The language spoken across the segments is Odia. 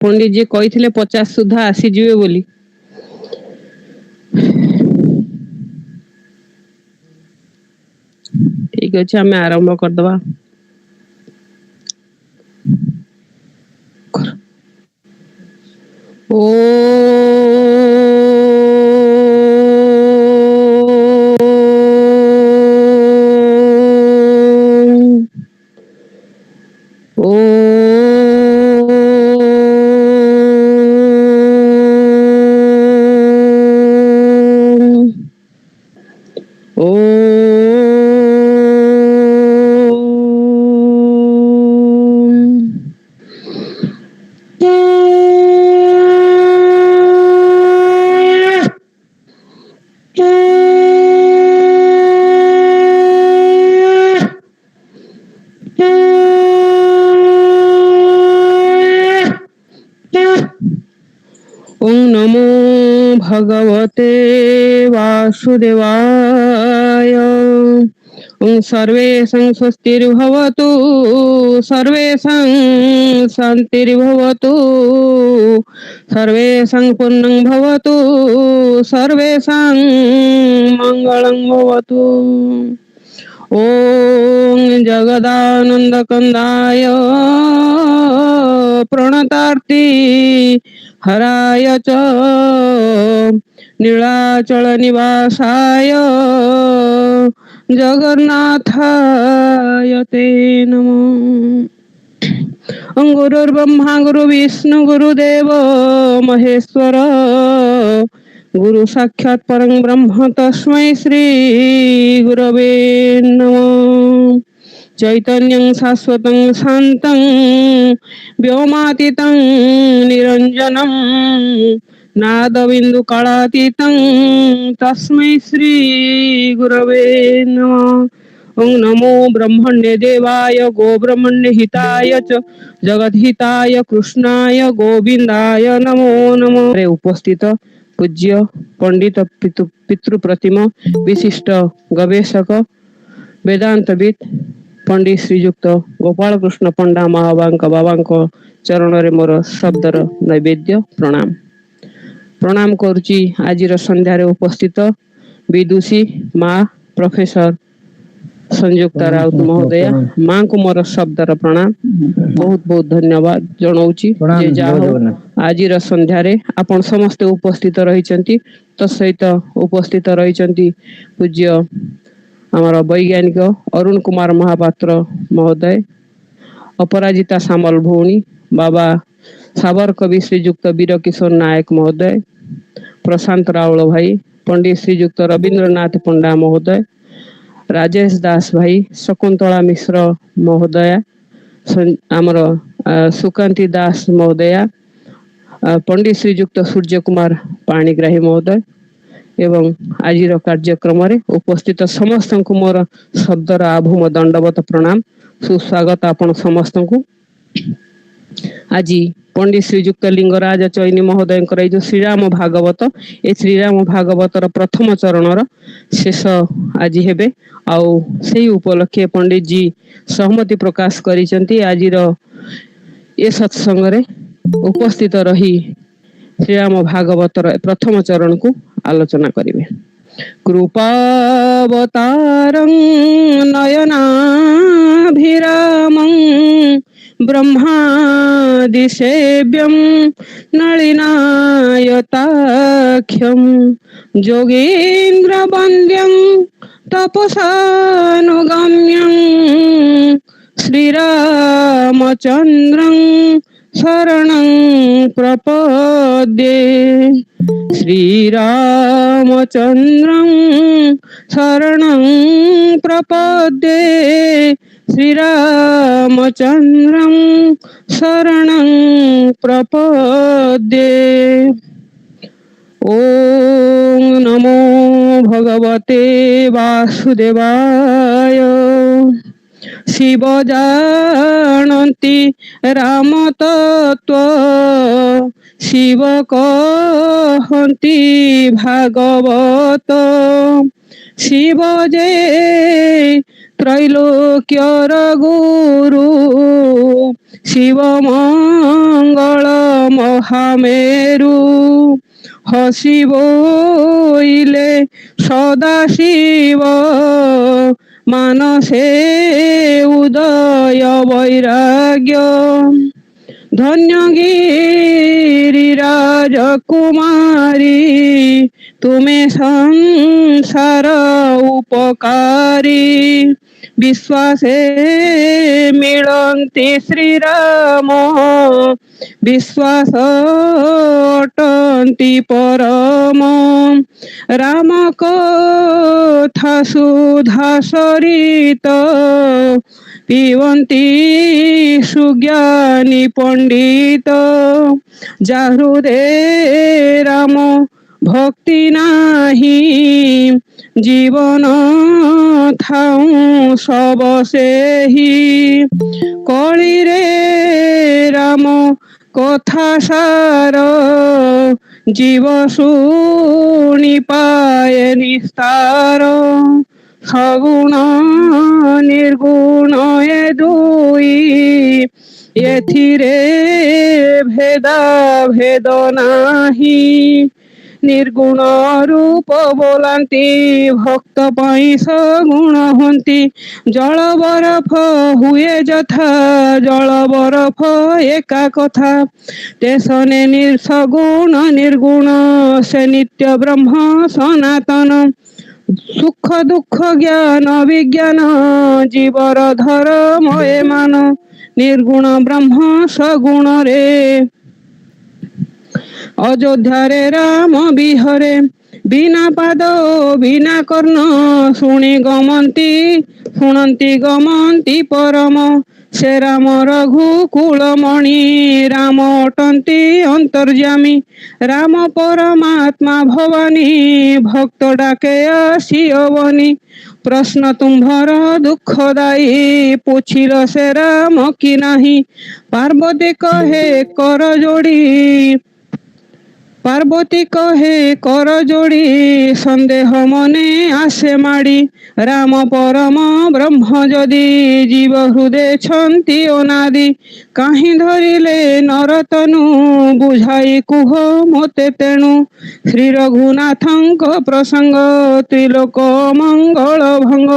पंडित जी कही 50 सुधा आसीजे बोली। ठीक अच्छे आम आरंभ करदबा। ओ ओं नमो भगवते वासुदेवाय। ओं सर्वेषां स्वस्तिर्भवतु, सर्वेषां शान्तिर्भवतु, सर्वेषां पूर्णं भवतु, सर्वेषां मङ्गलं भवतु। ओं जगदानन्दकन्दाय प्रणतार्ति हराय च नीलाचल निवासाय जगन्नाथाय ते नमो। गुरुर्ब्रह्मा गुरुविष्णु गुरुदेव महेश्वर, गुरु साक्षात् परं ब्रह्म तस्मै श्री गुरवे नमः। चैतन्यं शाश्वतं शान्तं व्योमातीतं निरञ्जनं नादबिन्दुकलातीतं तस्मै श्री गुरवे नमः। ओं नमो ब्रह्मण्य देवाय गोब्रह्मण्य हिताय च जगद्हिताय कृष्णाय गोविंदाय नमो नमः। उपस्थित पूज्य पंडित पितृ प्रतिमा विशिष्ट गवेषक वेदांतविद पंडित श्रीजुक्त गोपाल कृष्ण पंडा महाबांक बाबांक चरण रे मोर शब्दर नैवेद्य प्रणाम प्रणाम करुची। आज संध्यारे उपस्थित विदुषी माँ प्रोफेसर संयुक्ता राउत महोदया माँ को मोर शब्दर प्रणाम बहुत बहुत धन्यवाद जनाऊची। आज संध्यारे आपण समस्ते उपस्थित रही सहित उपस्थित रही पूज्य आमर वैज्ञानिक अरुण कुमार महापात्र महोदय, अपराजिता सामल भौणी, बाबा साबर कवि श्रीजुक्त वीर किशोर नायक महोदय, प्रशांत रावल भाई, पंडित श्रीजुक्त रवींद्रनाथ पंडा महोदय, राजेश दास भाई, शकुंतला मिश्र महोदया, आमर सुकांती दास महोदया, पंडित श्रीजुक्त सूर्य कुमार पाणीग्राही महोदय एवं आज कार्यक्रम उपस्थित समस्त को मोर शब्दर आभूम दंडवत प्रणाम सुस्वागत आपण समस्त को। आज पंडित श्रीजुक्त लिंगराज चैनी महोदय जो श्रीराम भागवत ए श्रीराम भागवतर प्रथम चरणर शेष आज हेबे आउ से उपलक्षे पंडित जी सहमति प्रकाश करिसेंती। आज ए सत्संग रे उपस्थित रही श्रीराम भागवतर प्रथम चरण को आलोचना करिवे। कृपावतारं नयनाभिरामं ब्रह्मादिसेव्यं नलिनायताख्यं जोगीन्द्रवन्द्यं तपसानुगम्यं श्रीरामचन्द्रं शरणं प्रपद्ये। श्रीरामचन्द्रं शरणं प्रपद्ये, श्रीरामचन्द्रं शरणं प्रपद्ये। ओं नमो भगवते वासुदेवाय। शिव जानन्ति राम तत्व, शिव कहन्ति भागवत, ଶିବ ଯେ ତ୍ରୈଲୋକ୍ୟର ଗୁରୁ, ଶିବ ମଙ୍ଗଳ ମହାମେରୁ। ହସି ବୋଇଲେ ସଦା ଶିବ, ମାନସେ ଉଦୟ ବୈରାଗ୍ୟ। ଧନ୍ୟ ଗିରିରାଜ କୁମାରୀ, ତୁମେ ସଂସାର ଉପକାରୀ। ବିଶ୍ୱାସେ ମିଳନ୍ତି ଶ୍ରୀରାମ, ବିଶ୍ୱାସ ଅଟନ୍ତି ପରମ। ରାମ କଥା ସୁଧା ସରିତ, ପିବନ୍ତି ସୁଜ୍ଞାନୀ ପଣ୍ଡିତ। ଯା ହୃଦେ ରାମ ଭକ୍ତି ନାହିଁ, ଜୀବନ ଥାଉ ସବ ସେହି। କଳିରେ ରାମ କଥା ସାର, ଜୀବ ଶୁଣି ପାଏ ନିସ୍ତାର। ସଗୁଣ ନିର୍ଗୁଣ ଏ ଦୁଇ, ଏଥିରେ ଭେଦା ଭେଦ ନାହିଁ। ନିର୍ଗୁଣ ରୂପ ବୋଲାନ୍ତି, ଭକ୍ତ ପାଇଁ ସଗୁଣ ହୁଅନ୍ତି। ଜଳ ବରଫ ହୁଏ ଯଥା, ଜଳ ବରଫ ଏକା କଥା। ତେସନେ ସଗୁଣ ନିର୍ଗୁଣ, ସେ ନିତ୍ୟ ବ୍ରହ୍ମ ସନାତନ। ସୁଖ ଦୁଃଖ ଜ୍ଞାନ ବିଜ୍ଞାନ, ଜୀବର ଧର୍ମ ଏମାନ। ନିର୍ଗୁଣ ବ୍ରହ୍ମ ସଗୁଣରେ, ଅଯୋଧ୍ୟାରେ ରାମ ବିହରେ। ବିନା ପାଦ ବିନା କର୍ଣ୍ଣ, ଶୁଣନ୍ତି ଗମନ୍ତି ପରମ। ସେ ରାମ ରଘୁକୁଳମଣି, ରାମ ଅଟନ୍ତି ଅନ୍ତର୍ଯ୍ୟାମୀ। ରାମ ପରମାତ୍ମା ଭବାନୀ, ଭକ୍ତ ଡାକେ ଆସି ଅବନୀ। ପ୍ରଶ୍ନ ତୁମ୍ଭର ଦୁଃଖ ଦାୟୀ, ପୁଛିଲ ସେ ରାମ କି ନାହିଁ। ପାର୍ବତୀ କହେ କର ଯୋଡ଼ି, ସନ୍ଦେହ ମନେ ଆସେ ମାଡ଼ି। ରାମ ପରମ ବ୍ରହ୍ମ ଯଦି, ଜୀବ ହୃଦେ ଛନ୍ତି ଅନାଦି। କାହିଁ ଧରିଲେ ନରତନୁ, ବୁଝାଇ କୁହ ମୋତେ ତେଣୁ। ଶ୍ରୀ ରଘୁନାଥଙ୍କ ପ୍ରସଙ୍ଗ, ତ୍ରିଲୋକ ମଙ୍ଗଳ ଭଙ୍ଗ।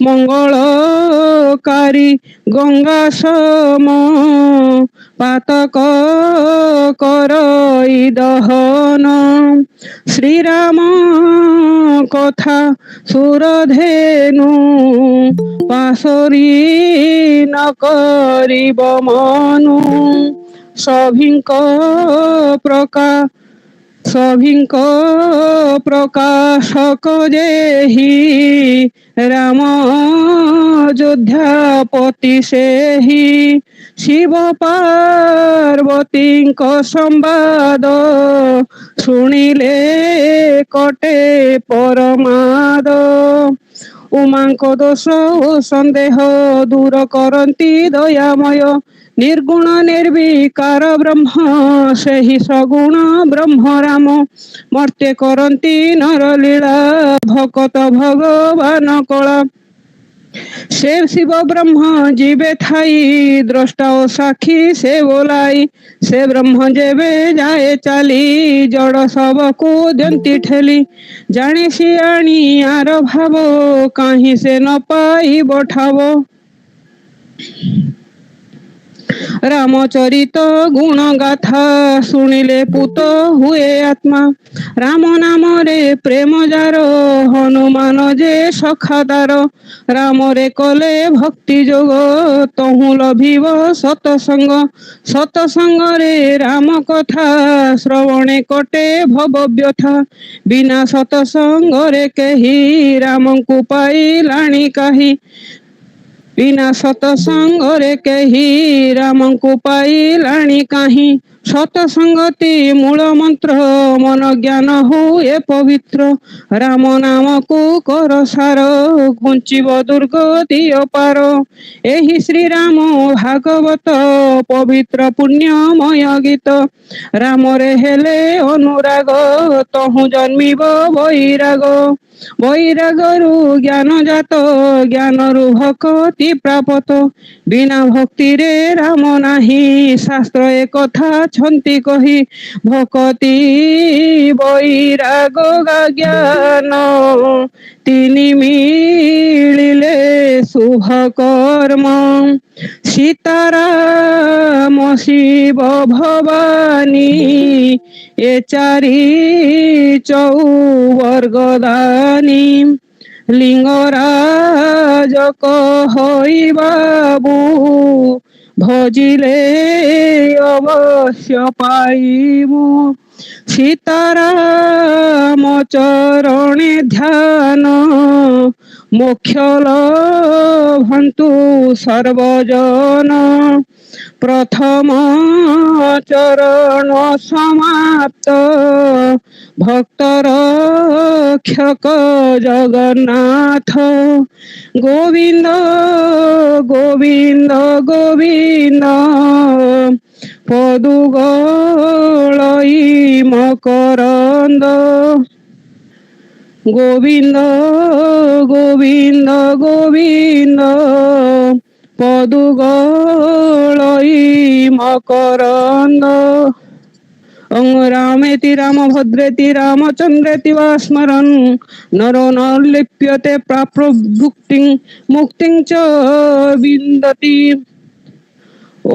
ମଙ୍ଗଳକାରୀ ଗଙ୍ଗା ସମ, ପାତକ କରଇ ଦହନ। ଶ୍ରୀରାମ କଥା ସୁରଧେନୁ, ପାଶୋରି ନ କରିବ ମନୁ। ସଭିଙ୍କ ପ୍ରକାଶକ ଯେହି, ରାମ ଅଯୋଧ୍ୟାପତି ସେହି। ଶିବ ପାର୍ବତୀଙ୍କ ସମ୍ବାଦ, ଶୁଣିଲେ କଟେ ପରମାଦ। ଉମାଙ୍କ ଦୋଷ ଓ ସନ୍ଦେହ, ଦୂର କରନ୍ତି ଦୟାମୟ। ନିର୍ଗୁଣ ନିର୍ବିକାର ବ୍ରହ୍ମ, ସେହି ସଗୁଣ ବ୍ରହ୍ମ ରାମ। ମର୍ତ୍ତ୍ୟ କରନ୍ତି ନର ଲୀଳା, ଭକତ ଭଗବାନ କଳା। ସେ ଶିବ ବ୍ରହ୍ମ ଯିବେ ଥାଇ, ଦ୍ରଷ୍ଟା ଓ ସାକ୍ଷୀ ସେ ବୋଲାଇ। ସେ ବ୍ରହ୍ମ ଯେବେ ଯାଏ ଚାଲି, ଜଡ଼ ଶବକୁ ଦିଅନ୍ତି ଠେଲି। ଜାଣି ସିଆଣି ଆର ଭାବ, କାହିଁ ସେ ନ ପାଇବ ଠାବ। ରାମଚରିତ ଗୁଣ ଗାଥା, ଶୁଣିଲେ ପୁତ ହୁଏ ଆତ୍ମା। ରାମ ନାମରେ ପ୍ରେମ ଯାର, ହନୁମାନ ଯେ ସଖା ତାର। ରାମରେ କଲେ ଭକ୍ତି ଯୋଗ, ତହୁଁ ଲଭିବ ସତସଙ୍ଗ। ସତସଙ୍ଗରେ ରାମ କଥା, ଶ୍ରବଣେ କଟେ ଭବ ବ୍ୟଥା। ବିନା ସତସଙ୍ଗରେ କେହି, ରାମଙ୍କୁ ପାଇଲାଣି କାହିଁ। ବିନା ସତସଙ୍ଗରେ କେହି, ରାମଙ୍କୁ ପାଇଲାଣି କାହିଁ। ସତସଙ୍ଗତି ମୂଳ ମନ୍ତ୍ର ମନ ଜ୍ଞାନ ହୁଏ ପବିତ୍ର ରାମ ନାମକୁ କର ସାର ଘୁଞ୍ଚିବ ଦୁର୍ଗତି ଅପାର ଏହି ଶ୍ରୀରାମ ଭାଗବତ ପବିତ୍ର ପୁଣ୍ୟମୟ ଗୀତ ରାମରେ ହେଲେ ଅନୁରାଗ ତହୁଁ ଜନ୍ମିବ ବୈରାଗ ବୈରାଗରୁ ଜ୍ଞାନ ଜାତ ଜ୍ଞାନରୁ ଭକ୍ତି ପ୍ରାପତ ବିନା ଭକ୍ତିରେ ରାମ ନାହିଁ ଶାସ୍ତ୍ର ଏକଥା ଛନ୍ତି କହି ଭକତି ବୈରାଗ ଜ୍ଞାନ ତିନି ମିଳିଲେ ଶୁଭ କର୍ମ ସୀତାରାମ ଶିବ ଭବାନୀ ଏ ଚାରି ଚଉବର୍ଗଦାନୀ লিঙ্গরাজ কহই বাবু ভজিলে অবশ্য পাইবু সীতারাম চরণে ধ্যান মোক্ষ লভন্তু সর্বজন প্রথম চরণ সমাপ্ত ভক্তর রক্ষক জগন্নাথ গোবিন্দ গোবিন্দ গোবিন্দ পদুগলই মকরন্দ গোবিন্দ গোবিন্দ গোবিন্দ পদুগলই মকরন্দ ওং রামেতি রামভদ্রেতি রামচন্দ্রেতি वा स्मरन् नरो न लिप्यते प्राप्य भुक्तिं मुक्तिं च विन्दति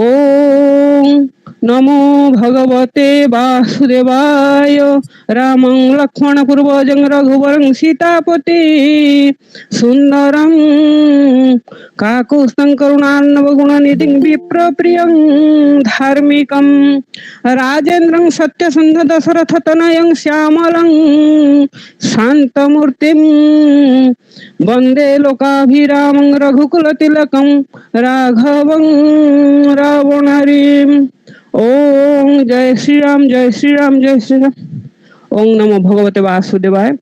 ओम नमो भगवते वासुदेवाय रामं लक्ष्मण पूर्वजं रघुवरं सीतापति सुंदरं काकुस्तं करुणार्णव गुणनिधिं विप्रप्रियं धार्मिकं राजेन्द्रं सत्यसन्ध दशरथ तनयं श्यामलं शान्तमूर्तिं वन्दे लोकाभिरामं रघुकुलतिलकं राघवं रावणहरिं ओम जय श्री राम जय श्री राम जय श्री राम ओम नमो भगवते वासुदेवाय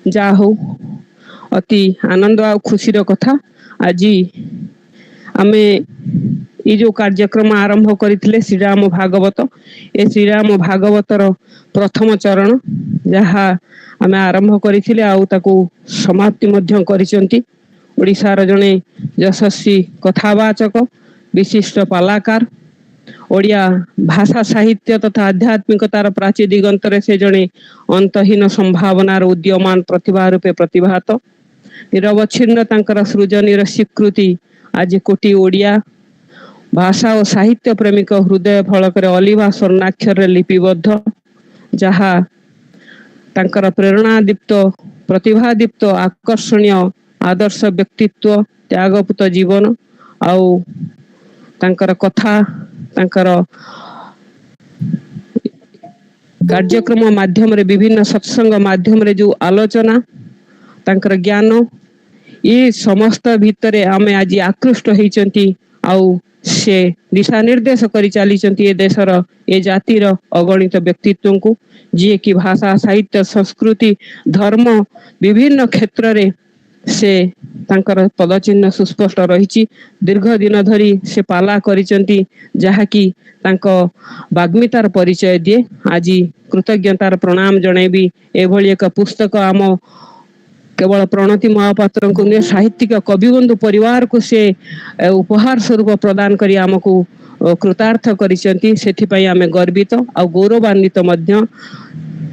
जा हो अति आनंद आ खुशी कथा आज आमे ये जो कार्यक्रम आरंभ करथिले श्रीराम भागवत ए श्रीराम भागवतर प्रथम चरण जहा आमे आरंभ करथिले आउ ताकू समाप्ति मध्य करिसंती ओडिसार जने यशस्वी कथावाचक विशिष्ट पालाकार ओडिया भाषा साहित्य तथा आध्यात्मिकतार प्राची दिगंतरे से जने अंतहीन संभावनार उद्यमान प्रतिभा रूपे प्रतिभात निरवच्छिन्न तांकर सृजनीर स्वीकृति आज कोटी ओडिया भाषा और साहित्य प्रेमिक हृदय फलक अलिभा स्वर्णाक्षर लिपिबद्ध जहा तांकर प्रेरणादीप्त प्रतिभादीप्त आकर्षणीय आदर्श व्यक्तित्व त्यागपूत जीवन आउ तांकर कथा तांकर कार्यक्रम माध्यम रे विभिन्न सत्संग माध्यम रे जो आलोचना तांकर ज्ञान ये समस्त भितरे आमे आज आकृष्ट होइचंती आउ से दिशा निर्देश करी चलीचंती ए देशर ए जातिर अगणित व्यक्तित्व को जी की भाषा साहित्य संस्कृति धर्म विभिन्न क्षेत्र रे से तांकर पदचिन्ह सुस्पष्ट रही दीर्घ दिन धरी से पाला करिचंती जहा कि तांको वाग्मितार परिचय दिए आज कृतज्ञतार प्रणाम जणेबी एभली एक पुस्तक आम केवल प्रणति महापात्र को साहित्यिक कविबंधु परिवार को से उपहार स्वरूप प्रदान करी आमको कृतार्थ करिसंती सेथिपई आमे गर्वित आ गौरवान्वित मध्य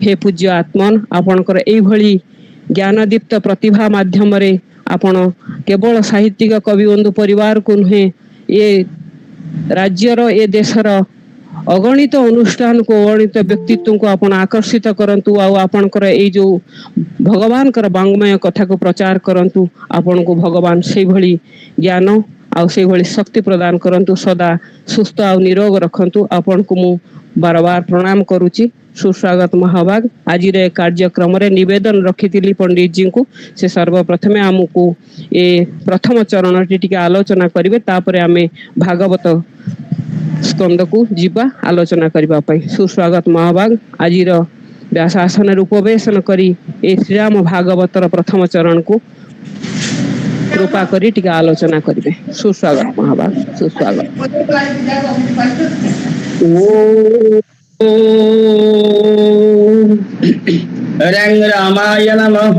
हे पूज्य आत्मन आपणकर एई भली ज्ञानदीप्त प्रतिभा माध्यम रे आपण केवल साहित्यिक कविबंधु परिवार को नुहे ये राज्यर ए देशर अगणित अनुष्ठान को अगणित व्यक्तित्व को आपण आकर्षित करंतु आ आपणकर ए जो भगवान कर वांग्मय कथा को प्रचार करंतु आपण को भगवान से भली ज्ञान आ से भली शक्ति प्रदान करंतु सदा सुस्थ आ निरोग रखंतु आपण को मु बार बार प्रणाम करूची सुस्वागत महाभाग आज रे कार्यक्रम रे निवेदन रखिथिली पंडित जी को से सर्वप्रथमे आमको ए प्रथम चरण टी आलोचना करिवे तापरे आमे भागवत स्कंद को जीवा आलोचना करबा पई। सुस्वागत महाभाग। आजिर व्यासासन उपवेशन करी ए श्रीराम भागवतर प्रथम चरण को कृपा करी टिका आलोचना करिवे। सुस्वागत महाभाग, सुस्वागत। रंग रामाय नमः,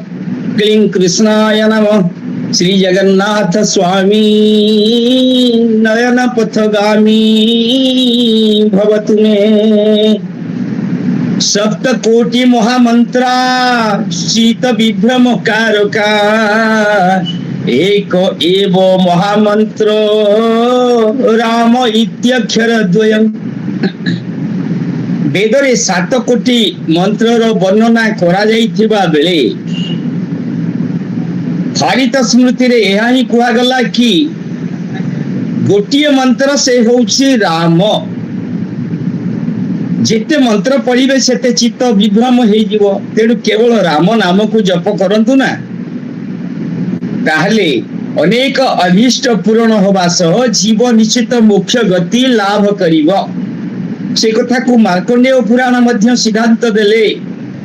क्लीं कृष्णाय नमः। श्री जगन्नाथ स्वामी नयन पथगामी भवतु मे। सप्त कोटि महामंत्रा शीत विभ्रम कारका एक एव महामंत्र राम इत्यक्षर द्वयम्। वेदरे 7 कोटी मंत्रर वर्णना करा जाइथिबा बेले हरित स्मृति रे यह ही कुआ गला कि गोटिए मंत्र से होउछि राम। जेते मंत्र पढ़िबे सेते चित्त विभ्रम हे जीवो, तेणु केवल राम नाम को जप करंतु ना, ताहले अनेक अभिष्ट पूर्ण होबा सह जीव निश्चित मोक्ष गति लाभ करिवो। से कथा को मार्कंडेय पुराण मध्य सिद्धांत देले,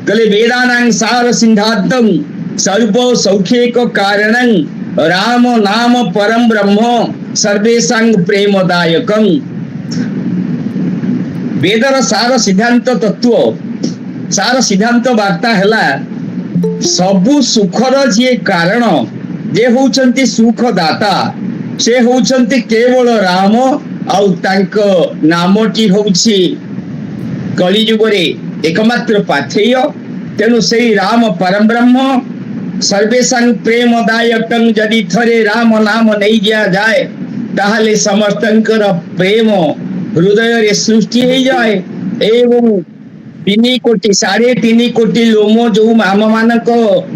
कले वेदानां सार सिद्धांतम सर्व सौख्यक कारणं राम नाम परम ब्रह्म सर्वेशां प्रेमदायकं। वेदर सार सिद्धांत तत्व, सार सिद्धांत वार्ता हैला सबु सुखर जे कारण, जे होउचंती सुख दाता, से होउचंती केवल राम। आउ तांक नामटी होउछि कलि जुगरे एकमात्र पाथेय। तेणु सेई राम परम ब्रह्म सर्वेशां प्रेमदायकं। जदि थरे राम नाम नहीं दिया जाए ताहले समस्तंकर प्रेम हृदय रे सृष्टि हो जाए एवं 3 कोटी 3.5 कोटी लोम जो आम मानक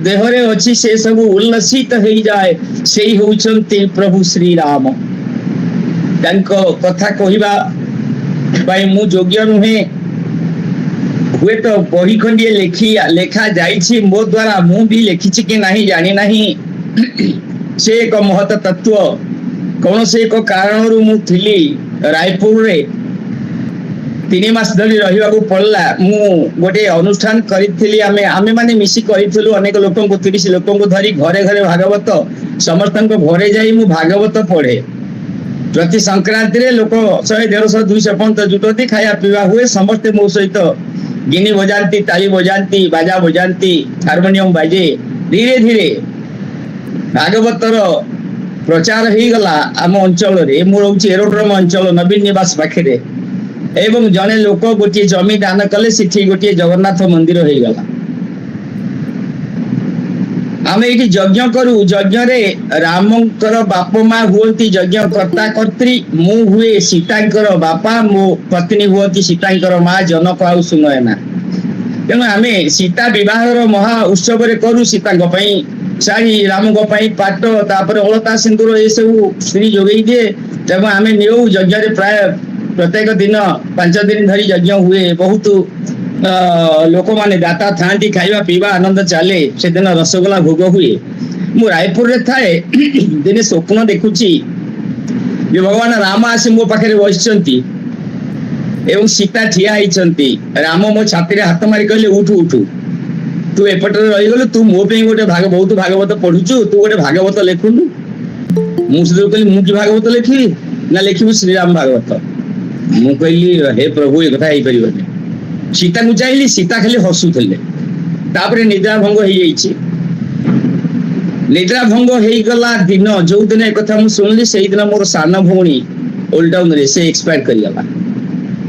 देहरे अच्छी से सब उल्लसित हो जाए। से होउचंती प्रभु श्री राम। तांको कथा कहिबा भाई मु योग्य नुहे, हुए तो बही खंडिए लेखा जाइछि मो द्वारा, मु भी लिखिछि कि नहीं जानी नहीं। से एक महत तत्व कौन से एक कारण मु थिली रायपुर रे 3 मास धरी रहिबा को पड़ला। मु गोटे अनुष्ठान करिथिली, आमे माने मिसी करिथिलु। अनेक लोकन को 30 लोकन को धरी घरे घरे भागवत समस्तन को घरे जाई मु भागवत पढ़े। प्रति संक्रांति रे लोक 100 150 200 पर्यंत जुटती, खाया पीवा हुए, समस्ते मो सहित गिनी बजाती, ताली बजाती, बाजा बजाती, हारमोनियम बाजे। धीरे धीरे भागवतर प्रचार हो गला आम अंचल रे। मु रहउछि एरोड्रम अंचल नवीन निवास पाखे, एवं जने लोक गोटे जमी दान कले, सेठी गोटे जगन्नाथ मंदिर हो गला। आमे एठी यज्ञ करू, यज्ञ रे रामंकर बाप माँ हुअंती यज्ञ कर्ता कर्त्री। मु हुए सीतांकर बापा, मो पत्नी हुअंती सीतांकर माँ जनक आउ सुनयना। तेणु आमे सीता विवाहर महा उत्सव रे करू। सीतांक पई साड़ी, रामंक पई पाट, तापर अलता सिंदूर ए सब श्री जोगई दिए। तेणु आमे नेउ यज्ञ रे प्राय प्रत्येक दिन 5 दिन धरी यज्ञ हुए। बहुत लोक माने दाता थांती, खाइबा पीवा आनंद चले। से दिन रसगोला भोग हुए। मु रायपुर रे थाए दिने स्वप्न देखुची जे भगवान राम आसी मो पाखरे बसिचंती एवं सीता ठिया होइचंती। राम मो छाती रे हाथ मारी कहले उठ उठ, तू एपटरे रहि गलो, तू मो पे गोटे बहुत भागवत पढुचु, तू गोटे भागवत लेखुनु। मु से कहली मु की भागवत लेखी ना, लेखिबु श्रीराम भागवत। मु कहली हे प्रभु ए कथा हेइ परिबनी। सीता को चाहिए, सीता खाली हसुले। तापरे निद्रा भंग हो जाइए। निद्रा भंग हो गला दिन जो दिन एक कथा मु सुनली, से दिन मोर सान भौणी ओल्ड टाउन रे से एक्सपायर कर गला।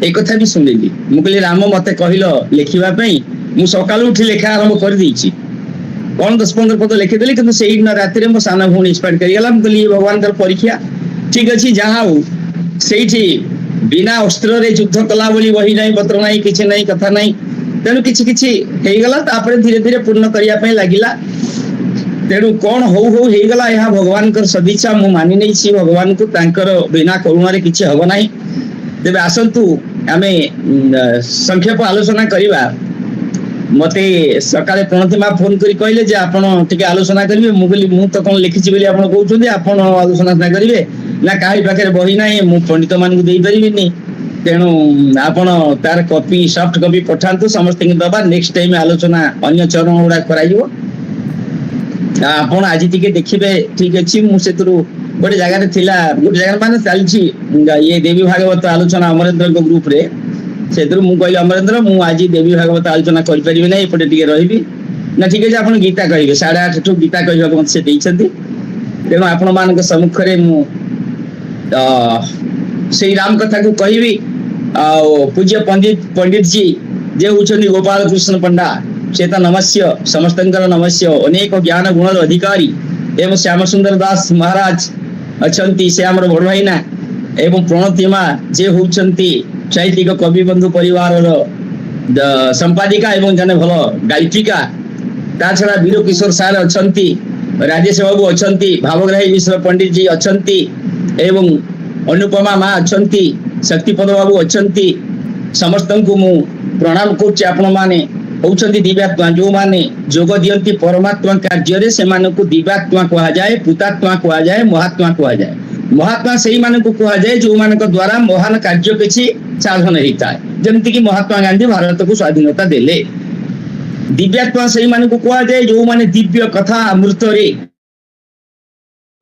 एक कथा भी सुनिली। मु कहली राम मते कहिलो लेखिबा पई, मु सकाल उठी लेखा आरंभ कर दीची। कौन 10-15 पद लिखि देली, किंतु से दिन राति रे मो सान भौणी एक्सपायर कर गला। मु कहली भगवान कर परीक्षा। ठीक अछि, जहां हो सेठी बिना अस्त्र रे युद्ध कला बोली वही नहीं, पत्र नहीं, किछि नहीं, कथा नहीं। तेणु किछि किछि हे गला। तापरे धीरे धीरे पूर्ण करिया पे लागिला। तेणु कौन हो गला, यह भगवान कर सदिच्छा। मु मानि नहीं छी भगवान को, तांकर बिना करुणा रे किछि हबो नाही। तेबे आसंतु आमे संक्षेप आलोचना करिबा। मते सकाळे प्रणतिमा फोन करी कहले जे आपण टिके आलोचना करिवे। मु कहली मु तो कोन लिखिछि बोली आपण कहउछोंदी, आपण आलोचना ना करिवे ना, काई पाखरे बही नाही, मु पंडित मान को देई परिबिनी। ତେଣୁ ଆପଣ ତାର କପି ସଫ୍ଟ କପି ପଠାନ୍ତୁ ସମସ୍ତଙ୍କୁ ଦବା। ନେକ୍ସଟ ଟାଇମ ଆଲୋଚନା ଅନ୍ୟ ଚରଣ ଗୁଡା କରାଯିବ। ଆପଣ ଆଜି ଟିକେ ଦେଖିବେ, ଠିକ ଅଛି। ମୁଁ ସେଥିରୁ ଗୋଟେ ଜାଗାରେ ଥିଲା, ଗୋଟେ ଜାଗାରେ ମାନେ ଚାଲିଛି ଇଏ ଦେବୀ ଭାଗବତ ଆଲୋଚନା ଅମରେନ୍ଦ୍ରଙ୍କ ଗ୍ରୁପରେ। ସେଥିରୁ ମୁଁ କହିଲି, ଅମରେନ୍ଦ୍ର ମୁଁ ଆଜି ଦେବୀ ଭାଗବତ ଆଲୋଚନା କରିପାରିବି ନାହିଁ, ଏପଟେ ଟିକେ ରହିବି। ନା ଠିକ ଅଛି, ଆପଣ ଗୀତା କହିବେ। 8:30ଠୁ ଗୀତା କହିବାକୁ ମତେ ସେ ଦେଇଛନ୍ତି। ତେଣୁ ଆପଣ ମାନଙ୍କ ସମ୍ମୁଖରେ ମୁଁ ସେଇ ରାମ କଥାକୁ କହିବି। ଆଉ ପୂଜ୍ୟ ପଣ୍ଡିତଜୀ ଯେ ହଉଛନ୍ତି ଗୋପାଳ କୃଷ୍ଣ ପଣ୍ଡା, ସେ ତ ନମସ୍ୟ, ସମସ୍ତଙ୍କର ନମସ୍ୟ, ଅନେକ ଜ୍ଞାନ ଗୁଣର ଅଧିକାରୀ। ଏବଂ ଶ୍ୟାମ ସୁନ୍ଦର ଦାସ ମହାରାଜ ଅଛନ୍ତି, ସେ ଆମର ବଡ ଭାଇନା। ଏବଂ ପ୍ରଣତି ମା ଯେ ହଉଛନ୍ତି ସାହିତ୍ୟିକ କବି ବନ୍ଧୁ ପରିବାରର ସମ୍ପାଦିକା ଏବଂ ଜଣେ ଭଲ ଗାୟିକା। ତା ଛଡା ବୀର କିଶୋର ସାର୍ ଅଛନ୍ତି, ରାଜେଶ ବାବୁ ଅଛନ୍ତି, ଭାବଗ୍ରାହୀ ମିଶ୍ର ପଣ୍ଡିତଜୀ ଅଛନ୍ତି, ଏବଂ ଅନୁପମା ମା ଅଛନ୍ତି, ଶକ୍ତିପଦ ବାବୁ ଅଛନ୍ତି। ସମସ୍ତଙ୍କୁ ମୁଁ ପ୍ରଣାମ କରୁଛି। ଆପଣ ମାନେ ହଉଛନ୍ତି ଦିବ୍ୟାତ୍ମା, ଯୋଉମାନେ ଯୋଗ ଦିଅନ୍ତି ପରମାତ୍ମା କାର୍ଯ୍ୟରେ ସେମାନଙ୍କୁ ଦିବ୍ୟାତ୍ମା କୁହାଯାଏ, ପୁତାତ୍ମା କୁହାଯାଏ, ମହାତ୍ମା କୁହାଯାଏ। ମହାତ୍ମା ସେଇମାନଙ୍କୁ କୁହାଯାଏ ଯୋଉମାନଙ୍କ ଦ୍ଵାରା ମହାନ କାର୍ଯ୍ୟ କିଛି ସାଧନ ହେଇଥାଏ, ଯେମିତିକି ମହାତ୍ମା ଗାନ୍ଧୀ ଭାରତକୁ ସ୍ୱାଧୀନତା ଦେଲେ। ଦିବ୍ୟାତ୍ମା ସେଇମାନଙ୍କୁ କୁହାଯାଏ ଯୋଉମାନେ ଦିବ୍ୟ କଥା ଅମୃତରେ,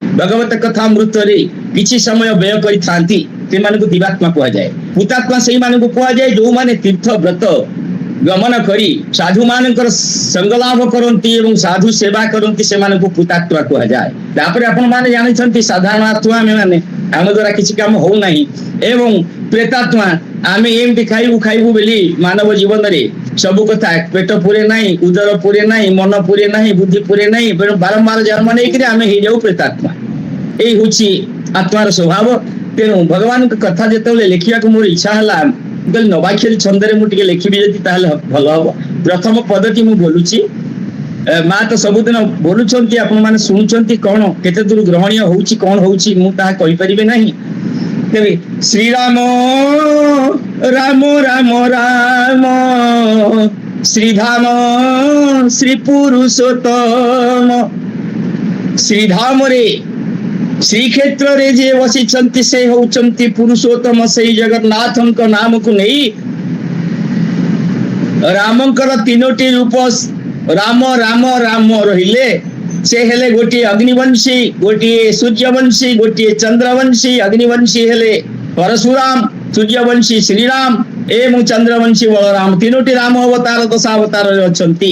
ଭଗବତ କଥା ଅମୃତରେ କିଛି ସମୟ ବ୍ୟୟ କରିଥାନ୍ତି, ସେମାନଙ୍କୁ ଦିବ୍ୟାତ୍ମା କୁହାଯାଏ। ପୁତାତ୍ମା ସେଇମାନଙ୍କୁ କୁହାଯାଏ ଯୋଉମାନେ ତୀର୍ଥ ବ୍ରତ ଗମନ କରି ସାଧୁ ମାନଙ୍କର ସଙ୍ଗ ଲାଭ କରନ୍ତି ଏବଂ ସାଧୁ ସେବା କରନ୍ତି, ସେମାନଙ୍କୁ ପୁତାତ୍ମା କୁହାଯାଏ। ତାପରେ ଆପଣ ମାନେ ଜାଣିଛନ୍ତି ସାଧାରଣ ଆତ୍ମା ଆମେ ମାନେ, ଆମ ଦ୍ୱାରା କିଛି କାମ ହଉନାହିଁ। ଏବଂ ପ୍ରେତାତ୍ମା, ଆମେ ଏମିତି ଖାଇବୁ ବୋଲି ମାନବ ଜୀବନରେ ସବୁ କଥା ପେଟ ପୁରେ ନାହିଁ, ଉଦର ପୁରେ ନାହିଁ, ମନ ପୁରେ ନାହିଁ, ବୁଦ୍ଧି ପୁରେ ନାହିଁ, ବାରମ୍ବାର ଜନ୍ମ ନେଇକିରି ଆମେ ହେଇଯାଉ ପ୍ରେତାତ୍ମା। ଏଇ ହଉଛି ଆତ୍ମାର ସ୍ୱଭାବ। ତେଣୁ ଭଗବାନଙ୍କ କଥା ଯେତେବେଳେ ଲେଖିବାକୁ ମୋର ଇଚ୍ଛା ହେଲା, କହିଲି ନବାକ୍ଷରୀ ଛନ୍ଦରେ ମୁଁ ଟିକେ ଲେଖିବି ଯଦି ତାହେଲେ ଭଲ ହବ। ପ୍ରଥମ ପଦଟି ମୁଁ ବୋଲୁଛି। ମା ତ ସବୁଦିନ ବୋଲୁଛନ୍ତି, ଆପଣ ମାନେ ଶୁଣୁଛନ୍ତି, କଣ କେତେ ଦୂର ଗ୍ରହଣୀୟ ହଉଛି କଣ ହଉଛି ମୁଁ ତାହା କହିପାରିବି ନାହିଁ। ତେବେ ଶ୍ରୀରାମ ରାମ ରାମ ରାମ ଶ୍ରୀଧାମ ଶ୍ରୀ ପୁରୁଷୋତ୍ତମ। ଶ୍ରୀଧାମରେ ଶ୍ରୀକ୍ଷେତ୍ରରେ ଯିଏ ବସିଛନ୍ତି ସେ ହଉଛନ୍ତି ପୁରୁଷୋତ୍ତମ। ସେଇ ଜଗନ୍ନାଥଙ୍କ ନାମକୁ ନେଇ ରାମଙ୍କର 3ଟି ରୂପ ରାମ ରାମ ରାମ ରହିଲେ। ସେ ହେଲେ ଗୋଟିଏ ଅଗ୍ନିବଂଶୀ, ଗୋଟିଏ ସୂର୍ଯ୍ୟବଂଶୀ, ଗୋଟିଏ ଚନ୍ଦ୍ରବଂଶୀ। ଅଗ୍ନିବଂଶୀ ହେଲେ ପରଶୁରାମ, ସୂର୍ଯ୍ୟବଂଶୀ ଶ୍ରୀରାମ ଏବଂ ଚନ୍ଦ୍ରବଂଶୀ ବଳରାମ। 3ଟି ରାମ ଅବତାର ଦଶାବତାରରେ ଅଛନ୍ତି।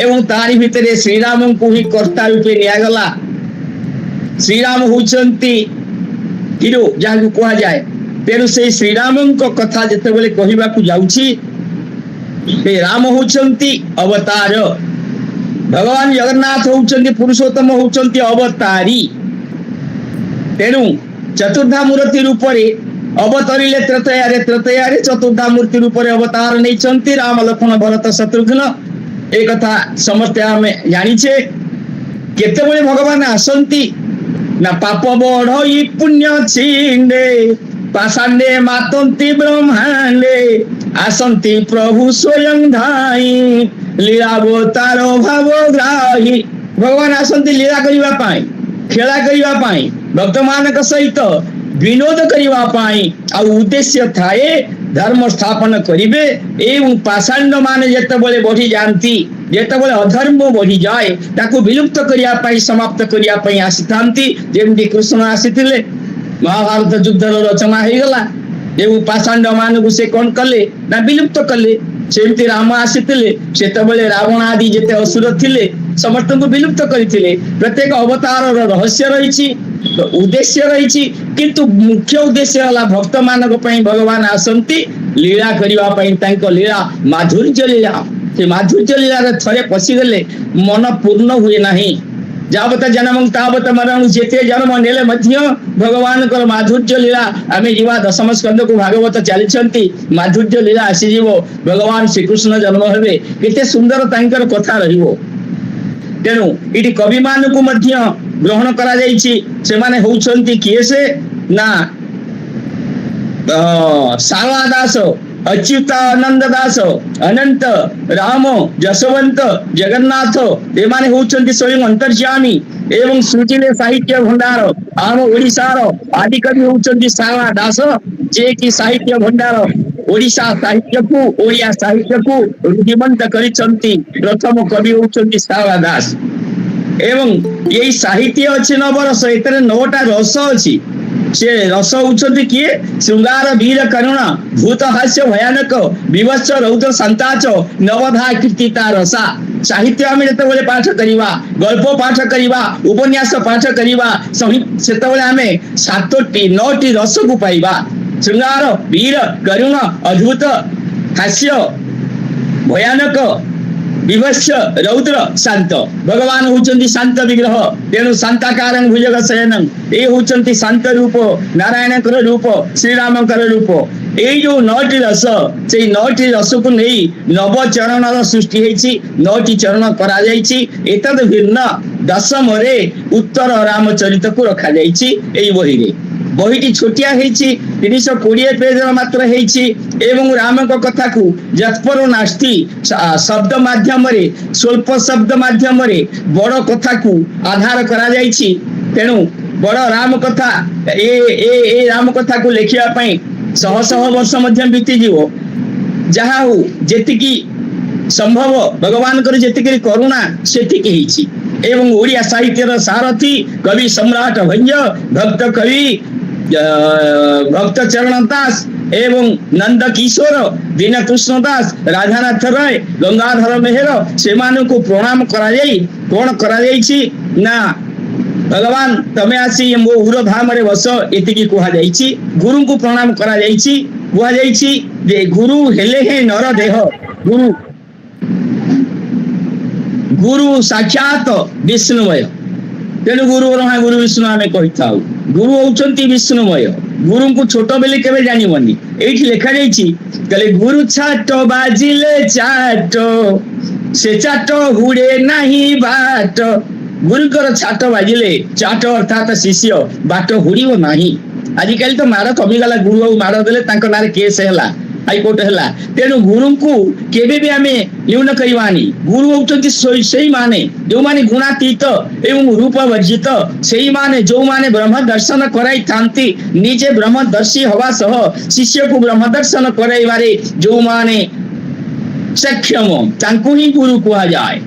ଏବଂ ତାରି ଭିତରେ ଶ୍ରୀରାମଙ୍କୁ ହିଁ କର୍ତ୍ତା ରୂପେ ନିଆଗଲା। ଶ୍ରୀରାମ ହଉଛନ୍ତି ହିରୋ ଯାହାକୁ କୁହାଯାଏ। ତେଣୁ ସେଇ ଶ୍ରୀରାମଙ୍କ କଥା ଯେତେବେଳେ କହିବାକୁ ଯାଉଛି, ସେ ରାମ ହଉଛନ୍ତି ଅବତାର, ଭଗବାନ ଜଗନ୍ନାଥ ହଉଛନ୍ତି ପୁରୁଷୋତ୍ତମ, ହଉଛନ୍ତି ଅବତାରୀ। ତେଣୁ ଚତୁର୍ଦ୍ଧା ମୂର୍ତ୍ତି ରୂପରେ ଅବତରିଲେ ତ୍ରେତୟାରେ, ତ୍ରେତୟାରେ ଚତୁର୍ଦ୍ଧା ମୂର୍ତ୍ତି ରୂପରେ ଅବତାର ନେଇଛନ୍ତି ରାମ ଲକ୍ଷ୍ମଣ ଭରତ ଶତ୍ରୁଘ୍ନ। ଏ କଥା ସମସ୍ତେ ଆମେ ଜାଣିଛେ। କେତେବେଳେ ଭଗବାନ ଆସନ୍ତି ନା ପାପ ବଢଇ ପୁଣ୍ୟ ଛିଣ୍ଡେ, ପାଷାଣ୍ଡେ ମାତନ୍ତି ବ୍ରହ୍ମାଣ୍ଡେ, ଆସନ୍ତି ପ୍ରଭୁ ସ୍ୱୟଂ ଧାଇ, ଲୀଳାବତାର ଭାବ ଗ୍ରାହୀ। ଭଗବାନ ଆସନ୍ତି ଲୀଳା କରିବା ପାଇଁ, ଖେଳା କରିବା ପାଇଁ, ଭକ୍ତମାନଙ୍କ ସହିତ ବିନୋଦ କରିବା ପାଇଁ। ଆଉ ଉଦ୍ଦେଶ୍ୟ ଥାଏ ଧର୍ମ ସ୍ଥାପନ କରିବେ। ଏବଂ ପାଷାଣ୍ଡ ମାନେ ଯେତେବେଳେ ବଢିଯାଆନ୍ତି, ଯେତେବେଳେ ଅଧର୍ମ ବଢିଯାଏ, ତାକୁ ବିଲୁପ୍ତ କରିବା ପାଇଁ, ସମାପ୍ତ କରିବା ପାଇଁ ଆସିଥାନ୍ତି। ଯେମିତି କୃଷ୍ଣ ଆସିଥିଲେ, ମହାଭାରତ ଯୁଦ୍ଧର ରଚନା ହେଇଗଲା ଏବଂ ପାଷାଣ୍ଡ ମାନଙ୍କୁ ସେ କଣ କଲେ ନା ବିଲୁପ୍ତ କଲେ। ସେମିତି ରାମ ଆସିଥିଲେ, ସେତେବେଳେ ରାବଣ ଆଦି ଯେତେ ଅସୁର ଥିଲେ ସମସ୍ତଙ୍କୁ ବିଲୁପ୍ତ କରିଥିଲେ। ପ୍ରତ୍ୟେକ ଅବତାରର ରହସ୍ୟ ରହିଛି, ଉଦ୍ଦେଶ୍ୟ ରହିଛି, କିନ୍ତୁ ମୁଖ୍ୟ ଉଦ୍ଦେଶ୍ୟ ହେଲା ଭକ୍ତ ମାନଙ୍କ ପାଇଁ ଭଗବାନ ଆସନ୍ତି ଲୀଳା କରିବା ପାଇଁ। ତାଙ୍କ ଲୀଳା ମାଧୁର୍ଯ୍ୟ ଲୀଳା। ସେ ମାଧୁର୍ଯ୍ୟ ଲୀଳାରେ ଥରେ ପଶିଗଲେ ମନ ପୂର୍ଣ୍ଣ ହୁଏ ନାହିଁ। ଯାବତ ଜନ୍ମ ତାବତ ମରଣ, ଯେତେ ଜନ୍ମ ନେଲେ ମଧ୍ୟ ଭଗବାନଙ୍କର ମାଧୁର୍ଯ୍ୟ ଲୀଳା। ଆମେ ଯିବା ଦଶମ ସ୍କନ୍ଧକୁ, ଭାଗବତ ଚାଲିଛନ୍ତି, ମାଧୁର୍ଯ୍ୟ ଲୀଳା ଆସିଯିବ, ଭଗବାନ ଶ୍ରୀକୃଷ୍ଣ ଜନ୍ମ ହେବେ, କେତେ ସୁନ୍ଦର ତାଙ୍କର କଥା ରହିବ। ତେଣୁ ଏଠି କବି ମାନଙ୍କୁ ମଧ୍ୟ ଗ୍ରହଣ କରାଯାଇଛି। ସେମାନେ ହଉଛନ୍ତି କିଏ? ସେ ନା ଶାରଳା ଦାସ अच्युतानंद दास अनंत राम जसवंत जगन्नाथ एमाने होउछन्ति स्वयं अंतर्यामी एवं सुजिले साहित्य भंडार आम ओडिशार आदिकवि होउछन्ति सारला दास जे कि साहित्य भंडार ओडिशा साहित्य को ओडिया साहित्य को रुद्धिमंत करिसन्ति प्रथम कवि होउछन्ति सारला दास एवं यही साहित्य अच्छे नवरस एतरे 9टा रस अच्छी से रस होउछन्ति किए श्रृंगार वीर करुण भूत हास्य भयानक विवत्स रौद्र संताच नवधा कीर्तिता रसा साहित्य आमे जेतेबेले पाठ करिवा गल्प पाठ करिवा उपन्यास पाठ करिवा सेतेबेले आमे 7टी 9टी रस को पाइबा श्रृंगार वीर करुण अद्भुत हास्य भयानक विभत्स रौद्र शांत भगवान होउछन्ति शांत विग्रह तेणु शांताकारं भुजग शयनं ए होउछन्ति शांत रूप नारायणकर रूप श्रीरामकर रूप ए जो 9टी रस से 9टी रस को नहीं नव चरणर सृष्टि हेछि 9टी चरण करा जाइछि एतद भिन्न दशम रे उत्तर रामचरित को रखा जाइछि एई बही रे बहीटी छोटिया हेछि 320 पेज मात्र हेछि एवं राम को कथा को जत्पर नास्ति शब्द माध्यम रे स्वल्प शब्द माध्यम रे बड़ कथा को आधार करा जाइछि तेणु बड़ राम कथा ए राम कथा को लेखिया पई शह शह वर्ष मध्य बीती जीवो जहा हो जेतिकी संभव भगवान कर जेतिकी करुणा सेतिकी हेछि एवं ओडिया साहित्यर सारथी कवि सम्राट भंज भक्त कवि भक्त चरण दास एवं नंद किशोर दीन कृष्ण दास राधानाथ राय गंगाधर मेहर से को प्रणाम करा जाई कोन करा जाईछि ना भगवान तमे आसी मो उर धाम रे बस एतिकी कुहा जाईछि गुरु को प्रणाम करा जाईछि कुहा जाईछि जे गुरु हेले हे नर देह गुरु गुरु साक्षात विष्णुमय तेणु गुरु ब्रह्मा गुरु विष्णु आमे कहि थाउ गुरु होउछन्ति विष्णुमय गुरु को छोट बेले केबे जानिबनी एठी लेखा जाईछि कले गुरु छाट बाजिले चाट से चाट हुड़े नाही बाट गुरुकर छाट बाजिले चाट अर्थात शिष्य बाट हुड़िबो नाही आजिकल तो मार कमिगला गुरु मार देले तांको नारे केस हैला हाईकोर्ट है तेणु गुरु को केबे भी आमे न्यून करवानी गुरु होउछन्ति सेही माने जो माने गुणातीत एवं रूप वर्जित सेही माने जो माने ब्रह्म दर्शन कराई थांती निजे ब्रह्मदर्शी हवा सह शिष्य को ब्रह्म दर्शन कराइबारे जो माने सक्षम तांको ही गुरु कुहा जाए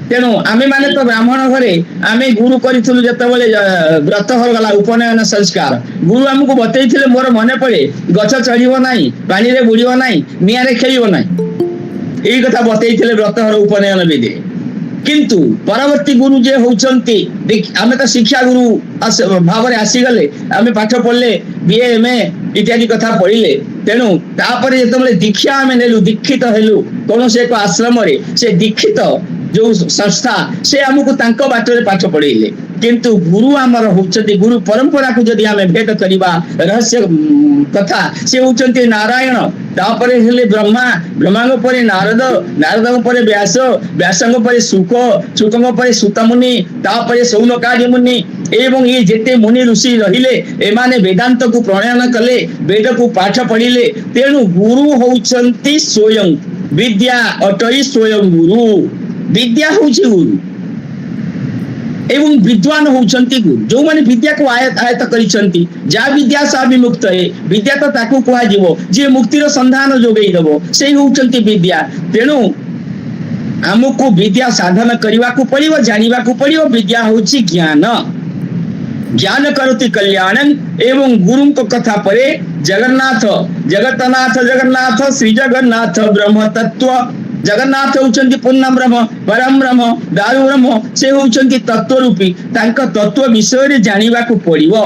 तेणु आमे माने तो ब्राह्मण घरे आमे गुरु करिथुलु जतबेले व्रत हो गला उपनयन संस्कार गुरु हमको बतैथिले मोर मने पड़े गछ चढ़िबो नाही पानी रे बुड़िबो नाही निया रे खेलिबो नाही एई कथा बतैथिले व्रत हो उपनयन विधि किंतु परवर्ती गुरु जे होउछन्ति आमे तो शिक्षा गुरु भाव रे आसी गले आमे पाठ पढ़ले बीए एमए इत्यादि कथा पढ़िले तेणु तापरे जतबेले दीक्षा आमे नेलु दीक्षित हेलु कोनोसे एक आश्रम रे से दीक्षित जो संस्था से हमको तांको बाटरे पाठ पढ़ेले किंतु गुरु आमर होउछन्ति गुरु परंपरा को जदि आमे भेद करिबा रहस्य कथा से होउछन्ति नारायण तापरे हेले ब्रह्मा ब्रह्मांग परे नारद नारदंग परे व्यास व्यासंग परे सुख सुखंग परे सुत मुनि तापरे सौनकादि मुनि एवं ये जेते मुनि ऋषि रहिले एमाने वेदांत को प्रणयन कले वेद को पाठ पढ़िले तेणु गुरु होउछन्ति स्वयं विद्या अटई स्वयं गुरु विद्या होउछि गुरु एवं विद्वान होउछन्ति गुरु जो माने विद्या को आयत करिसन्ति जा विद्या सा विमुक्त है विद्या तो ताकू कुहा जीवो जे मुक्तिर संधान जोगई दबो सेही होउछन्ति विद्या तेणु हमको विद्या साधन करबा को पड़िबो जानिबा को पड़िबो विद्या होउछि ज्ञान ज्ञान करोति कल्याणं एवं गुरु को कथा परे जगन्नाथ जगतनाथ जगन्नाथ श्री जगन्नाथ ब्रह्म तत्व जगन्नाथ होउछन्ति पूर्ण ब्रह्म परम ब्रह्म दारु ब्रह्म से होउछन्ति तत्व रूपी तांका तत्व विषय रे जानिबा को पड़िबो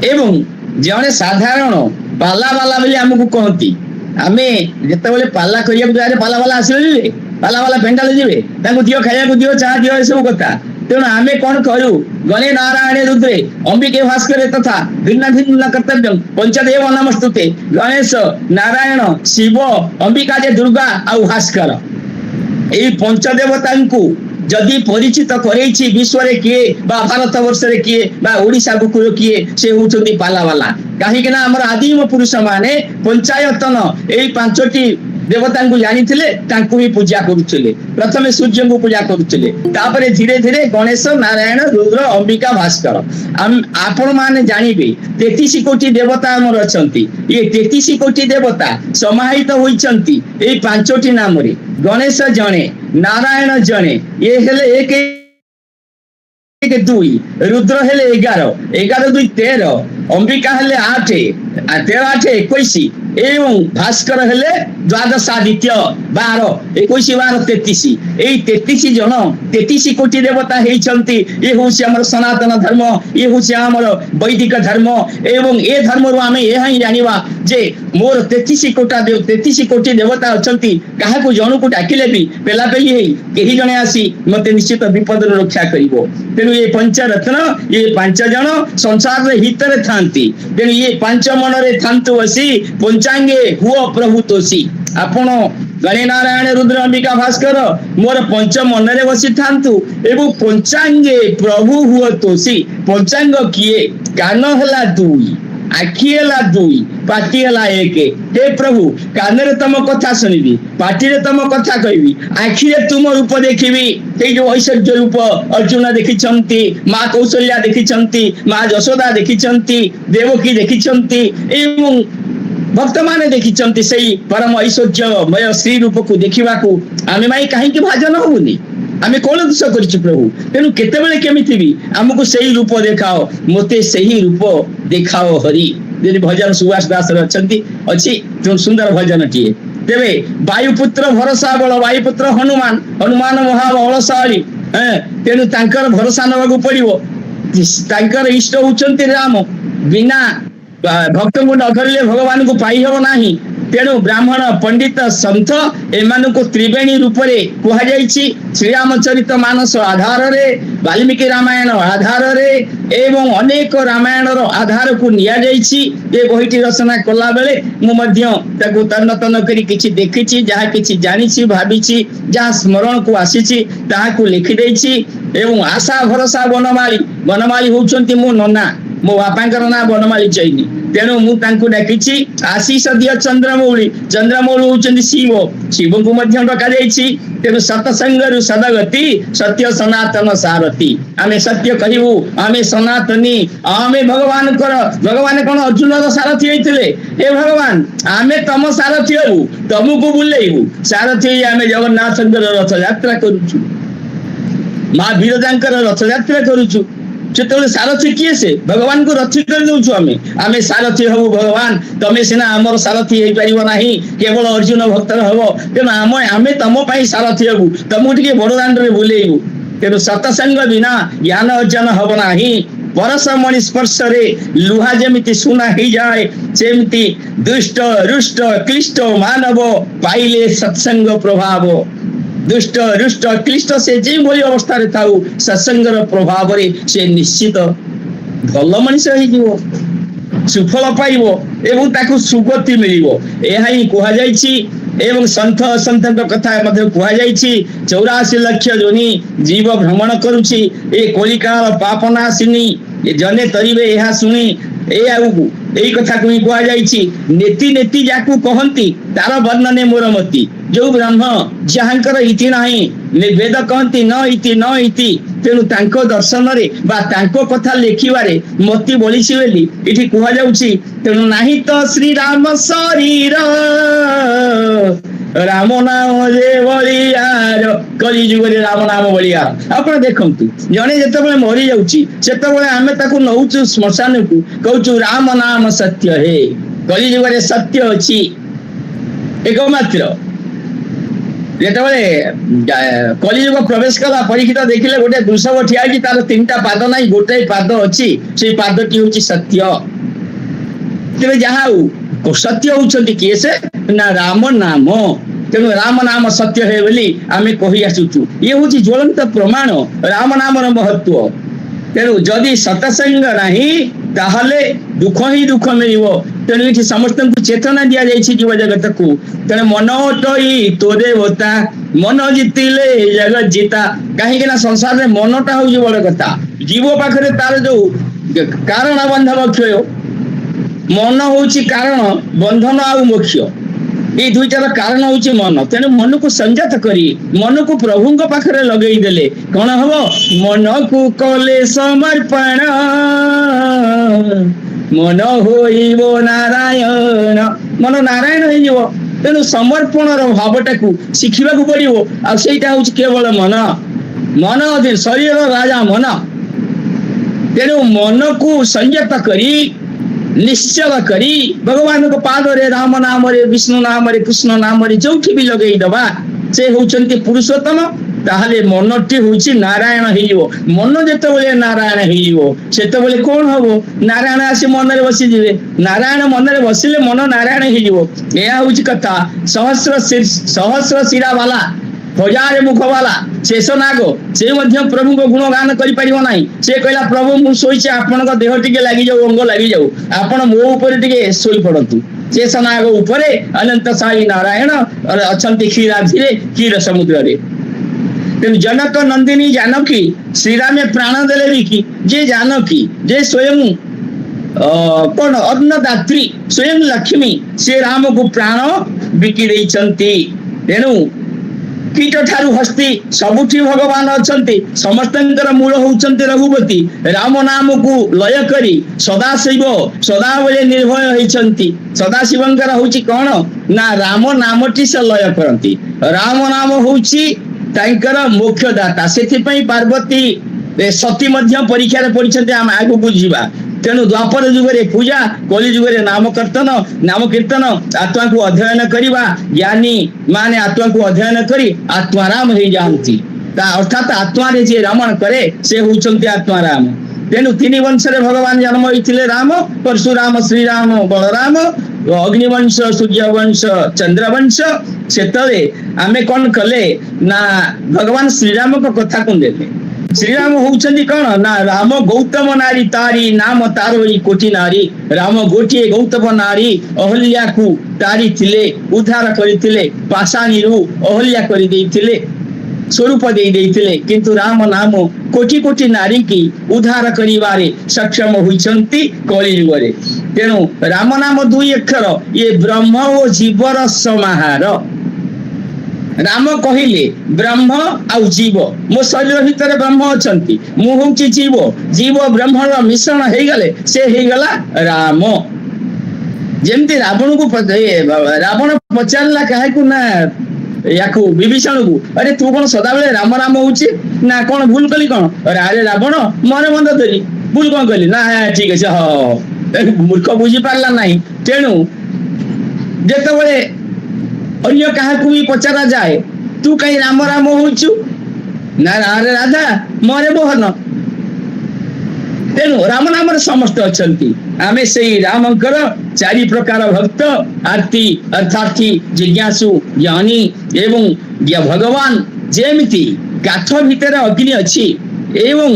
एवं जने साधारण पाला वाला बोली हमको कहती आमे जेतेबेले पाला करिया जारे पाला वाला आसिले पाला वाला पेंडाल जिवे तांको दियो खाया को दियो चाह दियो सब कथा तेणु आमे कौन करू गणे नारायणे रुद्रे अंबिके भास्करे तथा भिन्न भिन्न कर्तव्य पंचदेव नमस्तुते गणेश नारायण शिव अंबिका जे दुर्गा आ भास्कर एई पंचदेवता को जदि परिचित करैछि विश्व रे किए बा भारत वर्ष रे किए बा ओडिशा बुकुर किए से होउछन्ति पालावाला काहेकि ना हमर आदिम पुरुष माने पंचायतन एई पांचटी देवता को जानी भी पूजा करुले प्रथम सूर्य को पूजा करुले तापरे धीरे धीरे गणेश नारायण रुद्र अंबिका भास्कर आपण माने जानिबे 33 कोटी देवता हमर अछंती ये 33 कोटी देवता समाहित होइछंती एई पांचटी नाम रे गणेश जणे नारायण जणे ये हेले एक दुई रुद्र हेले 11 11 दुई 13 अंबिका हेले 8 13 8 21 एवं भास्कर हेले द्वादशादित्य 12 21 12 33 एई 33 जन 33 कोटी देवता हेइछंती ये होउछि हमर सनातन धर्म ये होउछि हमर वैदिक धर्म एवं ए धर्म रु आमे एहा ही जानिबा जे मोर 33 कोटी देवता अछंती काहा को जणु को डाकिले भी पेला पेली हेई केही जने आसी मते निश्चित विपद रक्षा करिवो तेनु ये पंचरत्न ये पांच जन संसार रे हित रे थांती तेनु ये पांच मन रे थांतु असी पंचांगे हुओ प्रभु तोसी आपण गणे नारायण रुद्र अंबिका भास्कर मोर पंच मन रे बसी थांतु एवं पंचांगे प्रभु हुओ तोसी पंचांग किए कान हला दुई आखि हला दुई पाटी हला एक हे प्रभु कान रे तम कथा सुनिबी पाटी रे तम कथा कहबी आखि रे तुम रूप देखिबी ए जो ऐश्वर्य रूप अर्जुन देखिछंती मां कौशल्या देखिछंती मां यशोदा देखिछंती देवकी देखिछंती एवं भक्त माने देखिछंती सही परम ऐश्वर्यमय श्री रूप को देखिबा को आमे माई काहे कि भाजन होउनी आमे कोन दोष करिछु प्रभु तेनु केते बेले केमिति भी हमको सही रूप देखाओ मते सही रूप देखाओ हरि यदि भजन सुभाष दास अछंती अछि तो सुंदर भजन टिए देवे वायुपुत्र भरोसा बल वायुपुत्र हनुमान हनुमान महाबलशाली तेनु तांकर भरोसा नबाकू पड़िबो तांकर इष्ट होचंती राम बिना भक्त को न धरले भगवान को पाई हबो नाही तेणु ब्राह्मण पंडित संत एमानु को त्रिवेणी रूप रे कुहा जाईछि श्री रामचरित मानस आधार रे वाल्मीकि रामायण आधार रे एवं अनेक रामायण रो आधार को निया जाईछि ए बहिटी रचना कला बेले मु मध्य ताको तन्न तन्न करी किछि देखिछि जहा किछि जानिछि भाबिछि जहा स्मरण को आसीछि ताहा को लिखि दैछि एवं आशा भरोसा बनमाली होउछन्ति मो नन्ना मो बापांकर ना बनमाली चैनी तेणु मु तांको डाकिछि आशीष दिय चंद्रमौली होउछन्ति शिव को मध्य डका जाईछि तेणु सत्संग रु सदगति सत्य सनातन सारथी आमे सत्य कहिबु आमे सनातनी आमे भगवान कोन अर्जुन रो सारथी हेतिले हे भगवान आमे तम सारथी हबु तमको बुलेइबु सारथी आमे जगन्नाथ रथ यात्रा करूछु मां वीरजांकर रथ यात्रा करूछु जेतले सारथी किए से भगवान को रथी कर दउछु आमे सारथी हबु भगवान तमे सिना हमर सारथी हेइ परिबो नाही केवल अर्जुन भक्त हबो तेना आमे तम पई सारथी हबु तमु टिके बड़दान रे बुलेइबु तेनु सतसंग बिना ज्ञान अर्जन हबो नाही परसमणि स्पर्श रे लुहा जेमिति सुना ही जाए सेमिति दुष्ट रुष्ट क्लिष्ट मानव पाइले सत्संग प्रभाव दुष्ट रुष्ट क्लिष्ट से जे भली अवस्था रे थाउ सत्संगर प्रभाव रे से निश्चित भल मनुष्य होई जीवो सुफल पाइबो एवं ताकू सुगति मिलिबो एहा ही कुहा जाईछि एवं संत कथा मध्ये कुहा जाईछि 84 लाख जोनि जीव भ्रमण करूछि ए कलिकाल पापनाशिनी ए जने तरिबे एहा सुनी एई कथा को कुहा जाईछि नेति नेति जाकू कहंती तार वर्णने मोरमती जो ब्रह्म जहांकर इति नाही वेद कहंती न इति तेणु तांको दर्शन रे बा तांको कथा लेखिबारे मति बोलिछि बेली इठी कुहा जाउछि तेणु नाही तो श्री राम शरीर राम नाम जे बलियार कलि जुग रे राम नाम बलियार आपण देखंतु जने जते बेले मरि जाउछि सेते बेले आमे ताकू नउछु श्मशान को कहउछु राम नाम सत्य हे कलि जुग रे सत्य अछि एकमात्र जेतबेले कलियुग प्रवेश कला परीक्षित देखिले गोटे वृषभ ठिया कि तार 3टा पाद नाही गोटे पाद अछि से पादटी होछि सत्य तेबे जहाउ सत्य होउछन्ति किसे ना राम नाम तेणु राम नाम सत्य है बोली आमे कहि आसुछु ये होछि ज्वलंत प्रमाण राम नाम रो महत्व तेणु जदि सत्संग नाही ताहले दुख ही दुख मिलिबो ତେଣୁ ଏଠି ସମସ୍ତଙ୍କୁ ଚେତନା ଦିଆଯାଇଛି ଜୀବ ଜଗତକୁ। ତେଣୁ ମନ ଟଇ ତୋରେ ବତା, ମନ ଜିତିଲେ ଜଗତ ଜିତା। କାହିଁକି ନା ସଂସାରରେ ମନଟା ହଉଛି ବଡ କଥା। ଜୀବ ପାଖରେ ତାର ଯୋଉ କାରଣ ବନ୍ଧନ କ୍ଷୟ, ମନ ହଉଛି କାରଣ, ବନ୍ଧନ ଆଉ ମୋକ୍ଷ, এই দুইটার কারণ হচ্ছে মন। তেণু মনকু সংযত করি মনকু প্রভুঙ্ক পাখরে লগাই দেলে কଣ হব? মনকু কলে সমর্পণ, মন হইব নারায়ণ, মন নারায়ণ হইଯିବ। ତେଣୁ ସମର୍ପଣର ଭାବଟାକୁ ଶିଖିବାକୁ ପଡିବ। ଆଉ ସେଇଟା ହଉଛି କେବଳ ମନ। ମନ ଶରୀରର ରାଜା ମନ। ତେଣୁ ମନକୁ ସଂଯତ କରି ନିଶ୍ଚଳ କରି ଭଗବାନଙ୍କ ପାଦରେ, ରାମ ନାମରେ, ବିଷ୍ଣୁ ନାମରେ, କୃଷ୍ଣ ନାମରେ ଯୋଉଠି ବି ଲଗେଇ ଦବା, ସେ ହଉଛନ୍ତି ପୁରୁଷୋତ୍ତମ। ତାହେଲେ ମନଟି ହଉଛି ନାରାୟଣ ହେଇଯିବ। ମନ ଯେତେବେଳେ ନାରାୟଣ ହେଇଯିବ, ସେତେବେଳେ କଣ ହବ? ନାରାୟଣ ଆସି ମନରେ ବସିଯିବେ। ନାରାୟଣ ମନରେ ବସିଲେ ମନ ନାରାୟଣ ହେଇଯିବ। ଏହା ହଉଛି କଥା। ସହସ୍ର ଶିରା ବାଲା, ହଜାରେ ମୁଖ ବାଲା ଶେଷନାଗ, ସେ ମଧ୍ୟ ପ୍ରଭୁଙ୍କ ଗୁଣଗାନ କରିପାରିବ ନାହିଁ। ସେ କହିଲା, ପ୍ରଭୁ ମୁଁ ଶୋଇଛି, ଆପଣଙ୍କ ଦେହ ଟିକେ ଲାଗିଯାଉ, ଅଙ୍ଗ ଲାଗିଯାଉ, ଆପଣ ମୋ ଉପରେ ଟିକେ ଶୋଇ ପଡନ୍ତୁ। ଶେଷନାଗ ଉପରେ ଅନନ୍ତ ସାଇ ନାରାୟଣ ଅଛନ୍ତି କ୍ଷୀରାବ୍ଧିରେ, କ୍ଷୀର ସମୁଦ୍ରରେ। ତେଣୁ ଜନକ ନନ୍ଦିନୀ ଜାନକୀ, ଶ୍ରୀରାମେ ପ୍ରାଣ ଦେଲେ ବି କି ଯେ ଜାନକୀ, ଯେ ସ୍ୱୟଂ କଣ ଅନ୍ନଦାତ୍ରୀ, ସ୍ୱୟଂ ଲକ୍ଷ୍ମୀ, ସେ ରାମକୁ ପ୍ରାଣ ବିକି ଦେଇଛନ୍ତି। ତେଣୁ କୀଟ ଠାରୁ ହସ୍ତି ସବୁଠି ଭଗବାନ ଅଛନ୍ତି। ସମସ୍ତଙ୍କର ମୂଳ ହଉଛନ୍ତି ରଘୁପତି। ରାମ ନାମକୁ ଲୟ କରି ସଦାଶିବ ସଦାବେଳେ ନିର୍ଭୟ ହେଇଛନ୍ତି। ସଦାଶିବଙ୍କର ହଉଛି କଣ ନା ରାମ ନାମଟି ସେ ଲୟ କରନ୍ତି। ରାମ ନାମ ହଉଛି ତାଙ୍କର ମୋକ୍ଷଦାତା। ସେଥିପାଇଁ ପାର୍ବତୀ ସତୀ ମଧ୍ୟ ପରୀକ୍ଷାରେ ପଡିଛନ୍ତି। ଆମେ ଆଗକୁ ଯିବା। ତେଣୁ ଦ୍ୱାପର ଯୁଗରେ ପୂଜା, କଳି ଯୁଗରେ ନାମ କୀର୍ତ୍ତନ, ଆତ୍ମାକୁ ଅଧ୍ୟୟନ କରିବା। ଜ୍ଞାନୀ ମାନେ ଆତ୍ମାକୁ ଅଧ୍ୟୟନ କରି ଆତ୍ମାରାମ ହେଇଯାଆନ୍ତି। ତା ଅର୍ଥାତ ଆତ୍ମାରେ ଯିଏ ରମଣ କରେ ସେ ହଉଛନ୍ତି ଆତ୍ମାରାମ। ତେଣୁ ତିନି ବଂଶରେ ଭଗବାନ ଜନ୍ମ ହେଇଥିଲେ। ରାମ, ପରଶୁରାମ, ଶ୍ରୀରାମ, ବଳରାମ, ଅଗ୍ନିବଂଶ, ସୂର୍ଯ୍ୟବଂଶ, ଚନ୍ଦ୍ରବଂଶ। ସେତେବେଳେ ଆମେ କଣ କଲେ ନା ଭଗବାନ ଶ୍ରୀରାମଙ୍କ କଥାକୁ ନେଲେ। ଶ୍ରୀରାମ ହଉଛନ୍ତି କଣ ନା ରାମ ଗୌତମ ନାରୀ, ତାରି ନାମ ତାରୋଇ କୋଟି ନାରୀ। ରାମ ଗୋଟିଏ ଗୌତମ ନାରୀ ଅହଲ୍ୟାକୁ ତାରିଥିଲେ, ଉଦ୍ଧାର କରିଥିଲେ। ପାଷାଣୀରୁ ଅହଲ୍ୟା କରିଦେଇଥିଲେ, ସ୍ୱରୂପ ଦେଇଥିଲେ। କିନ୍ତୁ ରାମ ନାମ କୋଟି କୋଟି ନାରୀ କି ଉଦ୍ଧାର କରିବାରେ ସକ୍ଷମ ହୋଇଛନ୍ତି କଳି ଯୁଗରେ। ତେଣୁ ରାମ ନାମ 2 ଅକ୍ଷର, ଇଏ ବ୍ରହ୍ମ ଓ ଜୀବର ସମାହାର। ରାମ କହିଲେ ବ୍ରହ୍ମ ଆଉ ଜୀବ, ମୋ ଶରୀର ଭିତରେ ବ୍ରହ୍ମ ଅଛନ୍ତି, ମୁଁ ହଉଛି ଜୀବ। ଜୀବ ବ୍ରହ୍ମର ମିଶ୍ରଣ ହେଇଗଲେ ସେ ହେଇଗଲା ରାମ। ଯେମିତି ରାବଣକୁ ରାବଣ ପଚାରିଲା କାହାକୁ ନା ୟାକୁ ବିଭୀଷଣକୁ, ଆରେ ତୁ କଣ ସଦାବେଳେ ରାମ ରାମ ହଉଛି ନା କଣ ଭୁଲ କଲି କଣ? ଆରେ ରାବଣ ମନେ ମନ୍ଦ ଧରି ଭୁଲ କଣ କଲି ନା? ଠିକ ଅଛି, ମୂର୍ଖ ବୁଝି ପାରିଲା ନାହିଁ। ତେଣୁ ଯେତେବେଳେ ଅନ୍ୟ କାହାକୁ ବି ପଚରା ଯାଏ, ତୁ କାହିଁ ରାମ ରାମ ହଉଛୁ ନା ଆରେ ରାଧା ମରେ ମୋହନ। ତେଣୁ ରାମ ନାମରେ ସମସ୍ତେ ଅଛନ୍ତି। ଆମେ ସେଇ ରାମଙ୍କର 4 ପ୍ରକାର ଭକ୍ତ, ଆର୍ତି ଅର୍ଥାର୍ଥୀ, ଜିଜ୍ଞାସୁ, ଜ୍ଞାନୀ ଏବଂ ଭଗବାନ। ଯେମିତି କାଠ ଭିତରେ ଅଗ୍ନି ଅଛି ଏବଂ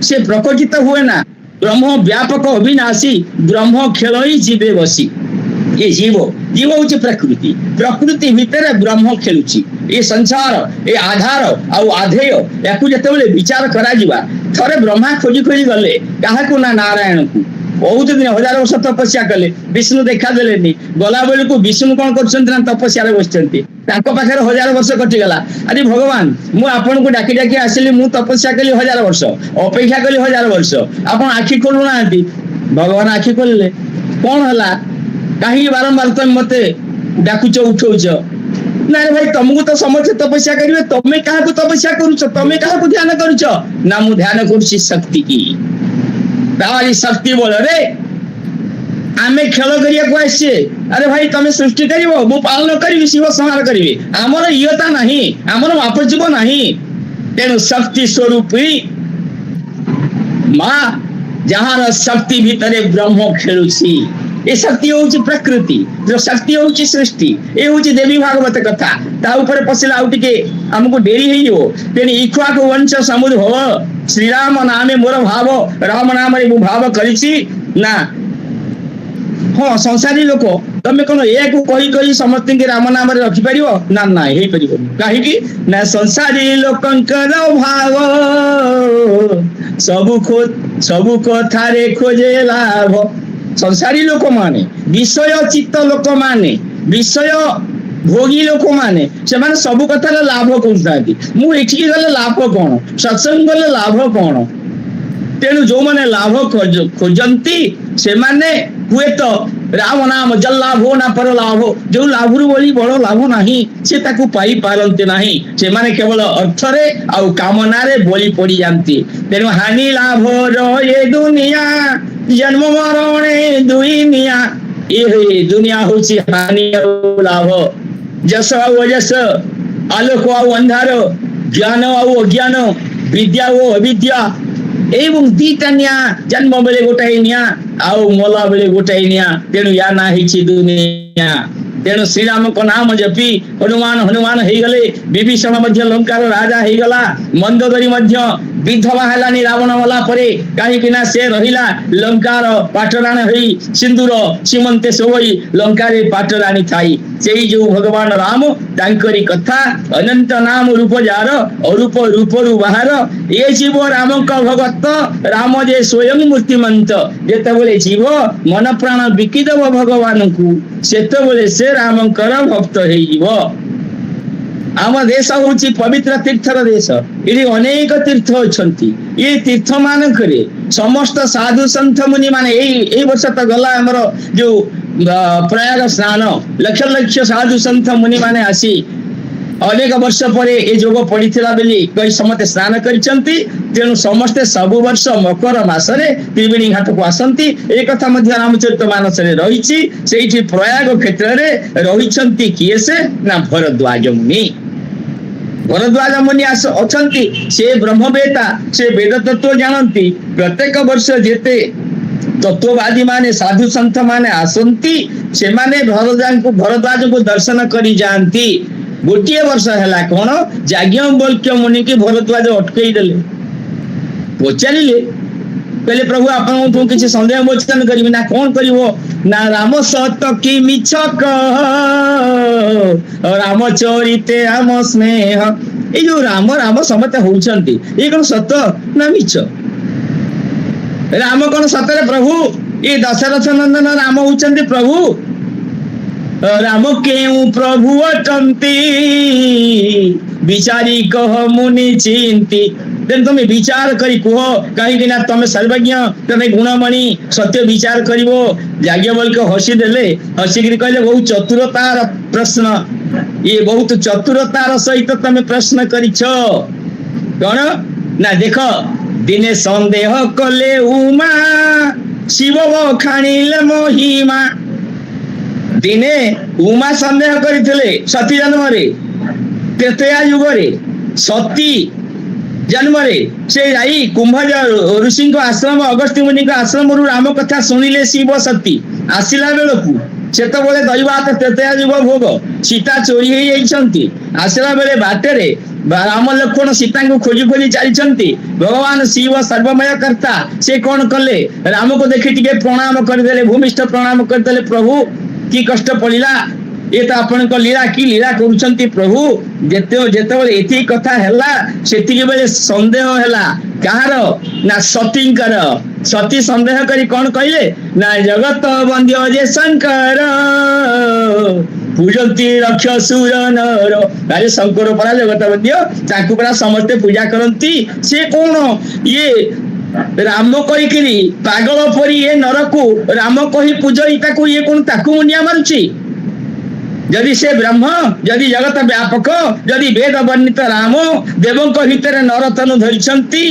ସେ ପ୍ରକଟିତ ହୁଏ ନା, ବ୍ରହ୍ମ ବ୍ୟାପକ ଅବିନାଶୀ, ବ୍ରହ୍ମ ଖେଳଇ ଯିବେ ବସି। ଏ ଜୀବ ହଉଛି ପ୍ରକୃତି। ପ୍ରକୃତି ଭିତରେ ବ୍ରହ୍ମ ଖେଳୁଛି। ଏ ସଂସାର, ଏ ଆଧାର ଆଉ ଆଧେୟ, ୟାକୁ ଯେତେବେଳେ ବିଚାର କରାଯିବା, ଥରେ ବ୍ରହ୍ମା ଖୋଜି ଗଲେ କାହାକୁ ନା ନାରାୟଣକୁ। ବହୁତ ଦିନ 1000 ବର୍ଷ ତପସ୍ୟା କଲେ, ବିଷ୍ଣୁ ଦେଖା ଦେଲେନି। ଗଲା ବେଳକୁ ବିଷ୍ଣୁ କଣ କରୁଛନ୍ତି ନା ତପସ୍ୟାରେ ବସିଛନ୍ତି। ତାଙ୍କ ପାଖରେ 1000 ବର୍ଷ କଟିଗଲା। ଆରେ ଭଗବାନ, ମୁଁ ଆପଣଙ୍କୁ ଡାକି ଡାକି ଆସିଲି, ମୁଁ ତପସ୍ୟା କଲି 1000 ବର୍ଷ, ଅପେକ୍ଷା କଲି 1000 ବର୍ଷ, ଆପଣ ଆଖି ଖୋଲୁନାହାନ୍ତି। ଭଗବାନ ଆଖି ଖୋଲିଲେ। କଣ ହେଲା? କାହିଁକି ବାରମ୍ବାର ତମେ ମତେ ଡାକୁଛ, ଉଠଉଛ? ନାଇଁ ଭାଇ, ତମକୁ ତ ସମସ୍ତେ ତପସ୍ୟା କରିବେ, ତମେ କାହାକୁ ତପସ୍ୟା କରୁଛ? ତମେ କାହାକୁ ଧ୍ୟାନ କରୁଛ? ନା ମୁଁ ଧ୍ୟାନ କରୁଛି ଶକ୍ତି କି। ତାରି ଶକ୍ତି ବଳରେ ଆମେ ଖେଳ କରିବାକୁ ଆସିଛେ। ଆରେ ଭାଇ, ତମେ ସୃଷ୍ଟି କରିବ, ମୁଁ ପାଳନ କରିବି, ଶିବ ସଂହାର କରିବି। ଆମର ଇୟତା ନାହିଁ, ଆମର ମାପଚୁପ ନାହିଁ। ତେଣୁ ଶକ୍ତି ସ୍ୱରୂପୀ ମା, ଯାହାର ଶକ୍ତି ଭିତରେ ବ୍ରହ୍ମ ଖେଳୁଛି। ଏ ଶକ୍ତି ହଉଛି ପ୍ରକୃତି, ଯୋଉ ଶକ୍ତି ହଉଛି ସୃଷ୍ଟି। ଏ ହଉଛି ଦେବୀ ଭାଗବତ କଥା। ତା ଉପରେ ପଶିଲେ ଆଉ ଟିକେ ଆମକୁ ଡେରି ହେଇଯିବ। ତେଣୁ ଇକ୍ଷ୍ୱାକୁ ବଂଶ ସମୁଦ୍ଭବ, ଶ୍ରୀରାମ ନାମେ ମୋର ଭାବ, ରାମ ନାମରେ ମୁଁ ଭାବ କରିଛି ନା ହଁ ସଂସାରୀ ଲୋକ ତମେ କଣ ଏହାକୁ କହି କହି ସମସ୍ତଙ୍କୁ ରାମ ନାମରେ ରଖିପାରିବ ନା? ନା ହେଇପାରିବନି। କାହିଁକି ନା ସଂସାରୀ ଲୋକଙ୍କର ଭାବ ସବୁ କଥାରେ ଖୋଜେ ଲାଭ। ସଂସାରୀ ଲୋକମାନେ, ବିଷୟ ଚିତ୍ତ ଲୋକମାନେ, ବିଷୟ ଭୋଗୀ ଲୋକମାନେ, ସେମାନେ ସବୁ କଥାରେ ଲାଭ କରୁଥାନ୍ତି। ମୁଁ ଏଠିକି ଗଲେ ଲାଭ କଣ, ସତ୍ସଙ୍ଗ ଗଲେ ଲାଭ କଣ? ତେଣୁ ଯୋଉମାନେ ଲାଭ ଖୋଜନ୍ତି ସେମାନେ ହୁଏତ ରାମ ନାମ ଜଲ୍ଲାଭ ନା ପର ଲାଭ, ଯୋଉ ଲାଭରୁ ବଳି ବଡ ଲାଭ ନାହିଁ ସେ ତାକୁ ପାଇପାରନ୍ତି ନାହିଁ। ସେମାନେ କେବଳ ଅର୍ଥରେ ଆଉ କାମନାରେ ବଳି ପଡିଯାନ୍ତି। ତେଣୁ ହାନି ଲାଭର ଏ ଦୁନିଆ, ଜନ୍ମ ମରଣେ ଦୁଇ ନିଆ। ଏ ଦୁନିଆ ହଉଛି ହାନି ଆଉ ଲାଭ, ଯଶ ଆଉ ଅଯଶ, ଆଲୋକ ଆଉ ଅନ୍ଧାର, ଜ୍ଞାନ ଆଉ ଅଜ୍ଞାନ, ବିଦ୍ୟା ଓ ଅବିଦ୍ୟା, ଏବଂ ଦିଟା ନିଆଁ। ଜନ୍ମ ବେଳେ ଗୋଟାଏ ନିଆଁ ଆଉ ମଲା ବେଳେ ଗୋଟାଏ ନିଆଁ। ତେଣୁ ୟା ନାଁ ହେଇଛି ଦୁନିଆ। ତେଣୁ ଶ୍ରୀରାମଙ୍କ ନାମ ଜପି ହନୁମାନ ହନୁମାନ ହେଇଗଲେ। ବିଭୀଷଣ ମଧ୍ୟ ଲଙ୍କାର ରାଜା ହେଇଗଲା। ମନ୍ଦୋଦରୀ ମଧ୍ୟ ବିଧବା ହେଲାନି ରାବଣ ମଲା ପରେ, କାହିଁକି ନା ସେ ରହିଲା ଲଙ୍କାର ପାଟରାଣ ହେଇ, ସିନ୍ଦୁର ସୀମନ୍ତେ ଶୋଇ ଲଙ୍କାରେ ପାଟରାଣୀ ଥାଇ। ସେଇ ଯୋଉ ଭଗବାନ ରାମ, ତାଙ୍କରି କଥା ଅନନ୍ତ ନାମ ରୂପ ଯାର, ଅରୂପ ରୂପରୁ ବାହାର। ଏ ଜୀବ ରାମଙ୍କ ଭଗତ, ରାମ ଯେ ସ୍ୱୟଂ ମୂର୍ତ୍ତିମନ୍ତ। ଯେତେବେଳେ ଜୀବ ମନ ପ୍ରାଣ ବିକିଦବ ଭଗବାନଙ୍କୁ, ସେତେବେଳେ ସେ ରାମଙ୍କର ଭକ୍ତ ହେଇଯିବ। ଆମ ଦେଶ ହଉଛି ପବିତ୍ର ତୀର୍ଥର ଦେଶ। ଏଠି ଅନେକ ତୀର୍ଥ ଅଛନ୍ତି। ଏ ତୀର୍ଥ ମାନଙ୍କରେ ସମସ୍ତ ସାଧୁ ସନ୍ଥ ମୁନି ମାନେ, ଏଇ ବର୍ଷ ତ ଗଲା ଆମର ଯୋଉ ପ୍ରୟାଗ ସ୍ନାନ, ଲକ୍ଷ ଲକ୍ଷ ସାଧୁ ସନ୍ଥ ମୁନି ମାନେ ଆସି ଅନେକ ବର୍ଷ ପରେ ଏ ଯୋଗ ପଡିଥିଲା ବୋଲି କହି ସମସ୍ତେ ସ୍ନାନ କରିଛନ୍ତି। ତେଣୁ ସମସ୍ତେ ସବୁ ବର୍ଷ ମକର ମାସରେ ତ୍ରିବେଣୀ ଘାଟକୁ ଆସନ୍ତି। ଏ କଥା ମଧ୍ୟ ରାମଚରିତ ମାନସରେ ରହିଛି। ସେଇଠି ପ୍ରୟାଗ କ୍ଷେତ୍ରରେ ରହିଛନ୍ତି କିଏ? ସେ ନା ଭରଦ୍ୱାଜ ମୁନି। ଭରଦ୍ୱାଜ ମୁନି ଅଛନ୍ତି, ସେ ବ୍ରହ୍ମବେତା, ସେ ବେଦ ତତ୍ଵ ଜାଣନ୍ତି। ପ୍ରତ୍ୟେକ ବର୍ଷ ଯେତେ ତତ୍ଵବାଦୀ ମାନେ, ସାଧୁ ସନ୍ଥ ମାନେ ଆସନ୍ତି, ସେମାନେ ଭରଦ୍ୱାଜଙ୍କୁ ଦର୍ଶନ କରି ଯାଆନ୍ତି। ଗୋଟିଏ ବର୍ଷ ହେଲା କଣ, ଯାଜ୍ଞବଲ୍କ୍ୟ ମୁନିକି ଭରଦ୍ୱାଜ ଅଟକେଇ ଦେଲେ। ପଚାରିଲେ, କହିଲେ ପ୍ରଭୁ ଆପଣଙ୍କୁ କିଛି ସନ୍ଦେହ ମୋଚନ କରିବି ନା? କଣ କରିବ ନା, ରାମ ସତ କି ମିଛ କହ, ରାମ ଚରିତେ ରାମ ସ୍ନେହ। ଏଇ ଯୋଉ ରାମ ରାମ ସମସ୍ତେ ହଉଛନ୍ତି, ଏ କଣ ସତ ନା ମିଛ? ରାମ କଣ ସତରେ ପ୍ରଭୁ? ଏ ଦଶରଥ ନନ୍ଦନ ରାମ ହଉଛନ୍ତି ପ୍ରଭୁ? ରାମ କେଉଁ ପ୍ରଭୁ ଅଟନ୍ତି, ବିଚାରି କହ ମୁନି ଚିନ୍ତି। ତେଣୁ ତମେ ବିଚାର କରି କୁହ, କାହିଁକି ନା ତମେ ସର୍ବଜ୍ଞ, ତମେ ଗୁଣମଣି, ସତ୍ୟ ବିଚାର କରିବ। ଯାଜ୍ଞବଲ୍କ୍ୟ ହସି ଦେଲେ, ହସିକିରି କହିଲେ ବହୁତ ଚତୁରତାର ପ୍ରଶ୍ନ, ଇଏ ବହୁତ ଚତୁରତାର ସହିତ ତମେ ପ୍ରଶ୍ନ କରିଛ। କଣ ନା ଦେଖ, ଦିନେ ସନ୍ଦେହ କଲେ ଉମା, ଶିବ ବଖାଣିଲେ ମହିମା। ଦିନେ ଉମା ସନ୍ଦେହ କରିଥିଲେ ସତୀ ଜନ୍ମରେ, ତ୍ରେତୟା ଯୁଗରେ ସତୀ ଜନ୍ମରେ ସେ ଯାଇ କୁମ୍ଭଜ ଋଷିଙ୍କ ଆଶ୍ରମ, ଅଗସ୍ତ୍ୟ ମୁନିଙ୍କ ଆଶ୍ରମରୁ ରାମ କଥା ଶୁଣିଲେ। ଶିବ ସତୀ ଆସିଲା ବେଳକୁ ସେତେବେଳେ ଦୈବାତ ତ୍ରେତୟା ଯୁଗ ଭୋଗ, ସୀତା ଚୋରି ହେଇଯାଇଛନ୍ତି। ଆସିଲା ବେଳେ ବାଟରେ ରାମ ଲକ୍ଷ୍ମଣ ସୀତାଙ୍କୁ ଖୋଜି ଖୋଜି ଚାଲିଛନ୍ତି। ଭଗବାନ ଶିବ ସର୍ବମୟ କର୍ତ୍ତା, ସେ କଣ କଲେ, ରାମକୁ ଦେଖି ଟିକେ ପ୍ରଣାମ କରିଦେଲେ, ଭୂମିଷ୍ଠ ପ୍ରଣାମ କରିଦେଲେ। ପ୍ରଭୁ କି କଷ୍ଟ ପଡିଲା, ଏ ତ ଆପଣଙ୍କ ଲୀଳା, କି ଲୀଳା କରୁଛନ୍ତି ପ୍ରଭୁ। ଯେତେବେଳେ ଏତିକି କଥା ହେଲା, ସେତିକି ବେଳେ ସନ୍ଦେହ ହେଲା। କାହାର ନା ସତୀଙ୍କର। ସତୀ ସନ୍ଦେହ କରି କଣ କହିଲେ ନା, ଜଗତ ବନ୍ଧ୍ୟ ଯେ ଶଙ୍କର, ପୂଜନ୍ତି ରକ୍ଷ ସୁର ନର। ଆରେ ଶଙ୍କର ପରା ଜଗତ ବନ୍ଧ୍ୟ, ତାଙ୍କୁ ପରା ସମସ୍ତେ ପୂଜା କରନ୍ତି। ସେ କଣ ଇଏ ରାମ କହିକିରି ପାଗଳ ପରି ଏ ନରକୁ ରାମ କହି ପୂଜଇ, ତାକୁ ଇଏ କଣ ତାକୁ ମୁଣ୍ଡିଆ ମାରୁଛି? ଯଦି ସେ ବ୍ରହ୍ମ, ଯଦି ଜଗତ ବ୍ୟାପକ, ଯଦି ବେଦ ବର୍ଣ୍ଣିତ ରାମ ଦେବଙ୍କ ଭିତରେ ନରତନୁ ଧରିଛନ୍ତି,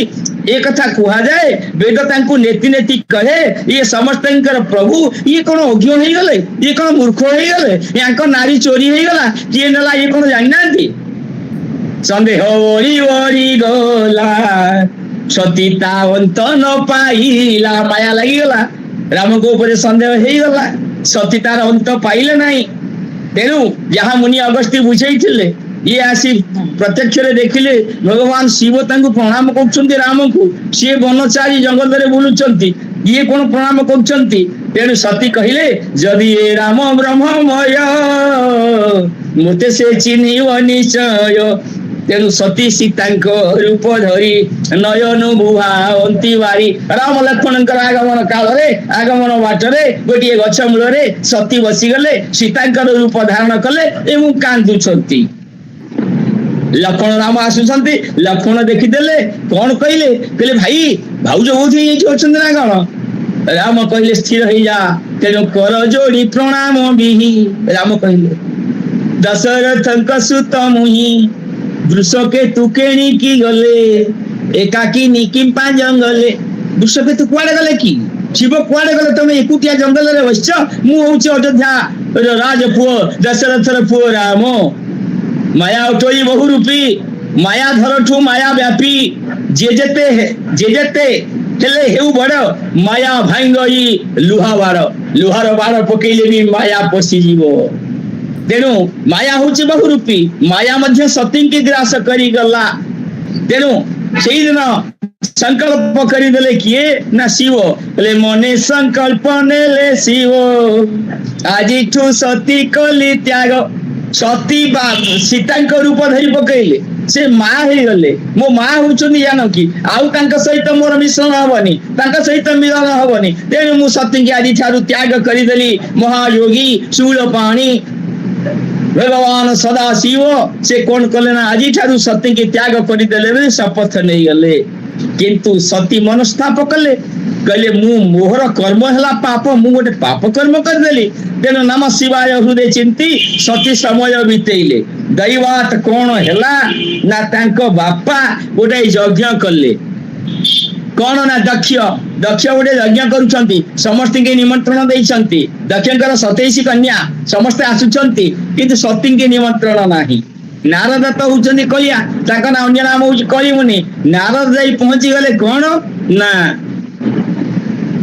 ଏ କଥା କୁହାଯାଏ। ବେଦ ତାଙ୍କୁ ନେତି ନେତି କହେ, ଇଏ ସମସ୍ତଙ୍କର ପ୍ରଭୁ। ଇଏ କଣ ଅଜ୍ଞ ହେଇଗଲେ? ଇଏ କଣ ମୂର୍ଖ ହେଇଗଲେ? ୟାଙ୍କ ନାରୀ ଚୋରି ହେଇଗଲା, କିଏ ନେଲା ଇଏ କଣ ଜାଣିନାହାନ୍ତି? ସନ୍ଦେହ ଓରି ଓରି ଗଲା, ସତୀ ତା ଅନ୍ତ ନ ପାଇଲା। ମାୟା ଲାଗିଗଲା, ରାମଙ୍କ ଉପରେ ସନ୍ଦେହ ହେଇଗଲା, ସତୀ ତାର ଅନ୍ତ ପାଇଲେ ନାହିଁ। ତେଣୁ ଯାହା ମୁନି ଅଗସ୍ତ୍ୟ ବୁଝେଇଥିଲେ, ये आसी प्रत्यक्ष देखिले भगवान शिव तांको प्रणाम कर राम को सी बनचारी जंगल में बुलुंट ये कौन प्रणाम कर तेणु सती कहले जदि ये राम ब्रह्ममय मते से चिन्ह निश्चय तेणु सती सीता रूप धरी नयन बुहा अंति बारी राम लक्ष्मण आगमन काल आगमन बाटरे गोटे गछ मूल सती बसीगले सीता रूप धारण कले एवं कांदुंट लक्ष्मण राम आसुंट लक्ष्मण देखीदेले कौन कहले कहले भाई भाउज बोधी अच्छा ना कौन राम कहले स्थिर हो जा तेणु कर जोड़ी प्रणाम बिही राम कहले दशरथ सुत मुही वृष के तू केणी की गले एकाकी निकिंपा जंगले वृष के तू कुआड़े गले की शिव कुआड़े गले तुम एकुटिया जंगल रे बसछ मु होउची अयोध्या राजपुओ दशरथर पुओ राम माया उठोई बहुरूपी माया धरठू माया व्यापी जे जेते हेले हेउ बड़ माया भांगई लुहार बाड़ पकेले भी माया पशि जीवो तेणु माया हूँ बहुरूपी माया मध्य सती की ग्रास करी गला तेणु से दिन संकल्प करदेले किए ना शिव बोले मने संकल्प नेले शिव आज सती कली त्याग सती सीता रूप धरी पकईले से माँ हो गले मो माँ होती जान कि आउ सहित मोर मिश्रण हबनी सहित मिलन हबनी तेणु मु सती की आज ठारू त्याग करदेली महायोगी शूलपाणी भगवान सदा शिव से कौन कले ना आज ठारू सती की त्याग करदेले शपथ नहीं गले किंतु सती मनस्ताप कले कहले मु मोहर कर्म है पाप मु गोटे पाप कर्म करदेली तेणु नम शिवाय हृदय चिंती सती समय बीतेले दैवात कौन हैला ना तांको बापा गोटे यज्ञ कले कौन ना दक्ष गोटे यज्ञ करुछंती समस्त के निमंत्रण देइछंती दक्षकर 27 कन्या समस्ते आसुछंती किंतु सती के निमंत्रण नाही नारद तो होउछंती कलिया ताका ना अन्य नाम होउछ कलिमुनि नारद जाई पहुंची गले कौन ना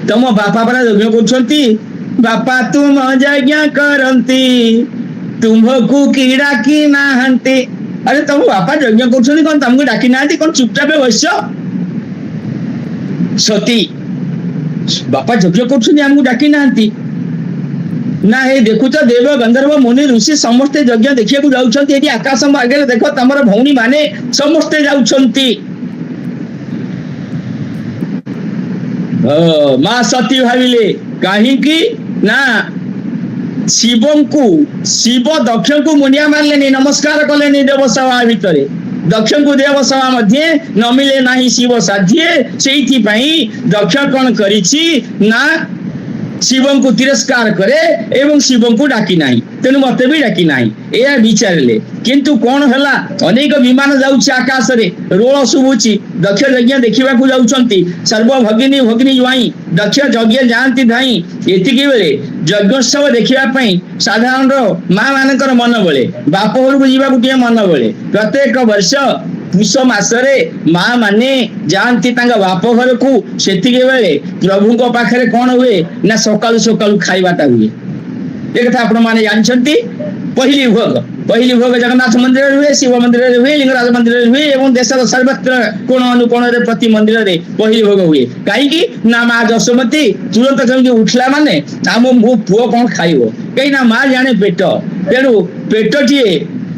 तुम बापा परा यज्ञ करुछंती बापा तुम यज्ञ करंती तुम्हकु की डाकी नाहंती अरे तुम बापा यज्ञ करुछंती कौन तुमको डाकी नाहंती कौन चुपचाप बस सती बापा यज्ञ करुछंती हमको डाकी नाहंती ना हे देखुच देव गंधर्व मुनि ऋषि समस्ते यज्ञ देखिया जाउछंती एठी आकाश आगे देखो तमर भौणी माने समस्ते जाउछंती माँ सती भाविले कहीं ना शिव दक्ष को मुनिया मारले नमस्कार कले देवसभा भितर दक्ष को देवसभा मध्य न मिले नहीं शिव साध्य से दक्ष कौन करिछि ना शिव को तिरस्कार करे एवं शिव को डाकी नाही तेणु मत भी डाकी नाही या विचारे किंतु कौन है अनेक विमान जाऊँच आकाश रे रोल शुभुची दक्ष यज्ञ देखा जाऊँच सर्व भगिनी भगिनी ज्वाई दक्ष यज्ञ जाती धाई एतिकी बेले यज्ञोत्सव देखापी साधारण माँ मानकर मन बले बाप घर को जावाक मन बले प्रत्येक वर्ष पुष मासरे माँ माने जाती बाप घर को सेतिके बेले प्रभु को पाखरे कौन हुए ना सकालू सकालू खाइबाटा हुए एक कथा आपण माने जानछंती पहली भोग जगन्नाथ मंदिर हुए शिव मंदिर हुए लिंगराज मंदिर हुए एवं देशर सर्वत्र कोण अनुकोण रे प्रति मंदिर रे पहली भोग हुए कहीं ना माँ जसोमती तुरंत कहीं उठला माने आम मो पुओ कौन खाइबो कहीं ना माँ जाने पेट तेणु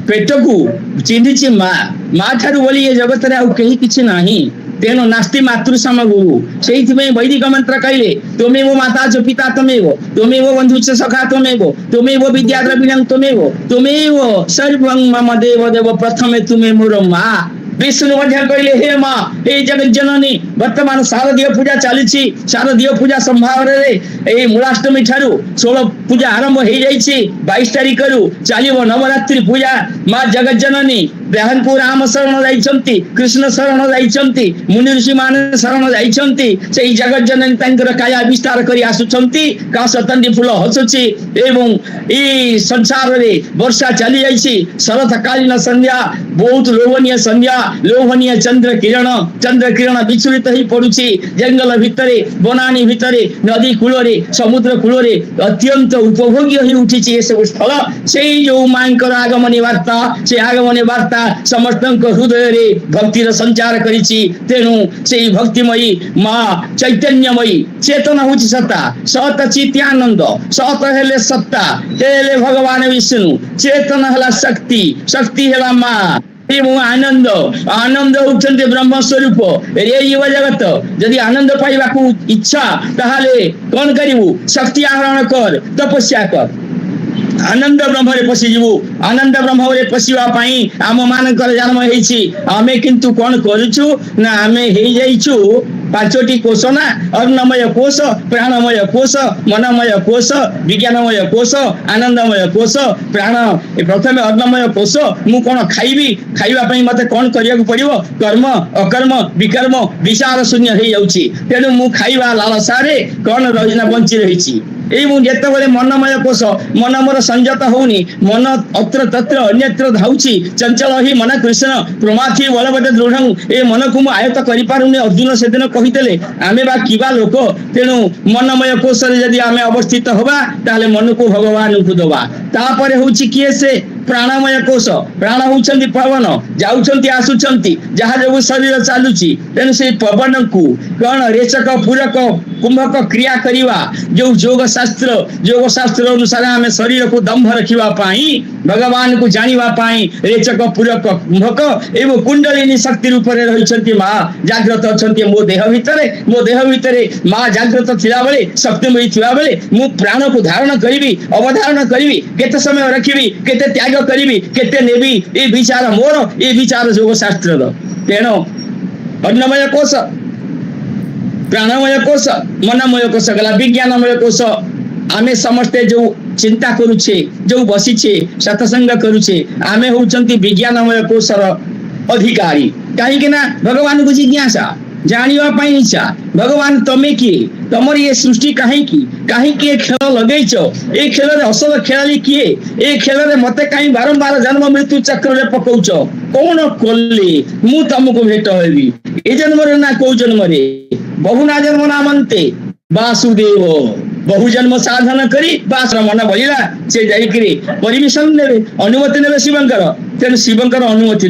पेट को चिन्हिछि माँ ठारू बोली ये जगत रे आउ कहीं किछि नाही तेणु नास्ति मातृ समगुरु से वैदिक मंत्र कहले त्वमेव माता च पिता त्वमेव बंधु च सखा त्वमेव विद्या द्रविणं त्वमेव सर्वं मम देव देव प्रथमे तुमे मोर माँ विष्णु कहले हे माँ हे जगत जननी वर्तमान शारदीय पूजा चली शारदीय पूजा संभावना मूलाष्टमी ठारू 16 पूजा आरंभ हो जाइए 22 तारीख चलो नवरात्रि पूजा माँ जगत जननी देहनपुर राम शरण जाइछंती कृष्ण शरण जाइछंती मुनि ऋषि मान शरण जाइछंती से जगत जननी तांकर काया विस्तार करी आसुछंती काशतंडी फूल हसुची एवं ई संसार रे वर्षा चली जाइछि शरत कालीन संध्या बहुत लोभनीय संध्या ଲୋଭନୀୟ ଚନ୍ଦ୍ର କିରଣ ବିଚଳିତ ହେଇ ପଡୁଛି ଜଙ୍ଗଲ ଭିତରେ, ବନାନୀ ଭିତରେ, ନଦୀ କୂଳରେ, ସମୁଦ୍ର କୂଳରେ ଅତ୍ୟନ୍ତ ଉପଭୋଗ୍ୟ ହେଇ ଉଠିଛି ଏସବୁ ସ୍ଥଳ। ସେଇ ଯୋଉ ମାଙ୍କର ଆଗମନୀ ବାର୍ତ୍ତା, ସେ ଆଗମନୀ ବାର୍ତ୍ତା ସମସ୍ତଙ୍କ ହୃଦୟରେ ଭକ୍ତିର ସଞ୍ଚାର କରିଛି। ତେଣୁ ସେଇ ଭକ୍ତିମୟୀ ମା ଚୈତନ୍ୟମୟୀ ଚେତନ ହଉଛି ସତ୍ତା, ସତ ଚିତ୍ୟାନନ୍ଦ, ସତ ହେଲେ ସତ୍ତା, ହେଲେ ଭଗବାନ ବିଷ୍ଣୁ, ଚେତନ ହେଲା ଶକ୍ତି, ଶକ୍ତି ହେଲା ମା, ଆନନ୍ଦ, ଆନନ୍ଦ ହଉଛନ୍ତି ବ୍ରହ୍ମ ସ୍ୱରୂପ। ଏ ଯୁବ ଜଗତ, ଯଦି ଆନନ୍ଦ ପାଇବାକୁ ଇଚ୍ଛା ତାହେଲେ କଣ କରିବୁ? ଶକ୍ତି ଆହରଣ କର, ତପସ୍ୟା କର, ଆନନ୍ଦ ବ୍ରହ୍ମରେ ପଶିଯିବୁ। ଆନନ୍ଦ ବ୍ରହ୍ମରେ ପଶିବା ପାଇଁ ଆମ ମାନଙ୍କର ଜନ୍ମ ହେଇଛି। ଆମେ କିନ୍ତୁ କଣ କରୁଛୁ ନା ଆମେ ହେଇଯାଇଛୁ ପାଞ୍ଚଟି କୋଷ, ନା ଅର୍ଣ୍ଣମୟ କୋଷ, ପ୍ରାଣମୟ କୋଷ, ମନମୟ କୋଷ, ବିଜ୍ଞାନମୟ କୋଷ, ଆନନ୍ଦମୟ କୋଷ, ପ୍ରାଣ। ପ୍ରଥମେ ଅର୍ଣ୍ଣମୟ କୋଷ, ମୁଁ କଣ ଖାଇବି, ଖାଇବା ପାଇଁ ମତେ କଣ କରିବାକୁ ପଡିବ? କର୍ମ, ଅକର୍ମ, ବିକର୍ମ, ବିଚାର ଶୂନ୍ୟ ହେଇଯାଉଛି। ତେଣୁ ମୁଁ ଖାଇବା ଲାଳସାରେ କଣ ରହିନା ବଞ୍ଚି ରହିଛି। ଏଇ ମୁଁ ଯେତେବେଳେ ମନମୟ କୋଷ, ମନ ମୋର ସଂଯତ ହଉନି, ମନ ଅତ୍ର ତତ୍ର ଅନ୍ୟତ୍ର ଧାଉଛି, ଚଞ୍ଚଳ ହି ମନ କୃଷ୍ଣ ପ୍ରମାଥି ବଳବତ ଦୃଢ, ଏ ମନକୁ ମୁଁ ଆୟତ କରିପାରୁନି। ଅର୍ଜୁନ ସେଦିନ କହିଥିଲେ ଆମେ ବା କିବା ଲୋକ। ତେଣୁ ମନମୟ କୋଷରେ ଯଦି ଆମେ ଅବସ୍ଥିତ ହବା ତାହେଲେ ମନକୁ ଭଗବାନଙ୍କୁ ଦବା। ତାପରେ ହଉଛି କିଏ? ସେ ପ୍ରାଣମୟ କୋଷ। ପ୍ରାଣ ହଉଛନ୍ତି ପବନ, ଯାଉଛନ୍ତି ଆସୁଛନ୍ତି, ଯାହା ଯୋଗୁ ଶରୀର ଚାଲୁଛି। ତେଣୁ ସେଇ ପବନକୁ କଣ ରେଚକ, ପୂରକ, କୁମ୍ଭକ କ୍ରିୟା କରିବା। ଯୋଉ ଯୋଗ ଶାସ୍ତ୍ର ଅନୁସାରେ ଆମେ ଶରୀରକୁ ଦମ୍ଭ ରଖିବା ପାଇଁ, ଭଗବାନଙ୍କୁ ଜାଣିବା ପାଇଁ ରେଚକ, ପୂରକ, କୁମ୍ଭକ ଏବଂ କୁଣ୍ଡଳିନୀ ଶକ୍ତି ରୂପରେ ରହିଛନ୍ତି ମା। ଜାଗ୍ରତ ଅଛନ୍ତି ମୋ ଦେହ ଭିତରେ। ମୋ ଦେହ ଭିତରେ ମା ଜାଗ୍ରତ ଥିଲାବେଳେ, ଶକ୍ତିମୟୀ ଥିବାବେଳେ ମୁଁ ପ୍ରାଣକୁ ଧାରଣ କରିବି, ଅବଧାରଣ କରିବି, କେତେ ସମୟ ରଖିବି, କେତେ ତ୍ୟାଗ କରିବି, କେତେ ନେବି, ଏ ବିଚାର ମୋର, ଏ ବିଚାର ଯୋଗ ଶାସ୍ତ୍ରର। ତେଣୁ ଅନ୍ନମୟ କୋଷ, ପ୍ରାଣମୟ କୋଷ, ମନମୟ କୋଷ ଗଲା। ବିଜ୍ଞାନମୟ କୋଷ, ଆମେ ସମସ୍ତେ ଯୋଉ ଚିନ୍ତା କରୁଛେ, ଯୋଉ ବସିଛେ, ସତ୍ସଙ୍ଗ କରୁଛେ, ଆମେ ହଉଛନ୍ତି ବିଜ୍ଞାନମୟ କୋଷର ଅଧିକାରୀ। କାହିଁକି ନା ଭଗବାନଙ୍କୁ ଜିଜ୍ଞାସା, ଜାଣିବା ପାଇଁ ଇଚ୍ଛା। ଭଗବାନ ତମେ କିଏ? ତମର ଏ ସୃଷ୍ଟି କାହିଁକି? କାହିଁକି ଏ ଖେଳ ଲଗେଇଛ? ଏ ଖେଳରେ ଅସଲ ଖେଳାଳି କିଏ? ଏ ଖେଳରେ ମତେ କାହିଁ ବାରମ୍ବାର ଜନ୍ମ ମୃତ୍ୟୁ ଚକ୍ରରେ ପକଉଛ? କଣ କଲେ ମୁଁ ତମକୁ ଭେଟ ହେବି? ଏ ଜନ୍ମରେ ନା କୋଉ ଜନ୍ମରେ? ବହୁ ନା ଜନ୍ମ ନାମନ୍ତେ ବାସୁଦେବ। ବହୁ ଜନ୍ମ ସାଧନ କରି ବାସ ମନ ବଳିଲା, ସେ ଯାଇକିରି ପରମିଶନ ନେବେ, ଅନୁମତି ନେବେ ଶିବଙ୍କର। ତେଣୁ ଶିବଙ୍କର ଅନୁମତି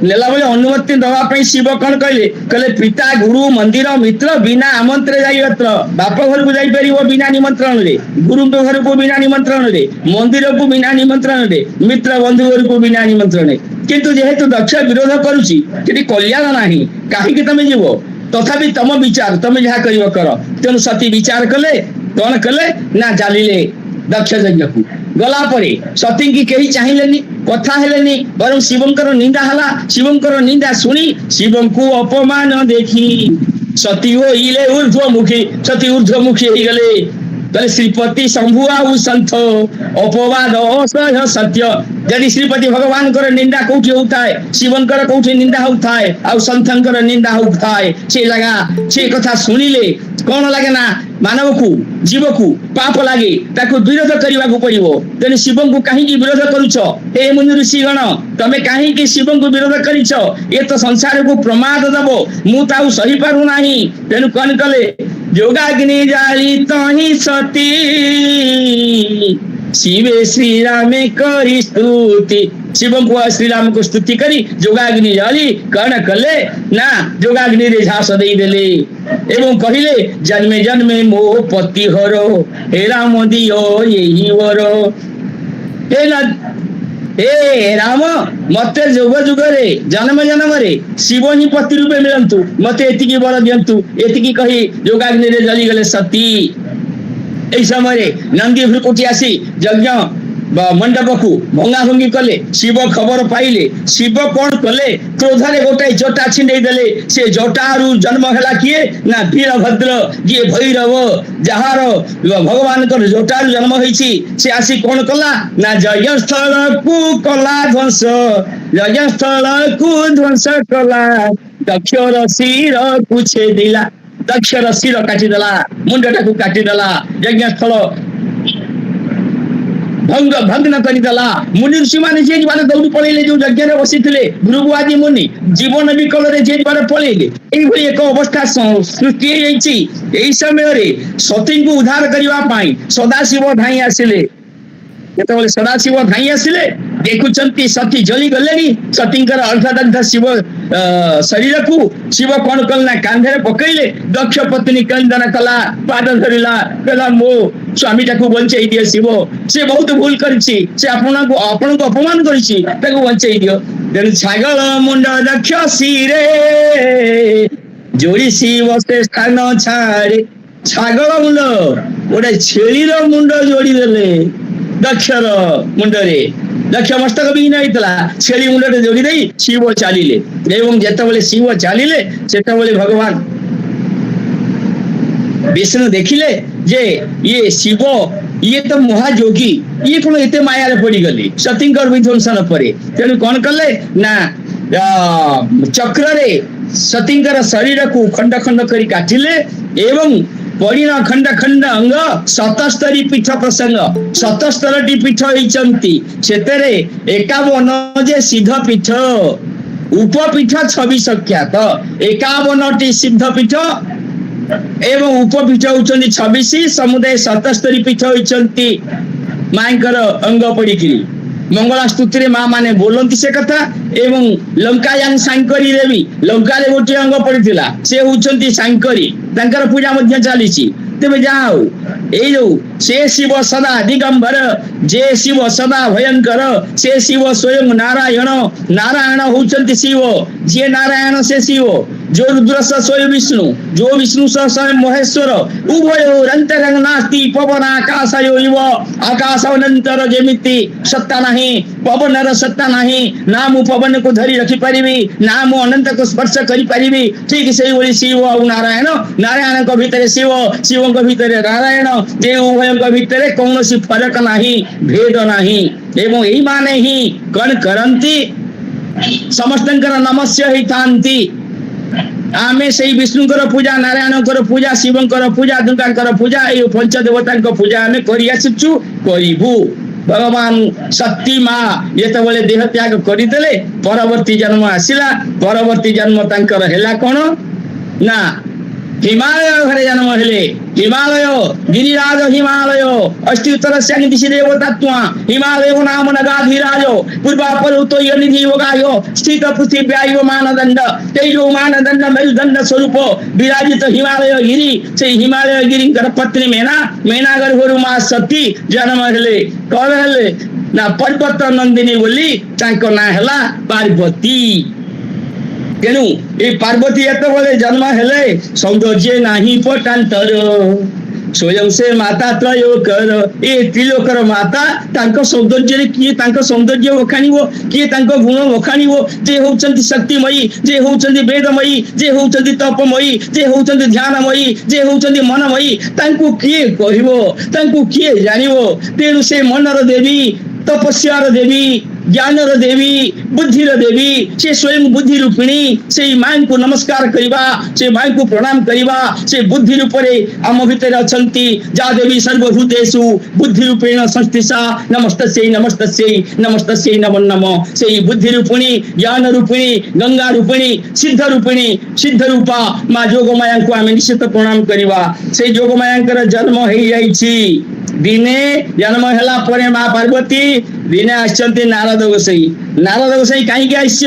ନେଲା ବେଳେ ଅନୁମତି ଦବା ପାଇଁ ଶିବ କଣ କହିଲେ? କହିଲେ ପିତା, ଗୁରୁ, ମନ୍ଦିର, ମିତ୍ର ବିନା ଆମନ୍ତ୍ର ଯାଇଅତ୍ର। ବାପ ଘରକୁ ଯାଇପାରିବ ବିନା ନିମନ୍ତ୍ରଣରେ, ଗୁରୁଙ୍କ ଘରକୁ ବିନା ନିମନ୍ତ୍ରଣରେ, ମନ୍ଦିରକୁ ବିନା ନିମନ୍ତ୍ରଣରେ, ମିତ୍ର ବନ୍ଧୁ ଘରକୁ ବିନା ନିମନ୍ତ୍ରଣରେ। କିନ୍ତୁ ଯେହେତୁ ଦକ୍ଷ ବିରୋଧ କରୁଛି, ସେଠି କଲ୍ୟାଣ ନାହିଁ, କାହିଁକି ତମେ ଯିବ? ତଥାପି ତମ ବିଚାର, ତମେ ଯାହା କରିବ କର। ତେଣୁ ସତୀ ବିଚାର କଲେ, କଣ କଲେ ନା ଚାଲିଲେ ଦକ୍ଷ ଯଜ୍ଞକୁ। ଗଲା ପରେ ସତୀଙ୍କୁ କେହି ଚାହିଁଲେନି, କଥା ହେଲେନି, ବରଂ ଶିବଙ୍କର ନିନ୍ଦା ହେଲା। ଶିବଙ୍କର ନିନ୍ଦା ଶୁଣି ଶିବଙ୍କୁ ଅପମାନ ଦେଖି ସତୀ ହୋଇଲେ ଊର୍ଧ୍ୱମୁଖୀ। ସତୀ ଊର୍ଧ୍ୱମୁଖୀ ହେଇଗଲେ। କହିଲେ ଶ୍ରୀପତି ଶମ୍ଭୁ ଆଉ ସନ୍ଥ ଅପବାଦ ଅସହ୍ୟ ସତ୍ୟ। ଯଦି ଶ୍ରୀପତି ଭଗବାନଙ୍କର ନିନ୍ଦା କୋଉଠି ହଉଥାଏ, ଶିବଙ୍କର କୋଉଠି ନିନ୍ଦା ହଉଥାଏ, ଆଉ ସନ୍ଥଙ୍କର ନିନ୍ଦା ହଉଥାଏ, ସେ ଜାଗା ସେ କଥା ଶୁଣିଲେ କଣ ଲାଗେ ନା ମାନବକୁ, ଜୀବକୁ ପାପ ଲାଗେ, ତାକୁ ବିରୋଧ କରିବାକୁ ପଡିବ। ତେଣୁ ଶିବଙ୍କୁ କାହିଁକି ବିରୋଧ କରୁଛ? ଏ ମୁନି ଋଷିଗଣ, ତମେ କାହିଁକି ଶିବଙ୍କୁ ବିରୋଧ କରିଛ? ଏ ତ ସଂସାରକୁ ପ୍ରମାଦ ଦବ, ମୁଁ ତ ଆଉ ସହିପାରୁନାହିଁ। ତେଣୁ କଣ କଲେ? ଯୋଗାଗ୍ନି ଜାଳି ତହିଁ ସତୀ ଶିବେ ଶ୍ରୀରାମେ କରି ସ୍ତୁତି। ଶିବଙ୍କୁ ଶ୍ରୀରାମକୁ ସ୍ତୁତି କରି ଯୋଗାଗ୍ନି ଜାଳି କଣ କଲେ ନା ଯୋଗାଗ୍ନିରେ ଝାସ ଦେଇଦେଲେ ଏବଂ କହିଲେ ଜନ୍ମେ ଜନ୍ମେ ମୋ ପତି ହର, ହେ ରାମ ଦିଅ ଏହି ବର। हे राम, मते जुग जुगरे जन्म जन्मरे शिव ही पति रूपे मिलंतु, मते एतिकी बल दियंतु। एतिकी कही योगाग्नि रे जली गले सती। एई समय नंदी भृकुटी आसी यज्ञ मंडप को भंगा भंगी कले। शिव खबर पाइले। शिव कौन कले? क्रोधरे गोटे जटा छिंडे देले। से जटारू जन्म हैला किए ना वीरभद्र, जे भैरव, जहार भगवान को जटारू जन्म होईची। से आसी कौन कला ना जयस्थल को कला ध्वंस, जयस्थल को ध्वंस कला, दक्षर शिर को छेदिला। दक्षर शिर काटिदेला, मुंडटा को काटिदेला। यज्ञस्थल ଭଗ୍ନ କରିଦେଲା। ମୁନି ଋଷି ମାନେ ଯିଏ ଯୁଆଡେ ଦୌଡ଼ି ପଳେଇଲେ, ଯୋଉ ଯଜ୍ଞରେ ବସିଥିଲେ ଭୃଗୁ ଆଦି ମୁନି ଜୀବନ ବିକଳରେ ଯିଏ ଯୁଆଡେ ପଳେଇଲେ, ଏଇଭଳି ଏକ ଅବସ୍ଥା ସୃଷ୍ଟି ହେଇଯାଇଛି। ଏଇ ସମୟରେ ସତୀଙ୍କୁ ଉଦ୍ଧାର କରିବା ପାଇଁ ସଦାଶିବ ଧାଇଁ ଆସିଲେ। ଯେତେବେଳେ ସଦାଶିବ ଧାଇଁ ଆସିଲେ, ଦେଖୁଛନ୍ତି ସତୀ ଜଳି ଗଲେଣି। ସତୀଙ୍କର ଅର୍ଦ୍ଧଦଗ୍ଧ ଶିବ ଶରୀରକୁ ଶିବ କଣ କଲେ ନା କାନ୍ଧରେ ପକେଇଲେ। ଦକ୍ଷ ପତ୍ନୀ କ୍ରନ୍ଦନ କଲା, ପାଦ ଧରିଲା, କହିଲା ମୋ ସ୍ୱାମୀଟାକୁ ବଞ୍ଚେଇ ଦିଅ ଶିବ, ସେ ବହୁତ ଭୁଲ କରିଛି, ସେ ଆପଣଙ୍କୁ ଅପମାନ କରିଛି, ତାକୁ ବଞ୍ଚେଇ ଦିଅ। ତେଣୁ ଛାଗଳ ମୁଣ୍ଡ ଦକ୍ଷ ଶିରେ ଯୋଡ଼ି ଶିବ ସେ ସ୍ଥାନ ଛାଡେ। ଛାଗଳ ମୁଣ୍ଡ, ଗୋଟେ ଛେଳିର ମୁଣ୍ଡ ଯୋଡିଦେଲେ ଦକ୍ଷର ମୁଣ୍ଡରେ। ଦକ୍ଷ ମସ୍ତକ ବିହୀନ ହେଇଥିଲା, ଛେଳି ମୁଣ୍ଡରେ ଯୋଡି ଦେଇ ଶିବ ଚାଲିଲେ। ଏବଂ ଯେତେବେଳେ ଶିବ ଚାଲିଲେ, ସେତେବେଳେ ଭଗବାନ ବିଷ୍ଣୁ ଦେଖିଲେ ଯେ ଇଏ ଶିବ, ଇଏ ତ ମହାଯୋଗୀ, ଇଏ କଣ ଏତେ ମାୟାରେ ପଡିଗଲେ ସତୀଙ୍କର ବିଧ୍ୱଂସନ ପରେ। ତେଣୁ କଣ କଲେ ନା ଚକ୍ରରେ ସତୀଙ୍କର ଶରୀରକୁ ଖଣ୍ଡ ଖଣ୍ଡ କରି କାଟିଲେ ଏବଂ ପଡ଼ିଣ ଖଣ୍ଡ ଖଣ୍ଡ ଅଙ୍ଗ 77 ପୀଠ ପ୍ରସଙ୍ଗ। 77ଟି ପୀଠ ହେଇଛନ୍ତି, ସେଥିରେ 51 ଯେ ସିଦ୍ଧ ପୀଠ, ଉପପୀଠ 26 ଖ୍ୟାତ। 51ଟି ସିଦ୍ଧ ପୀଠ ଏବଂ ଉପପୀଠ ହଉଛନ୍ତି 26, ସମୁଦାୟ 77 ପୀଠ ହେଇଛନ୍ତି ମାଙ୍କର ଅଙ୍ଗ ପଡିକିରି। ମଙ୍ଗଳା ସ୍ତୁତିରେ ମା ମାନେ ବୋଲନ୍ତି ସେ କଥା। ଏବଂ ଲଙ୍କାୟାନ ସାଙ୍କରୀରେ ବି ଲଙ୍କାରେ ଗୋଟିଏ ଅଙ୍ଗ ପଡିଥିଲା, ସେ ହଉଛନ୍ତି ସାଙ୍କରୀ, ତାଙ୍କର ପୂଜା ମଧ୍ୟ ଚାଲିଛି। ତେବେ ଯାହା ହଉ, ଏଇ ଯୋଉ ସେ ଶିବ ସଦା ଦିଗମ୍ବର, ଯେ ଶିବ ସଦା ଭୟଙ୍କର, ସେ ଶିବ ସ୍ୱୟଂ ନାରାୟଣ। ନାରାୟଣ ହଉଛନ୍ତି ଶିବ, ଯିଏ ନାରାୟଣ ସେ ଶିବ। ଯୋଉ ରୁଦ୍ର ସ୍ୱୟଂ ବିଷ୍ଣୁ, ଯୋଉ ବିଷ୍ଣୁ ସ୍ୱୟଂ ମହେଶ୍ୱର। ଉଭୟ ଅନ୍ତରଙ୍ଗ ନାସ୍ତି ପବନ ଆକାଶୟ ଇବ। ଆକାଶ ଅନନ୍ତର ଯେମିତି ସତ୍ତା ନାହିଁ, ପବନର ସତ୍ତା ନାହିଁ। ନା ମୁଁ ପବନକୁ ଧରି ରଖିପାରିବି, ନା ମୁଁ ଅନନ୍ତକୁ ସ୍ପର୍ଶ କରିପାରିବି, ଠିକ ସେଇଭଳି ଶିବ ଆଉ ନାରାୟଣ। ନାରାୟଣଙ୍କ ଭିତରେ ଶିବ, ଶିବଙ୍କ ଭିତରେ ନାରାୟଣ, ଯେ ଉଭୟଙ୍କ ଭିତରେ କୌଣସି ଫରକ ନାହିଁ, ଭେଦ ନାହିଁ। ଏବଂ ଏଇମାନେ ହିଁ କଣ କରନ୍ତି, ସମସ୍ତଙ୍କର ନମସ୍ୟ ହେଇଥାନ୍ତି। ଆମେ ସେଇ ବିଷ୍ଣୁଙ୍କର ପୂଜା, ନାରାୟଣଙ୍କର ପୂଜା, ଶିବଙ୍କର ପୂଜା, ଦୁର୍ଗାଙ୍କର ପୂଜା, ଏଇ ପଞ୍ଚଦେବତାଙ୍କ ପୂଜା ଆମେ କରି ଆସିଛୁ, କରିବୁ। ଭଗବାନ ଶକ୍ତି ମା ଯେତେବେଳେ ଦେହ ତ୍ୟାଗ କରିଦେଲେ, ପରବର୍ତ୍ତୀ ଜନ୍ମ ଆସିଲା। ପରବର୍ତ୍ତୀ ଜନ୍ମ ତାଙ୍କର ହେଲା କଣ ନା ହିମାଳୟ ଘରେ ଜନ୍ମ ହେଲେ। ହିମାଳୟ ଗିରିରାଜ ହିମାଳୟ ଅଷ୍ଟ୍ୟୁତ୍ତର ଦିଶି ଦେବତାତ୍ମା ହିମାଳୟ ନାମ ନଗାଧିରାଜ ପୂର୍ବାପରୁତ ନିଧି ଯୋଗାୟ ସ୍ଥିତ ପୃଥିବ୍ୟାୟ ମାନଦଣ୍ଡ। ସେଇ ଯୋଉ ମାନଦଣ୍ଡ ମେରୁଦଣ୍ଡ ସ୍ୱରୂପ ବିରାଜିତ ହିମାଳୟ ଗିରି, ସେଇ ହିମାଳୟ ଗିରିଙ୍କର ପତ୍ନୀ ମେନା, ମେନା ଗର୍ଭରୁ ମା ସତୀ ଜନ୍ମ ହେଲେ। କଣ ହେଲେ ନା ପର୍ବତ ନନ୍ଦିନୀ ବୋଲି ତାଙ୍କ ନାଁ ହେଲା ପାର୍ବତୀ। ତେଣୁ ଏ ପାର୍ବତୀ ଯେତେବେଳେ ଜନ୍ମ ହେଲେ, ସୌନ୍ଦର୍ଯ୍ୟ ନାହିଁ ପଟାନ୍ତର, ସ୍ୱୟଂ ସେ ମାତା ତ୍ରୟୋକର। ଏ ତ୍ରିଲୋକର ମାତା, ତାଙ୍କ ସୌନ୍ଦର୍ଯ୍ୟରେ କିଏ ତାଙ୍କ ସୌନ୍ଦର୍ଯ୍ୟ ବଖାଣିବ, କିଏ ତାଙ୍କ ଗୁଣ ବଖାଣିବ? ଯେ ହଉଛନ୍ତି ଶକ୍ତିମୟୀ, ଯେ ହଉଛନ୍ତି ବେଦମୟୀ, ଯେ ହଉଛନ୍ତି ତପମୟୀ, ଯେ ହଉଛନ୍ତି ଧ୍ୟାନମୟୀ, ଯେ ହଉଛନ୍ତି ମନମୟୀ, ତାଙ୍କୁ କିଏ କହିବ, ତାଙ୍କୁ କିଏ ଜାଣିବ? ତେଣୁ ସେ ମନର ଦେବୀ, ତପସ୍ୟାର ଦେବୀ, ଜ୍ଞାନର ଦେବୀ, ବୁଦ୍ଧିର ଦେବୀ, ସେ ସ୍ୱୟଂ ବୁଦ୍ଧି ରୂପିଣୀ। ସେଇ ମାଙ୍କୁ ନମସ୍କାର କରିବା, ସେ ମାଙ୍କୁ ପ୍ରଣାମ କରିବା। ସେ ବୁଦ୍ଧି ରୂପରେ ଆମ ଭିତରେ ଅଛନ୍ତି। ଯା ଦେବୀ ସର୍ବଭୂତେଷୁ ବୁଦ୍ଧି ରୂପେଣ ସଂସ୍ଥିତା ନମସ୍ତସ୍यै ନମସ୍ତସ୍यै ନମସ୍ତସ୍यै ନମୋ ନମଃ। ସେଇ ବୁଦ୍ଧି ରୂପିଣୀ, ଜ୍ଞାନ ରୂପିଣୀ, ଗଙ୍ଗା ରୂପିଣୀ, ସିଦ୍ଧ ରୂପିଣୀ, ସିଦ୍ଧ ରୂପା ମା ଯୋଗମାୟାଙ୍କୁ ଆମେ ନିଶ୍ଚିତ ପ୍ରଣାମ କରିବା। ସେଇ ଯୋଗମାୟାଙ୍କର ଜନ୍ମ ହେଇଯାଇଛି। ଦିନେ ଜନ୍ମ ହେଲା ପରେ ମା ପାର୍ବତୀ ଦିନେ ଆସିଛନ୍ତି ନାରଦ ଗୋସାଇ। ନାରଦ ଗୋସାଇ କାହିଁକି ଆସିଛ?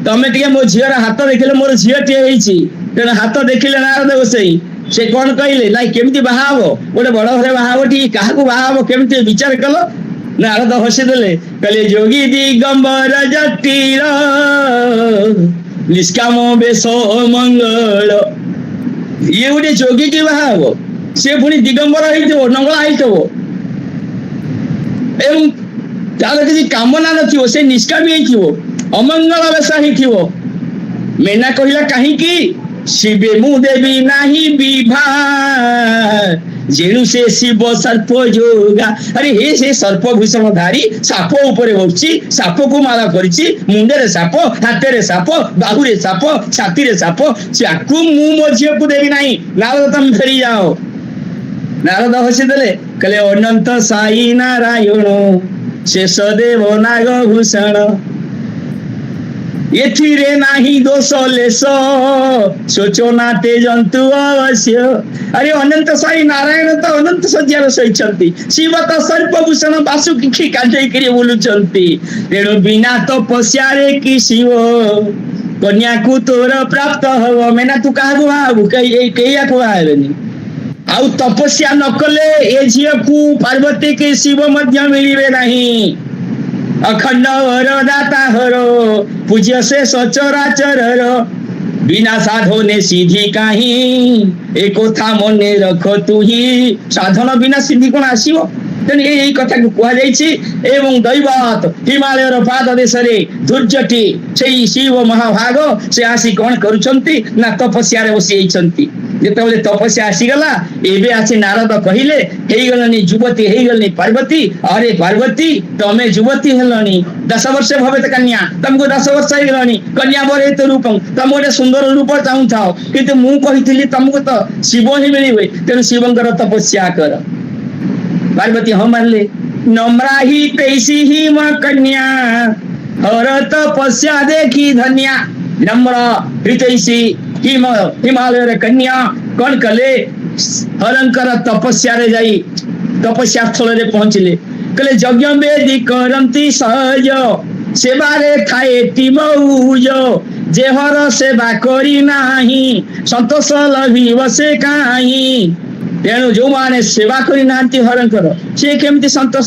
ତମେ ଟିକେ ମୋ ଝିଅର ହାତ ଦେଖିଲେ, ମୋର ଝିଅଟିଏ ହେଇଛି। ତେଣୁ ହାତ ଦେଖିଲେ ନାରଦ ଗୋସାଇ, ସେ କଣ କହିଲେ, ନାଇଁ କେମିତି ବାହା ହବ, ଗୋଟେ ବଡ ଘରେ ବାହା ହବ, ଟିକେ କାହାକୁ ବାହା ହବ କେମିତି ବିଚାର କଲ? ନାରଦ ହସିଦେଲେ, କହିଲେ ଯୋଗୀ ଦିଗମ୍ବର ଜଟିଳ ନିଷ୍କାମ ବେଶ ମଙ୍ଗଳ। ଇଏ ଗୋଟେ ଯୋଗୀ କି ବାହା ହବ, ସେ ପୁଣି ଦିଗମ୍ବର ହେଇଥିବ, ନଙ୍ଗଳା ହେଇଥିବ ଏବଂ ତାର କିଛି କାମନା ନଥିବ, ସେ ନିଷ୍କାମୀ ହେଇଥିବ, ଅମଙ୍ଗଳ ବେଶ ହେଇଥିବ। ମେନା କହିଲା କାହିଁକି? ଶିବେ ମୁଁ ଦେବି ନାହିଁ ବିଭା, ଯେଣୁ ସେ ଶିବ ସର୍ପ ଯୋଗା। ଆରେ ହେ, ସେ ସର୍ପ ଭୂଷଣ ଧାରୀ ସାପ ଉପରେ ବସିଛି, ସାପକୁ ମାଳ କରିଛି, ମୁଣ୍ଡରେ ସାପ, ହାତରେ ସାପ, ବାହୁରେ ସାପ, ଛାତିରେ ସାପ, ଚାକୁ ମୁଁ ମୋ ଝିଅକୁ ଦେବି ନାହିଁ। ନାରଦ ତମେ ଫେରି ଯାଅ। ନାରଦ ହସିଦେଲେ, କହିଲେ ଅନନ୍ତ ସାଇ ନାରାୟଣ ଶେଷ ଦେବ ନାଗ ଭୂଷଣ, ଏଥିରେ ନାହିଁ ଦୋଷ ଲେଶ ସୂଚନା ତେ ଜନ୍ତୁ ଅବଶ୍ୟ। ଆରେ ଅନନ୍ତ ସାଇ ନାରାୟଣ ତ ଅନନ୍ତ ଶଯ୍ୟାରେ ଶୋଇଛନ୍ତି, ଶିବ ତ ସର୍ପଭୂଷଣ ବାସୁକି କାଞ୍ଚେଇକିରି ବୁଲୁଛନ୍ତି, ତେଣୁ ବିନା ତପସ୍ୟାରେ କି ଶିବ କନ୍ୟାକୁ ତୋର ପ୍ରାପ୍ତ ହବ। ମେନା ତୁ କାହାକୁ ବାହାବୁ? କେହିକୁ ବାହା ହେବେନି। ଆଉ ତପସ୍ୟା ନ କଲେ ଏ ଝିଅକୁ ପାର୍ବତୀ କି ଶିବ ମଧ୍ୟ ମିଳିବେ ନାହିଁ। ଅଖଣ୍ଡ ହର ଦାତା ହର ପୂଜ୍ୟ ସେ ସଚରାଚରର, ବିନା ସାଧନେ ସିଦ୍ଧି କାହିଁ ଏ କଥା ମନେ ରଖ ତୁହି। ସାଧନ ବିନା ସିଦ୍ଧି କଣ ଆସିବ? ତେଣୁ ଏଇ କଥାକୁ କୁହାଯାଇଛି। ଏବଂ ଦୈବତ ହିମାଳୟର ପାଦ ଦେଶରେ ଧୈର୍ଯ୍ୟଟି ସେଇ ଶିବ ମହାଭାଗ ସେ ଆସି କଣ କରୁଛନ୍ତି ନା ତପସ୍ୟାରେ ବସିଯାଇଛନ୍ତି। ଯେତେବେଳେ ତପସ୍ୟା ଆସିଗଲା, ଏବେ ଆସି ନାରଦ କହିଲେ, ହେଇଗଲଣି ଯୁବତୀ, ହେଇଗଲଣି ପାର୍ବତୀ। ଅରେ ପାର୍ବତୀ, ତମେ ଯୁବତୀ ହେଲଣି, 10 ବର୍ଷ ଭବେତ କନ୍ୟା, ତମକୁ 10 ବର୍ଷ ହେଇଗଲାଣି। କନ୍ୟା ବରେ ତ ରୂପ, ତମେ ଗୋଟେ ସୁନ୍ଦର ରୂପ ଚାହୁଁଥାଅ, କିନ୍ତୁ ମୁଁ କହିଥିଲି ତମକୁ ତ ଶିବ ହିଁ ମିଳିବେ, ତେଣୁ ଶିବଙ୍କର ତପସ୍ୟା କର। ପାର୍ବତୀ ହଁ ମାନିଲେ। ନମ୍ରା ହି 23 ହି ମ କନ୍ୟା ହର ତପସ୍ୟା ଦେଖି ଧନ୍ୟା। ନମ୍ର ହିତୈଷୀ ହିମାଳୟର କନ୍ୟା କଣ କଲେ? ହରଙ୍କର ତପସ୍ୟାରେ ଯାଇ ତପସ୍ୟା ସ୍ଥଳରେ ପହଞ୍ଚିଲେ। କହିଲେ ଯଜ୍ଞ ବେଦୀ କରନ୍ତି ସହଜ, ସେବାରେ ଥାଏ ମଉଜ, ଯେ ହର ସେବା କରି ନାହିଁ ସନ୍ତୋଷ ଲଭିବ ସେ କାହିଁ। ତେଣୁ ଯୋଉମାନେ ସେବା କରିନାହାନ୍ତି ହରଙ୍କର, ସେ କେମିତି ସନ୍ତୋଷ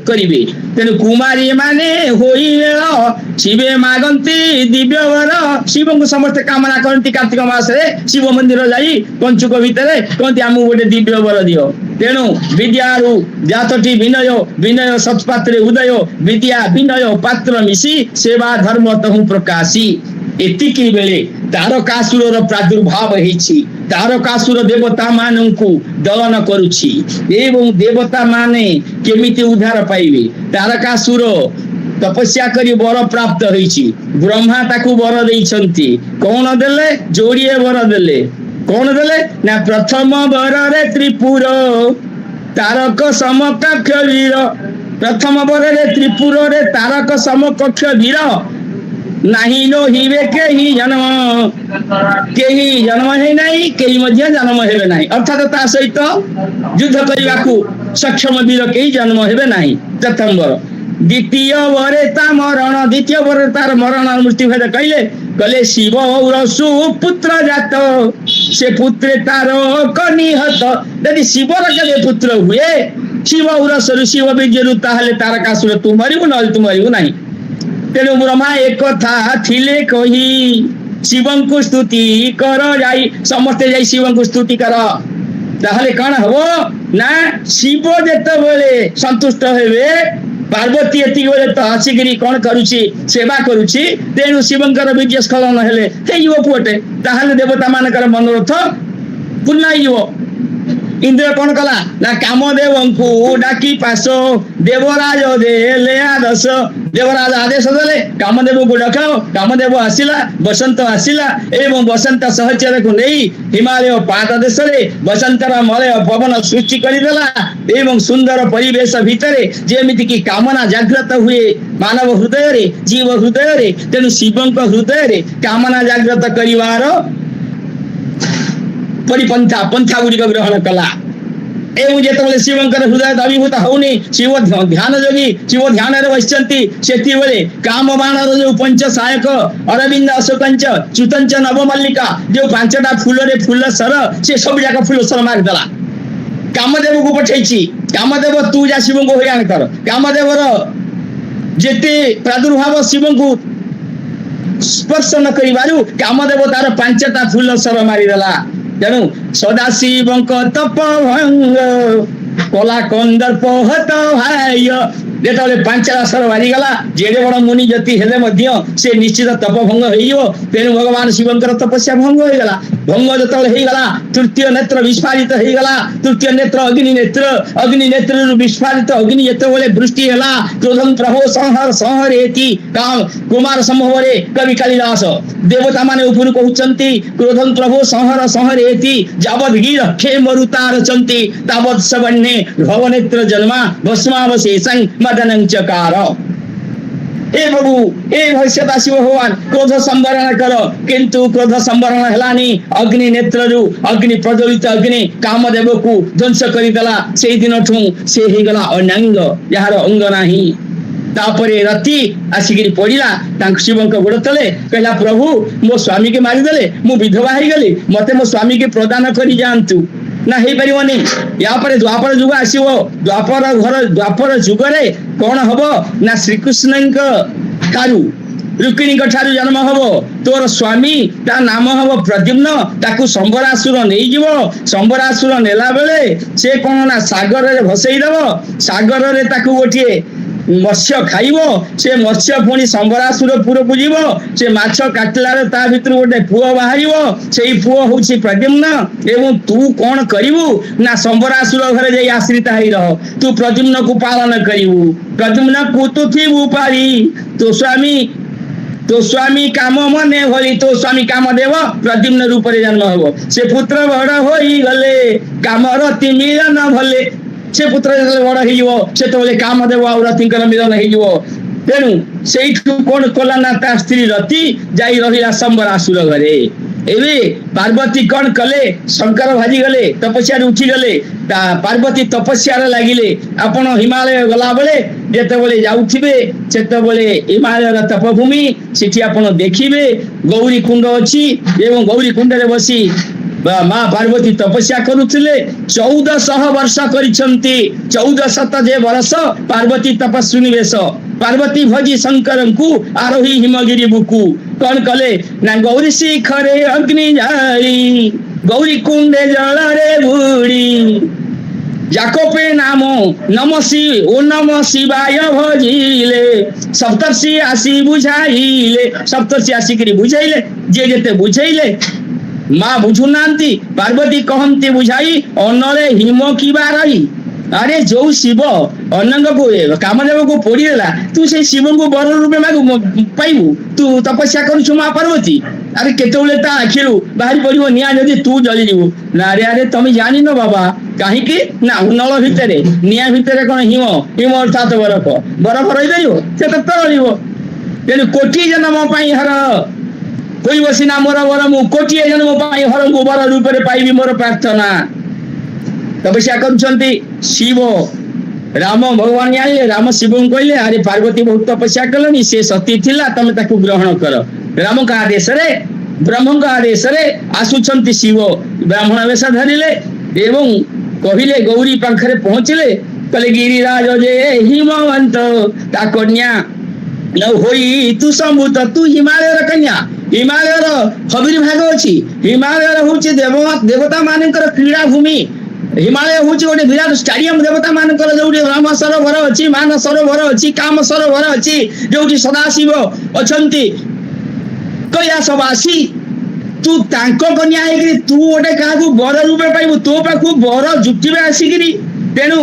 କରିବେ? ତେଣୁ କୁମାରୀ ମାନେ ହୋଇ ମେଳ ଶିବେ ମାଗନ୍ତି ଦିବ୍ୟ ବର। ଶିବଙ୍କୁ ସମସ୍ତେ କାମନା କରନ୍ତି କାର୍ତ୍ତିକ ମାସରେ ଶିବ ମନ୍ଦିର ଯାଇ ପଞ୍ଚୁକ ଭିତରେ କହନ୍ତି ଆମକୁ ଗୋଟେ ଦିବ୍ୟ ବର ଦିଅ। ତେଣୁ ବିଦ୍ୟାରୁ ଜାତଟି ବିନୟ, ବିନୟ ସତ୍ପାତ୍ରେ ଉଦୟ, ବିଦ୍ୟା ବିନୟ ପାତ୍ର ମିଶି ସେବା ଧର୍ମ ତହୁ ପ୍ରକାଶୀ। ଏତିକି ବେଳେ ତାରକାସୁରର ପ୍ରାଦୁର୍ଭାବ ହେଇଛି। ତାରକାସୁର ଦେବତା ମାନଙ୍କୁ ଦଳନ କରୁଛି ଏବଂ ଦେବତା ମାନେ କେମିତି ଉଦ୍ଧାର ପାଇବେ? ତାରକାସୁର ତପସ୍ୟା କରି ବର ପ୍ରାପ୍ତ ହେଇଛି। ବ୍ରହ୍ମା ତାକୁ ବର ଦେଇଛନ୍ତି। କଣ ଦେଲେ? ଯୋଡ଼ିଏ ବର ଦେଲେ। କଣ ଦେଲେ ନା ପ୍ରଥମ ବରରେ ତ୍ରିପୁର ତାରକ ସମକକ୍ଷ ବୀର। ପ୍ରଥମ ବରରେ ତ୍ରିପୁରରେ ତାରକ ସମକକ୍ଷ ବୀର ନାହିଁ ନୋହିବେ କେହି ଜନ୍ମ, କେହି ଜନ୍ମ ହେଇନାହିଁ, କେହି ମଧ୍ୟ ଜନ୍ମ ହେବେ ନାହିଁ। ଅର୍ଥାତ ତା ସହିତ ଯୁଦ୍ଧ କରିବାକୁ ସକ୍ଷମ ବୀର କେହି ଜନ୍ମ ହେବେ ନାହିଁ। ପ୍ରଥମ ବର। ଦ୍ୱିତୀୟ ବରେ ତା ମରଣ, ଦ୍ୱିତୀୟ ବରରେ ତାର ମରଣ ମୃତ୍ୟୁ ଭେଦ କହିଲେ। କହିଲେ ଶିବ ଔରସୁ ପୁତ୍ର ଜାତ, ସେ ପୁତ୍ରେ ତାର କନିହତ। ଯଦି ଶିବର କେବେ ପୁତ୍ର ହୁଏ ଶିବ ଔରସରୁ, ଶିବ ବୀର୍ଯ୍ୟରୁ, ତାହେଲେ ତାରକାସୁର ତୁ ମରିବୁ, ନହେଲେ ତୁ ମରିବୁ ନାହିଁ। ତେଣୁ ବ୍ରହ୍ମା ଏକଥା ଥିଲେ କହି ଶିବଙ୍କୁ ସ୍ତୁତି କର ଯାଇ। ସମସ୍ତେ ଯାଇ ଶିବଙ୍କୁ ସ୍ତୁତି କର। ତାହେଲେ କଣ ହବ ନା ଶିବ ଯେତେବେଳେ ସନ୍ତୁଷ୍ଟ ହେବେ, ପାର୍ବତୀ ଏତିକି ବେଳେ ତ ଆସିକିରି କଣ କରୁଛି? ସେବା କରୁଛି। ତେଣୁ ଶିବଙ୍କର ବୀର୍ଯ୍ୟ ସ୍ଖଳନ ହେଲେ ହେଇଯିବ ପୁଅଟେ, ତାହେଲେ ଦେବତା ମାନଙ୍କର ମନୋରଥ ପୂର୍ଣ୍ଣ ହେଇଯିବ। ଇନ୍ଦ୍ର କଣ କଲା ନା କାମଦେବଙ୍କୁ ଡାକି ପାଶ, ଦେବରାଜ ଦେଲେ ଆଦେଶ। ଦେବରାଜ ଆଦେଶ ଦେଲେ କାମଦେବଙ୍କୁ ଡକାଅ। କାମଦେବ ଆସିଲା, ବସନ୍ତ ଆସିଲା ଏବଂ ବସନ୍ତ ସହଚରକୁ ନେଇ ହିମାଳୟ ପାଦ ଦେଶରେ ବସନ୍ତର ମଳୟ ପବନ ସୃଷ୍ଟି କରିଦେଲା ଏବଂ ସୁନ୍ଦର ପରିବେଶ ଭିତରେ ଯେମିତି କି କାମନା ଜାଗ୍ରତ ହୁଏ ମାନବ ହୃଦୟରେ, ଜୀବ ହୃଦୟରେ। ତେଣୁ ଶିବଙ୍କ ହୃଦୟରେ କାମନା ଜାଗ୍ରତ କରିବାର ପରିପନ୍ଥା ପନ୍ଥା ଗୁଡିକ ଗ୍ରହଣ କଲା। ଏବଂ ଯେତେବେଳେ ଶିବଙ୍କର ହୃଦୟ ଅଭିଭୂତ ହଉନି, ଶିବ ଧ୍ୟାନ ଯୋଗୀ, ଶିବ ଧ୍ୟାନରେ ବସିଛନ୍ତି, ସେତିବେଳେ କାମ ବାଣର ଯୋଉ ପଞ୍ଚ ସହାୟକ ଅରବିନ୍ଦ ଅଶୋକଞ୍ଚ ଚ୍ୟୁତଞ୍ଚ ନବମଲ୍ଲିକା, ଯୋଉ 5ଟା ଫୁଲରେ ଫୁଲ ସର, ସେ ସବୁ ଯାକ ଫୁଲ ସର ମାରିଦେଲା। କାମଦେବକୁ ପଠେଇଛି। କାମଦେବ ତୁ ଯା ଶିବଙ୍କୁ ହଇରାଣ କର। କାମଦେବର ଯେତେ ପ୍ରାଦୁର୍ଭାବ ଶିବଙ୍କୁ ସ୍ପର୍ଶ ନ କରିବାରୁ କାମଦେବ ତାର 5ଟା ଫୁଲ ସର ମାରିଦେଲା। ତେଣୁ ସଦାଶିବଙ୍କ ତପ ଭଙ୍ଗ କଲା କନ୍ଦର୍ପ ହତ ଭାଇ। ଯେତେବେଳେ ପାଞ୍ଚ ବାହାରିଗଲା ଯେଡେ ବଡ ମୁନି ଯତି ହେଲେ ମଧ୍ୟ ସେ ନିଶ୍ଚିତ ତପ ଭଙ୍ଗ ହେଇଯିବ। ତେଣୁ ଭଗବାନ ଶିବଙ୍କର ତପସ୍ୟା ଭଙ୍ଗ ହେଇଗଲା। ଭଙ୍ଗ ଯେତେବେଳେ ହେଇଗଲା ତୃତୀୟ ନେତ୍ର ବିସ୍ଫାରିତ ହେଇଗଲା। ତୃତୀୟ ନେତ୍ର ଅଗ୍ନି ନେତ୍ରରୁ ବିସ୍ଫାରିତ ଅଗ୍ନି ଯେତେବେଳେ ବୃଷ୍ଟି ହେଲା କ୍ରୋଧଂ ପ୍ରଭୁ ସଂହରେତି କୁମାର ସମ୍ଭବରେ କବି କାଳିଦାସ ଦେବତା ମାନେ ଉପରୁ କହୁଛନ୍ତି କ୍ରୋଧଂ ପ୍ରଭୁ ସଂହରେତି ଯାବତ୍ ଗିରକ୍ଷେ ମରୁତାରଚନ୍ତି ତାବତ୍ ସବନ୍ନେ ଭବନେତ୍ର ଜନ୍ମା ଭସ୍ମାବଶେଷଂ ମଦନଂ ଚକାର। ଏ ପ୍ରଭୁ ଏ ଭବିଷ୍ୟଦାସୀ ଭଗବାନ କ୍ରୋଧ ସମ୍ବରଣ କର। କିନ୍ତୁ କ୍ରୋଧ ସମ୍ବରଣ ହେଲାନି। ଅଗ୍ନି ନେତ୍ରରୁ ଅଗ୍ନି ପ୍ରଜ୍ୱଳିତ ଅଗ୍ନି କାମଦେବକୁ ଧ୍ୱଂସ କରିଦେଲା। ସେଇ ଦିନଠୁ ସେ ହେଇଗଲା ଅନାଙ୍ଗ, ଯାହାର ଅଙ୍ଗ ନାହିଁ। ତାପରେ ରାତି ଆସିକିରି ପଡିଲା ତାଙ୍କ ଶିବଙ୍କ ଗୋଡ ତଳେ, କହିଲା ପ୍ରଭୁ ମୋ ସ୍ୱାମୀକି ମାରିଦେଲେ, ମୁଁ ବିଧବା ହେଇଗଲି, ମତେ ମୋ ସ୍ୱାମୀକି ପ୍ରଦାନ କରି ଯାଆନ୍ତୁ। ନା ହେଇପାରିବନି। ୟାପରେ ଦ୍ୱାପର ଯୁଗ ଆସିବ। ଦ୍ୱାପର ଯୁଗରେ କଣ ହବ ନା ଶ୍ରୀକୃଷ୍ଣଙ୍କ ଠାରୁ ରୁକ୍ମିଣୀଙ୍କ ଠାରୁ ଜନ୍ମ ହବ ତୋର ସ୍ୱାମୀ। ତା ନାମ ହବ ପ୍ରଦ୍ୟୁମ୍ନ। ତାକୁ ସମ୍ବରାସୁର ନେଇଯିବ। ସମ୍ବରାସୁର ନେଲା ବେଳେ ସେ କଣ ନା ସାଗରରେ ଭସେଇ ଦବ। ସାଗରରେ ତାକୁ ଗୋଟିଏ ମତ୍ସ୍ୟ ଖାଇବ। ସେ ମତ୍ସ୍ୟ ପୁଣି ସମ୍ବରାସୁର ପୁରକୁ ଯିବ। ସେ ମାଛ କାଟିଲାରେ ତା ଭିତରୁ ଗୋଟେ ପୁଅ ବାହାରିବ। ସେଇ ପୁଅ ହଉଛି ପ୍ରଦ୍ୟୁମ୍ନ। ଏବଂ ତୁ କଣ କରିବୁ ନା ସମ୍ବରାସୁର ଘରେ ଯାଇ ଆଶ୍ରିତ ହେଇ ରହ। ତୁ ପ୍ରଦ୍ୟୁମ୍ନକୁ ପାଳନ କରିବୁ। ପ୍ରଦ୍ୟୁମ୍ନକୁ ତୁ ଥିବୁ ପାରି। ତୋ ସ୍ୱାମୀ କାମ ମନେ ଭଳି ତୋ ସ୍ୱାମୀ କାମ ଦେବ ପ୍ରଦ୍ୟୁମ୍ନ ରୂପରେ ଜନ୍ମ ହବ। ସେ ପୁତ୍ର ବଡ ହୋଇଗଲେ କାମର ମିଳନ ଭଲେ। ସେ ପୁତ୍ର ଯେତେବେଳେ ବଡ ହେଇଯିବ ସେତେବେଳେ କାମଦେବ ଆଉ ରତିଙ୍କର ମିଳନ ହେଇଯିବ। ତେଣୁ ସେଇଠୁ କଣ କଲା ନା ତା ସ୍ତ୍ରୀ ରତି ଯାଇ ରହିଲା ସମ୍ବରାସୁର ଘରେ। ଏବେ ପାର୍ବତୀ କଣ କଲେ? ଶଙ୍କର ଭାଜିଗଲେ, ତପସ୍ୟାରେ ଉଠିଗଲେ। ପାର୍ବତୀ ତପସ୍ୟାରେ ଲାଗିଲେ। ଆପଣ ହିମାଳୟ ଗଲାବେଳେ ଯେତେବେଳେ ଯାଉଥିବେ ସେତେବେଳେ ହିମାଳୟର ତପଭୂମି ସେଠି ଆପଣ ଦେଖିବେ ଗୌରୀ କୁଣ୍ଡ ଅଛି। ଏବଂ ଗୌରୀ କୁଣ୍ଡରେ ବସି ମା ପାର୍ବତୀ ତପସ୍ୟା କରୁଥିଲେ। 1400 ବର୍ଷ କରିଛନ୍ତି। 1400 ଯେ ବର୍ଷ ପାର୍ବତୀ ତପସ୍ୱିନୀ ବେଶ। ପାର୍ବତୀ ଭଜି ଶଙ୍କରଙ୍କୁ ଆରୋହୀ ହିମଗିରି ବୁକୁ। କଣ କଲେ ନା ଗୌରୀ ଶିଖରେ ଅଗ୍ନି ଜାଳି ଗୌରୀ କୁଣ୍ଡେ ଜଳରେ ବୁଡି ଯାକୋପେ ନାମ ନମ ଶିବାୟ ଭଜିଲେ ସପ୍ତର୍ଷି ଆସି ବୁଝାଇଲେ। ସପ୍ତର୍ଷି ଆସିକିରି ବୁଝାଇଲେ। ଯିଏ ଯେତେ ବୁଝେଇଲେ ମା ବୁଝୁନାହାନ୍ତି। ପାର୍ବତୀ କହନ୍ତି ବୁଝାଇ ଅନରେ ହିମ କିବା ରହି। ଆରେ ଯୋଉ ଶିବ ଅନଙ୍ଗକୁ କାମଦେବକୁ ପୋଡିଦେଲା ତୁ ସେଇ ଶିବଙ୍କୁ ବର ରୂପେ ପାଇବୁ। ତୁ ତପସ୍ୟା କରୁଛୁ ମା ପାର୍ବତୀ। ଆରେ କେତେବେଳେ ତା ଆଖିରୁ ବାହାରି ପଡିବ ନିଆଁ ଯଦି ତୁ ଜଳିଯିବୁ। ନା ଆରେ ତମେ ଜାଣିନ ବାବା। କାହିଁକି ନା ନଳ ଭିତରେ ନିଆଁ ଭିତରେ କଣ ହିମ ଅର୍ଥାତ ବରଫ ରହିପାରିବ? ସେ ତ ତରଳିବ। ତେଣୁ କୋଟି ଜନ୍ମ ପାଇଁ ହର କହିବ ସିନା ମୋର ବର ମୁଁ କୋଟିଏ ଜନ୍ମ ପାଇଁ ହରଙ୍କୁ ବର ରୂପରେ ପାଇବି ମୋର ପ୍ରାର୍ଥନା। ତପସ୍ୟା କରୁଛନ୍ତି ଶିବ। ରାମ ଭଗବାନ ଆଣିଲେ। ରାମ ଶିବଙ୍କୁ କହିଲେ ଆରେ ପାର୍ବତୀ ବହୁତ ତପସ୍ୟା କଲେଣି, ସେ ସତୀ ଥିଲା, ତମେ ତାକୁ ଗ୍ରହଣ କର। ରାମଙ୍କ ଆଦେଶରେ ବ୍ରହ୍ମଙ୍କ ଆଦେଶରେ ଆସୁଛନ୍ତି ଶିବ। ବ୍ରାହ୍ମଣ ବେଶ ଧରିଲେ ଏବଂ କହିଲେ ଗୌରୀ ପାଖରେ ପହଞ୍ଚିଲେ। କହିଲେ ଗିରିରାଜ ଯେ ହିମବନ୍ତ ତା କନ୍ୟା ହୋଇ ତୁ ସମ୍ଭୂତ। ତୁ ହିମାଳୟର କନ୍ୟା। ହିମାଳୟର ହବିର ଭାଗ ଅଛି। ହିମାଳୟର ହଉଛି ଦେବତା ମାନଙ୍କର କ୍ରୀଡା ଭୂମି। ହିମାଳୟ ହଉଛି ଗୋଟେ ବିରାଟ ଷ୍ଟାଡିୟମ ଦେବତା ମାନଙ୍କର, ଯୋଉଠି ରାମ ସରୋବର ଅଛି, ମାନ ସରୋବର ଅଛି, କାମ ସରୋବର ଅଛି, ଯୋଉଠି ସଦାଶିବ ଅଛନ୍ତି କୈଳାସବାସୀ। ତୁ ତାଙ୍କ କନ୍ୟା ହେଇକିରି ତୁ ଗୋଟେ କାହାକୁ ବର ରୂପେ ପାଇବୁ? ତୋ ପାଖକୁ ବର ଜୁଟିବେ ଆସିକିରି। ତେଣୁ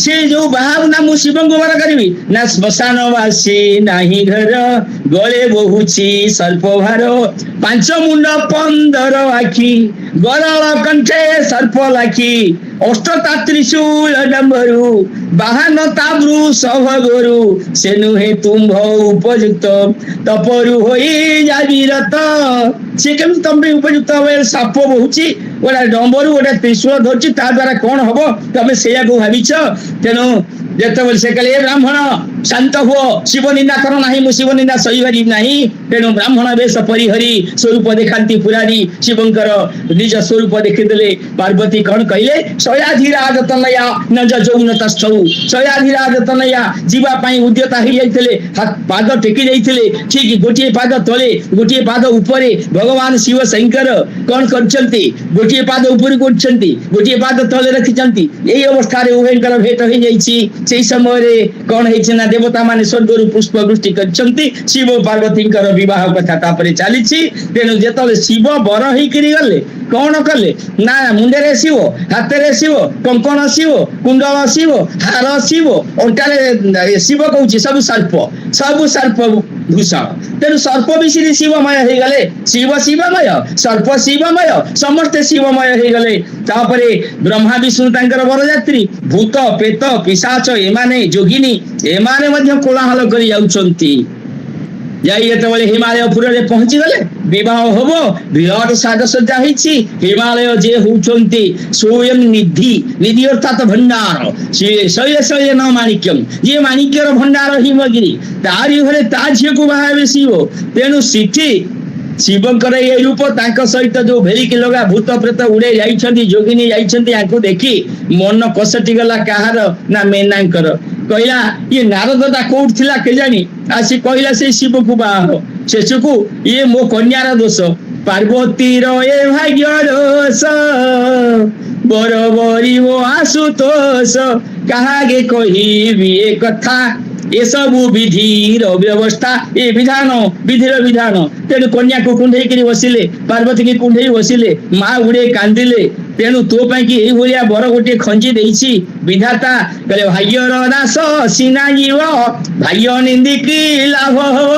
ସେ ଯୋଉ ବାହାବୁ ନା ମୁଁ ଶିବଙ୍କୁ ବର କରିବି ନା ଶ୍ମଶାନବାସୀ ନାହିଁ ଘର ଗଳେ ବହୁଛି ସର୍ପ ଭାର 5 ମୁଣ୍ଡ 15 ଆଖି ଗରଳ କଣ୍ଠେ ସର୍ପ ଲାଖି ଅଷ୍ଟତା ତ୍ରିଶୂଳ ଡମ୍ବରୁ ବାହନ ତାବ୍ରୁ ସଭଗରୁ ସେ ନୁହେଁ ତୁମ୍ଭ ଉପଯୁକ୍ତ ତପରୁ ହୋଇ ଯାବିରତ। ସେ କେମିତି ତମ ପାଇଁ ଉପଯୁକ୍ତ ହବ? ସାପ ବହୁଛି, ଗୋଟେ ଡମ୍ବରୁ ଗୋଟେ ତ୍ରିଶୂଳ ଧରୁଛି, ତା ଦ୍ଵାରା କଣ ହବ ତମେ ସେଇଆକୁ ଭାବିଛ? ତେଣୁ ଯେତେବେଳେ ସେ କହିଲେ ଏ ବ୍ରାହ୍ମଣ ଶାନ୍ତ ହୁଅ, ଶିବ ନିନ୍ଦା କର ନାହିଁ, ମୁଁ ଶିବ ନିନ୍ଦା ସହିପାରିବି ନାହିଁ। ତେଣୁ ବ୍ରାହ୍ମଣ ବେଶ ପରିହରି ସ୍ୱରୂପ ଦେଖାନ୍ତି ପୁରାରୀ ଶିବଙ୍କର ନିଜ ସ୍ୱରୂପ ଦେଖିଦେଲେ। ପାର୍ବତୀ କଣ କହିଲେ? ଶୟାଧିରାଜ ତନୟା ନଜ ଯୌନ ତସ୍ଥୌ। ଶୟାଧିରାଜ ତନୟା ଯିବା ପାଇଁ ଉଦ୍ୟତା ହେଇଯାଇଥିଲେ, ପାଦ ଟେକି ଯାଇଥିଲେ। ଠିକ ଗୋଟିଏ ପାଦ ତଳେ ଗୋଟିଏ ପାଦ ଉପରେ ଭଗବାନ ଶିବ ଶଙ୍କର କଣ କରିଛନ୍ତି? ଗୋଟିଏ ପାଦ ଉପରକୁ ଉଠୁଛନ୍ତି, ଗୋଟିଏ ପାଦ ତଳେ ରଖିଛନ୍ତି। ଏଇ ଅବସ୍ଥାରେ ଉଭୟଙ୍କର ଭେଟ ହେଇଯାଇଛି। ସେଇ ସମୟରେ କଣ ହେଇଛି ନା ଦେବତା ମାନେ ସ୍ୱର୍ଗରୁ ପୁଷ୍ପ ବୃଷ୍ଟି କରିଛନ୍ତି, ଶିବ ପାର୍ବତୀଙ୍କର ବିବାହ କଥା ତାପରେ ଚାଲିଛି। ତେଣୁ ଯେତେବେଳେ ଶିବ ବର ହେଇକିରି ଗଲେ କଣ କଲେ ନା ମୁଣ୍ଡରେ ଆସିବ, ହାତରେ ଆସିବ, କଙ୍କଣ ଆସିବ, କୁଣ୍ଡଳ ଆସିବ, ହାର ଆସିବ, ଅଣ୍ଟାରେ ଶିବ କହୁଛି ସବୁ ସର୍ପ ଭୂଷଣ। ତେଣୁ ସର୍ପ ବିଷୟରେ ଶିବମୟ ହେଇଗଲେ, ଶିବ ଶିବମୟ, ସର୍ପ ଶିବମୟ, ସମସ୍ତେ ଶିବମୟ ହେଇଗଲେ। ତାପରେ ବ୍ରହ୍ମା ବିଷ୍ଣୁ ତାଙ୍କର ବରଯାତ୍ରୀ, ଭୂତ ପ୍ରେତ ପିଶାଚ ଏମାନେ ଯୋଗିନୀ ଏମାନେ ମଧ୍ୟ କୋଳାହଳ କରି ଯାଉଛନ୍ତି। ଯାଇ ଯେତେବେଳେ ହିମାଳୟ ପୁରରେ ପହଞ୍ଚିଗଲେ, ବିବାହ ହବ, ବିରାଟ ସାଜସଜ୍ଜା ହେଇଛି। ହିମାଳୟ ଯେ ହଉଛନ୍ତି ସ୍ୱୟଂ ନିଧି ଅର୍ଥାତ ଭଣ୍ଡାର, ଶୈଳ ନ ମାଣିକ୍ୟମ, ଯିଏ ମାଣିକ୍ୟର ଭଣ୍ଡାର ହିମଗିରି, ତାରି ଘରେ ତା ଝିଅକୁ ବାହା ହେବେ ଶିବ। ତେଣୁ ସେଠି ଶିବଙ୍କର ଏ ରୂପ, ତାଙ୍କ ସହିତ ଯୋଉ ଭେଳିକି ଲଗା ଭୂତ ପ୍ରେତ ଉଡେ ଯାଇଛନ୍ତି, ଯୋଗିନୀ ଯାଇଛନ୍ତି, ୟାଙ୍କୁ ଦେଖି ମନ କଷଟି ଗଲା କାହାର ନା ମେନାଙ୍କର। କହିଲା ଇଏ ନାରଦଟା କୋଉଠି ଥିଲା କେଜାଣି, ଆସି କହିଲା ସେଇ ଶିବକୁ ବାହା ହବ। ଶେଷକୁ ଇଏ ମୋ କନ୍ୟାର ଦୋଷ, ପାର୍ବତୀର ଏ ଭାଗ୍ୟ ଦୋଷ, ବର ବରିବ ଆଶୁତୋଷ, କାହାକେ କହିବି ଏ କଥା, ଏସବୁ ବିଧିର ବ୍ୟବସ୍ଥା, ଏ ବିଧିର ବିଧାନ। ତେଣୁ କନ୍ୟାକୁ କୁଣ୍ଢେଇକିରି ବସିଲେ, ପାର୍ବତୀକି କୁଣ୍ଢେଇ ବସିଲେ, ମା ଗୁଡେ କାନ୍ଦିଲେ। ତେଣୁ ତୋ ପାଇଁ କି ଏଇଭଳିଆ ବର ଗୋଟିଏ ଖଞ୍ଜି ଦେଇଛି ବିଧାତା। କହିଲେ ଭାଗ୍ୟର ଦାସ ସିନା ଯିବ, ଭାଗ୍ୟ ନିନ୍ଦିକି ଲାଭ ହବ।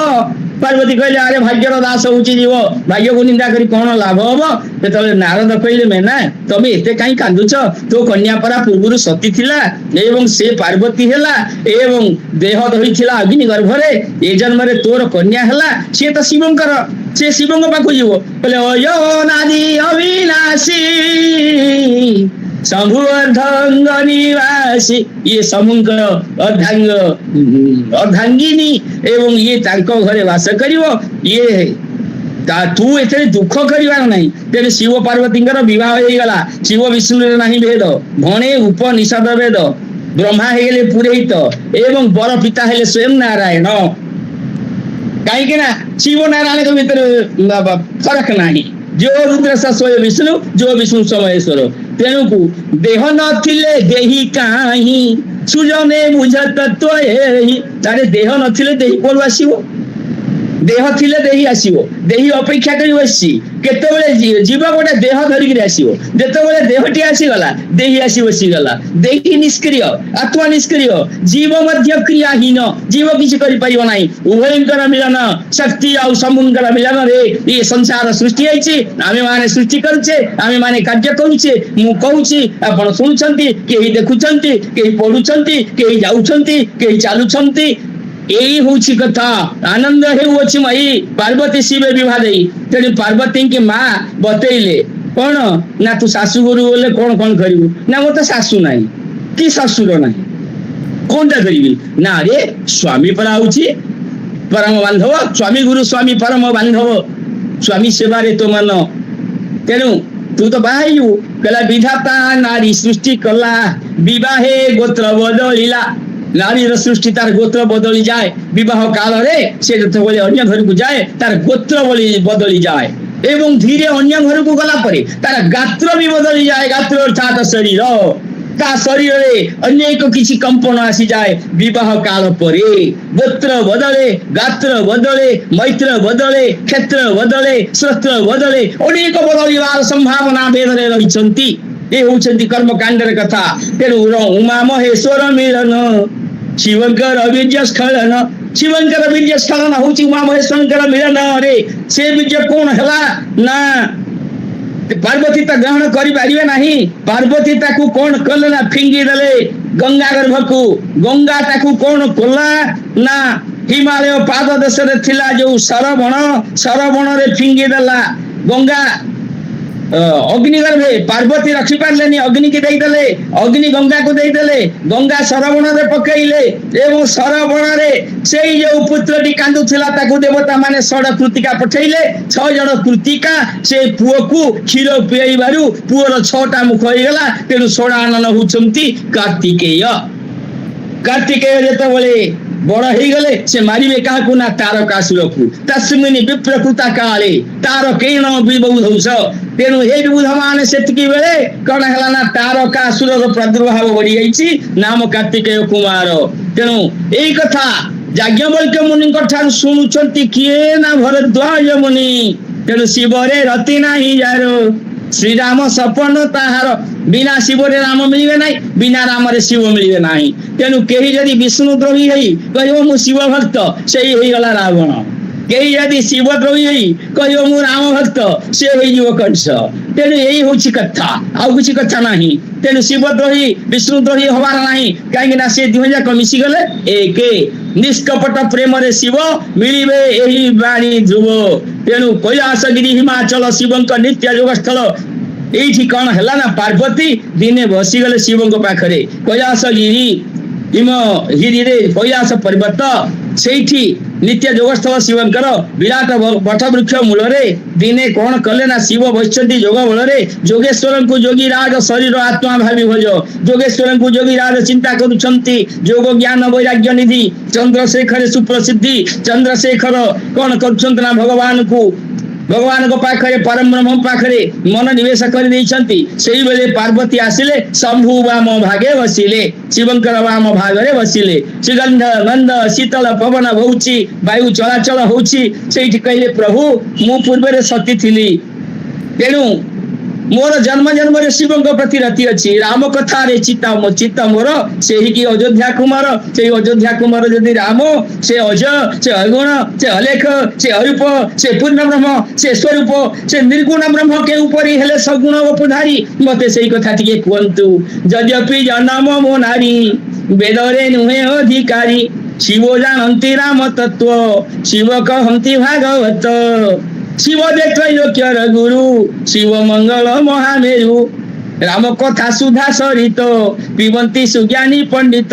ପାର୍ବତୀ କହିଲେ ଆରେ ଭାଗ୍ୟର ଦାସ ହଉଛି ଯିବ, ଭାଗ୍ୟକୁ ନିନ୍ଦା କରି କଣ ଲାଭ ହବ? ଯେତେବେଳେ ନାରଦ କହିଲେ ମେନା ତମେ ଏତେ କାହିଁ କାନ୍ଦୁଛ, ତୋ କନ୍ୟା ପରା ପୂର୍ବରୁ ସତୀ ଥିଲା ଏବଂ ସେ ପାର୍ବତୀ ହେଲା ଏବଂ ଦେହ ଧରିଥିଲା ଅଗ୍ନି ଗର୍ଭରେ, ଏ ଜନ୍ମରେ ତୋର କନ୍ୟା ହେଲା, ସିଏ ତ ଶିବଙ୍କର, ସେ ଶିବଙ୍କ ପାଖକୁ ଯିବ। କହିଲେ ଅୟୋନାଦି ଅବିନାଶୀ ଶମ୍ଭୁ ଅର୍ଦ୍ଧାଙ୍ଗ ନିବାସୀ, ଇଏ ଶମ୍ଭୁଙ୍କର ଅର୍ଦ୍ଧାଙ୍ଗିନୀ ଏବଂ ଇଏ ତାଙ୍କ ଘରେ ବାସ କରିବ। ଇଏ ତୁ ଏଥିରେ ଦୁଃଖ କରିବାର ନାହିଁ। ତେଣୁ ଶିବ ପାର୍ବତୀଙ୍କର ବିବାହ ହେଇଗଲା। ଶିବ ବିଷ୍ଣୁରେ ନାହିଁ ଭେଦ, ଭଣେ ଉପନିଷଦ ବେଦ, ବ୍ରହ୍ମା ହେଇଗଲେ ପୁରୋହିତ ଏବଂ ବର ପିତା ହେଲେ ସ୍ୱୟଂ ନାରାୟଣ। କାହିଁକି ନା ଶିବ ନାରାୟଣଙ୍କ ଭିତରେ ଫରକ ନାହିଁ, ଯୋ ରୁଦ୍ରସ ସ୍ୱୟ ବିଷ୍ଣୁ, ଯୋ ବିଷ୍ଣୁ ସମୟେଶ୍ୱର। ତେଣୁକୁ ଦେହ ନଥିଲେ ଦେହି କାହିଁ, ସୁଜନେ ବୁଝ ତତ୍ତ୍ୱ ଏହି। ତାରେ ଦେହ ନଥିଲେ ଦେହି କୋଉଠୁ ଆସିବ? ଦେହ ଥିଲେ ଦେହି ଆସିବ, ଦେହି ଅପେକ୍ଷା କରି ବସିଛି। କେତେବେଳେ ଯିବ ଗୋଟେ ଦେହ ଧରିକିରି ଆସିବ, ଯେତେବେଳେ ଦେହଟି ଆସିଗଲା ଦେହି ଆସି ବସିଗଲା। ଦେହି ନିଷ୍କ୍ରିୟ, ଆତ୍ମା ନିଷ୍କ୍ରିୟ, ଜୀବ ମଧ୍ୟ କ୍ରିୟାହୀନ, ଜୀବ କିଛି କରିପାରିବ ନାହିଁ। ଉଭୟଙ୍କର ମିଳନ, ଶକ୍ତି ଆଉ ଶମ୍ଭୁଙ୍କର ମିଳନରେ ଏ ସଂସାର ସୃଷ୍ଟି ହେଇଛି। ଆମେ ମାନେ ସୃଷ୍ଟି କରୁଛେ, ଆମେ ମାନେ କାର୍ଯ୍ୟ କରୁଛେ। ମୁଁ କହୁଛି, ଆପଣ ଶୁଣୁଛନ୍ତି, କେହି ଦେଖୁଛନ୍ତି, କେହି ପଢୁଛନ୍ତି, କେହି ଯାଉଛନ୍ତି, କେହି ଚାଲୁଛନ୍ତି। ଏଇ ହଉଛି କଥା। ଆନନ୍ଦ ହେଉଅଛି ମଇ ପାର୍ବତୀ ଶିବେ ବିଭା ଦେଇ। ତେଣୁ ପାର୍ବତୀଙ୍କି ମା ବତେଇଲେ କଣ ନା ତୁ ଶାଶୁ ଘରୁ ଗଲେ କଣ କଣ କରିବୁ? ନା ମୋର ତ ଶାଶୁ ନାହିଁ କି ଶ୍ୱଶୁର ନାହିଁ, କଣଟା କରିବି? ନା ରେ ସ୍ୱାମୀ ପରା ହଉଛି ପରମ ବାନ୍ଧବ, ସ୍ୱାମୀ ଗୁରୁ ସ୍ୱାମୀ ପରମ ବାନ୍ଧବ, ସ୍ୱାମୀ ସେବାରେ ତୋ ମନ। ତେଣୁ ତୁ ତ ବାହା ହେଇଯିବୁ। କହିଲା ବିଧାତା ନାରୀ ସୃଷ୍ଟି କଲା, ବିବାହେ ଗୋତ୍ର ବଦଳିଲା। ନାରୀର ସୃଷ୍ଟି ତାର ଗୋତ୍ର ବଦଳି ଯାଏ ବିବାହ କାଳରେ। ସେ ଯେତେବେଳେ ଅନ୍ୟ ଘରକୁ ଯାଏ ତାର ଗୋତ୍ର ବଦଳି ଯାଏ ଏବଂ ଧୀରେ ଅନ୍ୟ ଘରକୁ ଗଲା ପରେ ତାର ଗାତ୍ର ବି ବଦଳି ଯାଏ। ଗାତ୍ର ଅର୍ଥାତ ଶରୀର, ତା ଶରୀରରେ ଅନେକ କିଛି କମ୍ପନ ଆସିଯାଏ ବିବାହ କାଳ ପରେ। ଗୋତ୍ର ବଦଳେ, ଗାତ୍ର ବଦଳେ, ମୈତ୍ର ବଦଳେ, କ୍ଷେତ୍ର ବଦଳେ, ସ୍ରୋତ୍ର ବଦଳେ, ଅନେକ ବଦଳିବାର ସମ୍ଭାବନା ବେଦରେ ରହିଛନ୍ତି। ଏ ହଉଛନ୍ତି କର୍ମକାଣ୍ଡର କଥା। ତେଣୁ ଉମା ମହେଶ୍ୱର ମିଳନ, ଶିବଙ୍କର ବୀର୍ଯ୍ୟ ସ୍ଖଳନ, ଶିବଙ୍କର ବୀର୍ଯ୍ୟ ସ୍ଖଳନ ହଉଛି ଉମା ମହେଶ୍ୱରଙ୍କର ମିଳନରେ। ସେ ବୀର୍ଯ୍ୟ କଣ ହେଲା ନା ପାର୍ବତୀ ତ ଗ୍ରହଣ କରିପାରିବେ ନାହିଁ। ପାର୍ବତୀ ତାକୁ କଣ କଲେ ନା ଫିଙ୍ଗି ଦେଲେ ଗଙ୍ଗା ଗର୍ଭକୁ। ଗଙ୍ଗା ତାକୁ କଣ କଲା ନା ହିମାଳୟ ପାଦ ଦେଶରେ ଥିଲା ଯୋଉ ସରବଣ, ସରବଣରେ ଫିଙ୍ଗି ଦେଲା। ଗଙ୍ଗା ଅଗ୍ନି ଗର୍ଭେ ପାର୍ବତୀ ରଖି ପାରିଲେନି, ଅଗ୍ନିକି ଦେଇଦେଲେ, ଅଗ୍ନି ଗଙ୍ଗାକୁ ଦେଇଦେଲେ, ଗଙ୍ଗା ସରବଣରେ ପକେଇଲେ ଏବଂ ସରବଣରେ ସେଇ ଯୋଉ ପୁତ୍ରଟି କାନ୍ଦୁଥିଲା ତାକୁ ଦେବତା ମାନେ 6 କୃତିକା ପଠେଇଲେ। 6 ଜଣ କୃତିକା ସେ ପୁଅକୁ କ୍ଷୀର ପିଆଇବାରୁ ପୁଅର 6ଟା ମୁଖ ହେଇଗଲା। ତେଣୁ 16 ଆନନ ହଉଛନ୍ତି କାର୍ତ୍ତିକେୟ। କାର୍ତ୍ତିକେୟ ଯେତେବେଳେ ବଡ ହେଇଗଲେ ସେ ମାରିବେ କାହାକୁ ନା ତାରକାସୁରକୁ। ତସ୍ମିନ୍ ବିପ୍ରକୃତା କାଳେ ତାର କେଣ ବିବୌଧୌଷ। ତେଣୁ ଏ ବିବୁଧ ମାନେ ସେତିକି ବେଳେ କଣ ହେଲା ନା ତାରକାସୁରର ପ୍ରାଦୁର୍ଭାବ ବଢିଯାଇଛି, ନାମ କାର୍ତ୍ତିକେୟ କୁମାର। ତେଣୁ ଏଇ କଥା ଯାଜ୍ଞବଲ୍କ୍ୟ ମୁନିଙ୍କ ଠାରୁ ଶୁଣୁଛନ୍ତି କିଏ ନା ଭରଦ୍ୱାଜ ମୁନି। ତେଣୁ ଶିବରେ ରତି ନାହିଁ ଯାର, ଶ୍ରୀରାମ ସପନ ତାହାର। ବିନା ଶିବରେ ରାମ ମିଳିବେ ନାହିଁ, ବିନା ରାମରେ ଶିବ ମିଳିବେ ନାହିଁ। ତେଣୁ କେହି ଯଦି ବିଷ୍ଣୁ ଦ୍ରୋହୀ ହେଇ କହିବ ମୁଁ ଶିବ ଭକ୍ତ, ସେଇ ହେଇଗଲା ରାବଣ। କେହି ଯଦି ଶିବ ଦ୍ରୋହୀ ହେଇ କହିବ ମୁଁ ରାମ ଭକ୍ତ, ସେ ହେଇଯିବ କଂସ। ତେଣୁ ଏଇ ହଉଛି କଥା, ଆଉ କିଛି କଥା ନାହିଁ। ତେଣୁ ଶିବ ଦ୍ରୋହୀ ବିଷ୍ଣୁ ଦ୍ରୋହୀ ହବାର ନାହିଁ, କାହିଁକି ନା ସେ ଦୁହେଁ ଯାକ ମିଶିଗଲେ ଏକେ। ନିଷ୍କପଟ ପ୍ରେମରେ ଶିବ ମିଳିବେ ଏହି ବାଣୀ ଧ୍ରୁବ। ତେଣୁ କୈଳାସଗିରି ହିମାଚଳ ଶିବଙ୍କ ନିତ୍ୟ ଯୋଗ ସ୍ଥଳ। ଏଇଠି କଣ ହେଲା ନା ପାର୍ବତୀ ଦିନେ ବସିଗଲେ ଶିବଙ୍କ ପାଖରେ। କୈଳାସଗିରି ହିମଗିରିରେ କୈଳାସ ପର୍ବତ, ସେଇଠି ନିତ୍ୟ ଯୋଗସ୍ଥଳ ଶିବଙ୍କର ବିରାଟ ବଟ ବୃକ୍ଷ ମୂଳରେ ଦିନେ କଣ କଲେ ନା ଶିବ ବସିଛନ୍ତି ଯୋଗ ବଳରେ। ଯୋଗେଶ୍ୱରଙ୍କୁ ଯୋଗୀରାଜ ଶରୀର ଆତ୍ମା ଭାବି ଭୋଜ। ଯୋଗେଶ୍ୱରଙ୍କୁ ଯୋଗୀରାଜ ଚିନ୍ତା କରୁଛନ୍ତି, ଯୋଗ ଜ୍ଞାନ ବୈରାଗ୍ୟ ନିଧି ଚନ୍ଦ୍ରଶେଖର ସୁପ୍ରସିଦ୍ଧି। ଚନ୍ଦ୍ରଶେଖର କଣ କରୁଛନ୍ତି ନା ଭଗବାନଙ୍କ ପାଖରେ ପରବ୍ରହ୍ମ ପାଖରେ ମନ ନିବେଶ କରିଦେଇଛନ୍ତି। ସେଇବେଳେ ପାର୍ବତୀ ଆସିଲେ, ଶମ୍ଭୁ ବାମ ଭାଗେ ବସିଲେ, ଶିବଙ୍କର ବାମ ଭାଗରେ ବସିଲେ। ସୁଗନ୍ଧ ଗନ୍ଧ ଶୀତଳ ପବନ ବହୁଛି, ବାୟୁ ଚଳାଚଳ ହଉଛି। ସେଇଠି କହିଲେ ପ୍ରଭୁ ମୁଁ ପୂର୍ବରେ ସତୀ ଥିଲି, ତେଣୁ ମୋର ଜନ୍ମ ଜନ୍ମରେ ଶିବଙ୍କ ପ୍ରତି ରତି ଅଛି। ରାମ କଥାରେ ଚିତ୍ତ ମୋର ସେହି କି ଅଯୋଧ୍ୟା କୁମାର। ସେଇ ଅଯୋଧ୍ୟା କୁମାର ଯଦି ରାମ, ସେ ଅଜ, ସେ ଅଗୁଣ, ସେ ଅଲେଖ, ସେ ଅରୂପ, ସେ ପୂର୍ଣ୍ଣ ବ୍ରହ୍ମ, ସେ ସ୍ୱରୂପ, ସେ ନିର୍ଗୁଣ ବ୍ରହ୍ମ କେଉଁ ପରି ହେଲେ ସଗୁଣ ବପୁଧାରୀ, ମତେ ସେଇ କଥା ଟିକେ କୁହନ୍ତୁ। ଯଦ୍ୟପି ଜନମ ମୋ ନାରୀ, ବେଦରେ ନୁହେଁ ଅଧିକାରୀ। ଶିବ ଜାଣନ୍ତି ରାମ ତତ୍ଵ, ଶିବ କହନ୍ତି ଭାଗବତ। ଶିବ ଯେ ତ୍ରୈଲୋକ୍ୟର ଗୁରୁ, ଶିବ ମଙ୍ଗଳ ମହାମେରୁ। ରାମ କଥା ସୁଧା ସରିତ, ପିବନ୍ତି ସୁଜ୍ଞାନୀ ପଣ୍ଡିତ।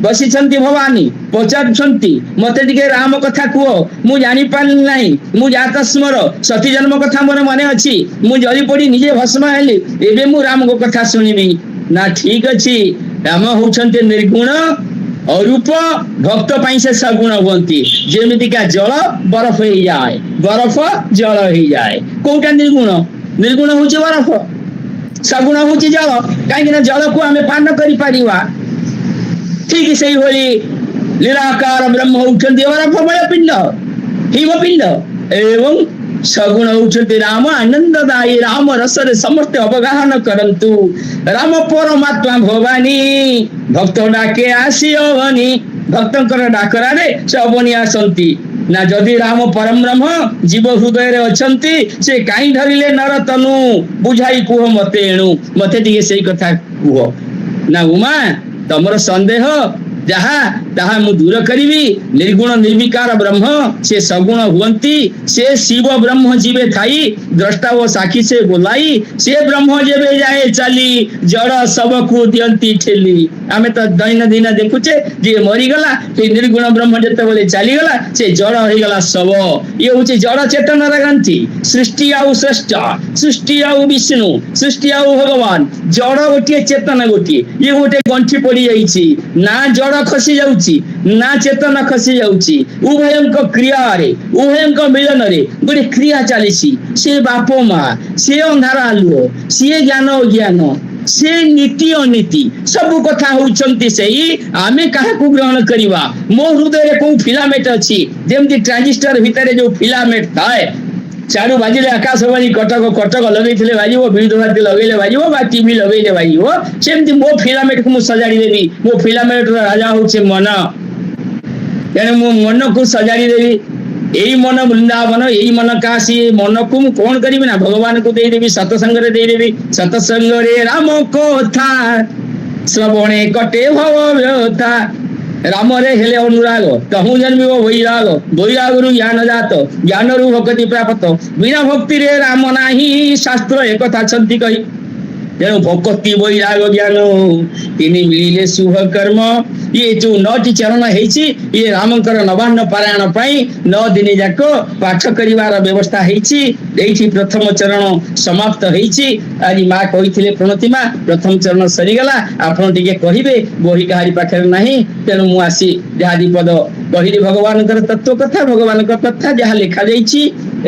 ବସିଛନ୍ତି ଭବାନୀ, ପଚାରୁଛନ୍ତି ମତେ ଟିକେ ରାମ କଥା କୁହ, ମୁଁ ଜାଣିପାରିଲି ନାହିଁ। ମୁଁ ଜାତ ସ୍ମର, ସତୀ ଜନ୍ମ କଥା ମୋର ମନେ ଅଛି। ମୁଁ ଜଳି ପଡି ନିଜେ ଭସ୍ମ ହେଲି, ଏବେ ମୁଁ ରାମଙ୍କ କଥା ଶୁଣିବି। ନା ଠିକ ଅଛି, ରାମ ହଉଛନ୍ତି ନିର୍ଗୁଣ ଅରୂପ, ଭକ୍ତ ପାଇଁ ସେ ସଗୁଣ ହୁଅନ୍ତି। ଯେମିତିକା ଜଳ ବରଫ ହେଇଯାଏ, ବରଫ ଜଳ ହେଇଯାଏ। କୋଉଟା ନିର୍ଗୁଣ? ନିର୍ଗୁଣ ହଉଛି ବରଫ, ସଗୁଣ ହଉଛି ଜଳ। କାହିଁକି ନା ଜଳକୁ ଆମେ ପାନ କରିପାରିବା। ଠିକ ସେଇଭଳି ନିରାକାର ବ୍ରହ୍ମ ହଉଛନ୍ତି ବରଫମୟ ପିଣ୍ଡ, ହିମପିଣ୍ଡ, ଏବଂ ସଗୁଣ ହଉଛନ୍ତି ରାମ ଆନନ୍ଦଦାୟୀ। ରାମ ରସରେ ସମସ୍ତେ ଅବଗାହନ କରନ୍ତୁ। ରାମ ପରମାତ୍ମା ଭବାନୀ, ଭକ୍ତ ଡାକେ ଆସିବନି। ଭକ୍ତଙ୍କର ଡାକରାରେ ସେ ଅବନି ଆସନ୍ତି। ନା ଯଦି ରାମ ପରମ ବ୍ରହ୍ମ ଜୀବ ହୃଦୟରେ ଅଛନ୍ତି, ସେ କାହିଁ ଧରିଲେ ନର ତନୁ, ବୁଝାଇ କୁହ ମତେ ଏଣୁ। ମତେ ଟିକେ ସେଇ କଥା କୁହ। ନା ଉମା ତମର ସନ୍ଦେହ ଯାହା ତାହା ମୁଁ ଦୂର କରିବି। ନିର୍ଗୁଣ ନିର୍ବିକାର ବ୍ରହ୍ମ ସେ ସଗୁଣ ହୁଅନ୍ତି। ସେ ଶିବ ବ୍ରହ୍ମ ଯିବେ ଥାଇ, ଦ୍ରଷ୍ଟା ଓ ସାକ୍ଷୀ ସେ ବୋଲାଇ। ସେ ବ୍ରହ୍ମ ଯେବେ ଯାଏ ଚାଲି, ଜଡ ଶବକୁ ଦିଅନ୍ତି ଠେଲି। ଆମେ ତ ଦୈନନ୍ଦିନ ଦେଖୁଛେ, ଯିଏ ମରିଗଲା ସେ ନିର୍ଗୁଣ ବ୍ରହ୍ମ ଯେତେବେଳେ ଚାଲିଗଲା, ସେ ଜଡ ହେଇଗଲା ଶବ। ଇଏ ହଉଛି ଜଡ ଚେତନର ଗ୍ରନ୍ଥି। ସୃଷ୍ଟି ଆଉ ଶ୍ରେଷ୍ଠ, ସୃଷ୍ଟି ଆଉ ବିଷ୍ଣୁ, ସୃଷ୍ଟି ଆଉ ଭଗବାନ। ଜଡ ଗୋଟିଏ, ଚେତନ ଗୋଟିଏ। ଇଏ ଗୋଟେ ଗଣ୍ଠି ପଡି ଯାଇଛି, ନା ଜଡ ଖସି ଯାଉଛି ନା ଚେତନ ଖସି ଯାଉଛି। ଉଭୟଙ୍କ କ୍ରିୟାରେ, ଉଭୟଙ୍କ ମିଳନରେ ଗୋଟେ କ୍ରିୟା ଚାଲିଛି। ସେ ବାପ ମା, ସେ ଅନ୍ଧାର ଆଲୁଅ, ସିଏ ଜ୍ଞାନ ଅଜ୍ଞାନ, ସେ ନୀତି ଅନୀତି, ସବୁ କଥା ହଉଛନ୍ତି ସେଇ। ଆମେ କାହାକୁ ଗ୍ରହଣ କରିବା? ମୋ ହୃଦୟରେ କୋଉ ଫିଲାମେଣ୍ଟ ଅଛି, ଯେମିତି ଟ୍ରାଞ୍ଜିଷ୍ଟର ଭିତରେ ଯୋଉ ଫିଲାମେଣ୍ଟ ଥାଏ, ଚାରୁ ବାଜିଲେ ଆକାଶବାଣୀ କଟକ କଟକ ଲଗେଇଥିଲେ ବାଜିବ, ବିଦ୍ୟୁତ ଭାରତୀ ଲଗେଇଲେ ବାଜିବ, ବା ଟିଭି ଲଗେଇଲେ ବାଜିବ। ସେମିତି ମୋ ଫିଲାମେଣ୍ଟକୁ ମୁଁ ସଜାଡି ଦେବି। ମୋ ଫିଲାମେଣ୍ଟର ରାଜା ହଉଛି ମନ। ତେଣୁ ମୁଁ ମନକୁ ସଜାଡି ଦେବି। ଏଇ ମନ ବୃନ୍ଦାବନ, ଏଇ ମନ କାଶୀ। ମନକୁ ମୁଁ କଣ କରିବି ନା ଭଗବାନଙ୍କୁ ଦେଇଦେବି, ସତସଙ୍ଗରେ ଦେଇଦେବି। ସତସଙ୍ଗରେ ରାମ କଥା, ଶ୍ରବଣେ କଟେ ଭବ ବ୍ୟଥା। ରାମରେ ହେଲେ ଅନୁରାଗ, ତହୁଁ ଜନ୍ମିବ ବୈରାଗ। ବୈରାଗରୁ ଜ୍ଞାନ ଜାତ, ଜ୍ଞାନରୁ ଭକ୍ତି ପ୍ରାପ୍ତ। ବିନା ଭକ୍ତିରେ ରାମ ନାହିଁ, ଶାସ୍ତ୍ର ଏକଥା ଛନ୍ତି କହି। ତେଣୁ ଭକ୍ତି ବୈରାଗ ଜ୍ଞାନ ତିନି ମିଳିଲେ ଶୁଭ କର୍ମ। ଇଏ ଯୋଉ 9ଟି ଚରଣ ହେଇଛି, ଇଏ ରାମଙ୍କର ନବାନ୍ନ ପାରାୟଣ ପାଇଁ 9 ଦିନ ଯାକ ପାଠ କରିବାର ବ୍ୟବସ୍ଥା ହେଇଛି। ଏଇଠି ପ୍ରଥମ ଚରଣ ସମାପ୍ତ ହେଇଛି। ଆଜି ମା କହିଥିଲେ ପ୍ରଣତି ମା, ପ୍ରଥମ ଚରଣ ସରିଗଲା, ଆପଣ ଟିକେ କହିବେ, ବହି କାହାରି ପାଖରେ ନାହିଁ। ତେଣୁ ମୁଁ ଆସି ଯାହା ଦିପଦ କହିଲି ଭଗବାନଙ୍କର ତତ୍ଵ କଥା, ଭଗବାନଙ୍କ କଥା ଯାହା ଲେଖାଯାଇଛି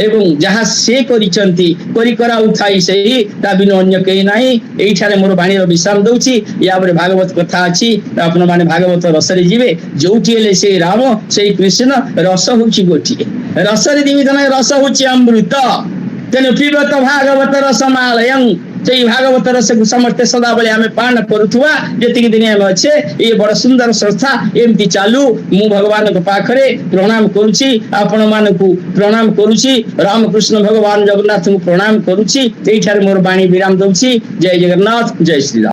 ଏବଂ ଯାହା ସେ କରିଛନ୍ତି, କରି କରାଉଥାଇ ସେଇ, ତା ବିନୁ ଅନ୍ୟ କେହି ନାହିଁ। ଏଇଠାରେ ମୋର ବାଣୀର ବିଶ୍ରାମ ଦଉଛି। ୟା ପରେ ଭାଗବତ କଥା ଅଛି, ଆପଣ ମାନେ ଭାଗବତ ରସରେ ଯିବେ। ଯୋଉଠି ହେଲେ ସେଇ ରାମ, ସେଇ କୃଷ୍ଣ, ରସ ହଉଛି ଗୋଟିଏ, ରସରେ ନିମିତ୍ତ ନାହିଁ, ରସ ହଉଛି ଅମୃତ। ତେଣୁ ପିବତ ଭାଗବତ ରସମାଳୟଂ, ସେଇ ଭାଗବତ ରସକୁ ସମସ୍ତେ ସଦାବେଳେ ଆମେ ପାନ କରୁଥିବା, ଯେତିକି ଦିନ ଆମେ ଅଛେ। ଇଏ ବଡ ସୁନ୍ଦର ସଂସ୍ଥା, ଏମିତି ଚାଲୁ। ମୁଁ ଭଗବାନଙ୍କ ପାଖରେ ପ୍ରଣାମ କରୁଛି, ଆପଣ ମାନଙ୍କୁ ପ୍ରଣାମ କରୁଛି, ରାମକୃଷ୍ଣ ଭଗବାନ ଜଗନ୍ନାଥଙ୍କୁ ପ୍ରଣାମ କରୁଛି। ଏଇଠାରେ ମୋର ବାଣୀ ବିରାମ ଦଉଛି। ଜୟ ଜଗନ୍ନାଥ, ଜୟ ଶ୍ରୀରାମ।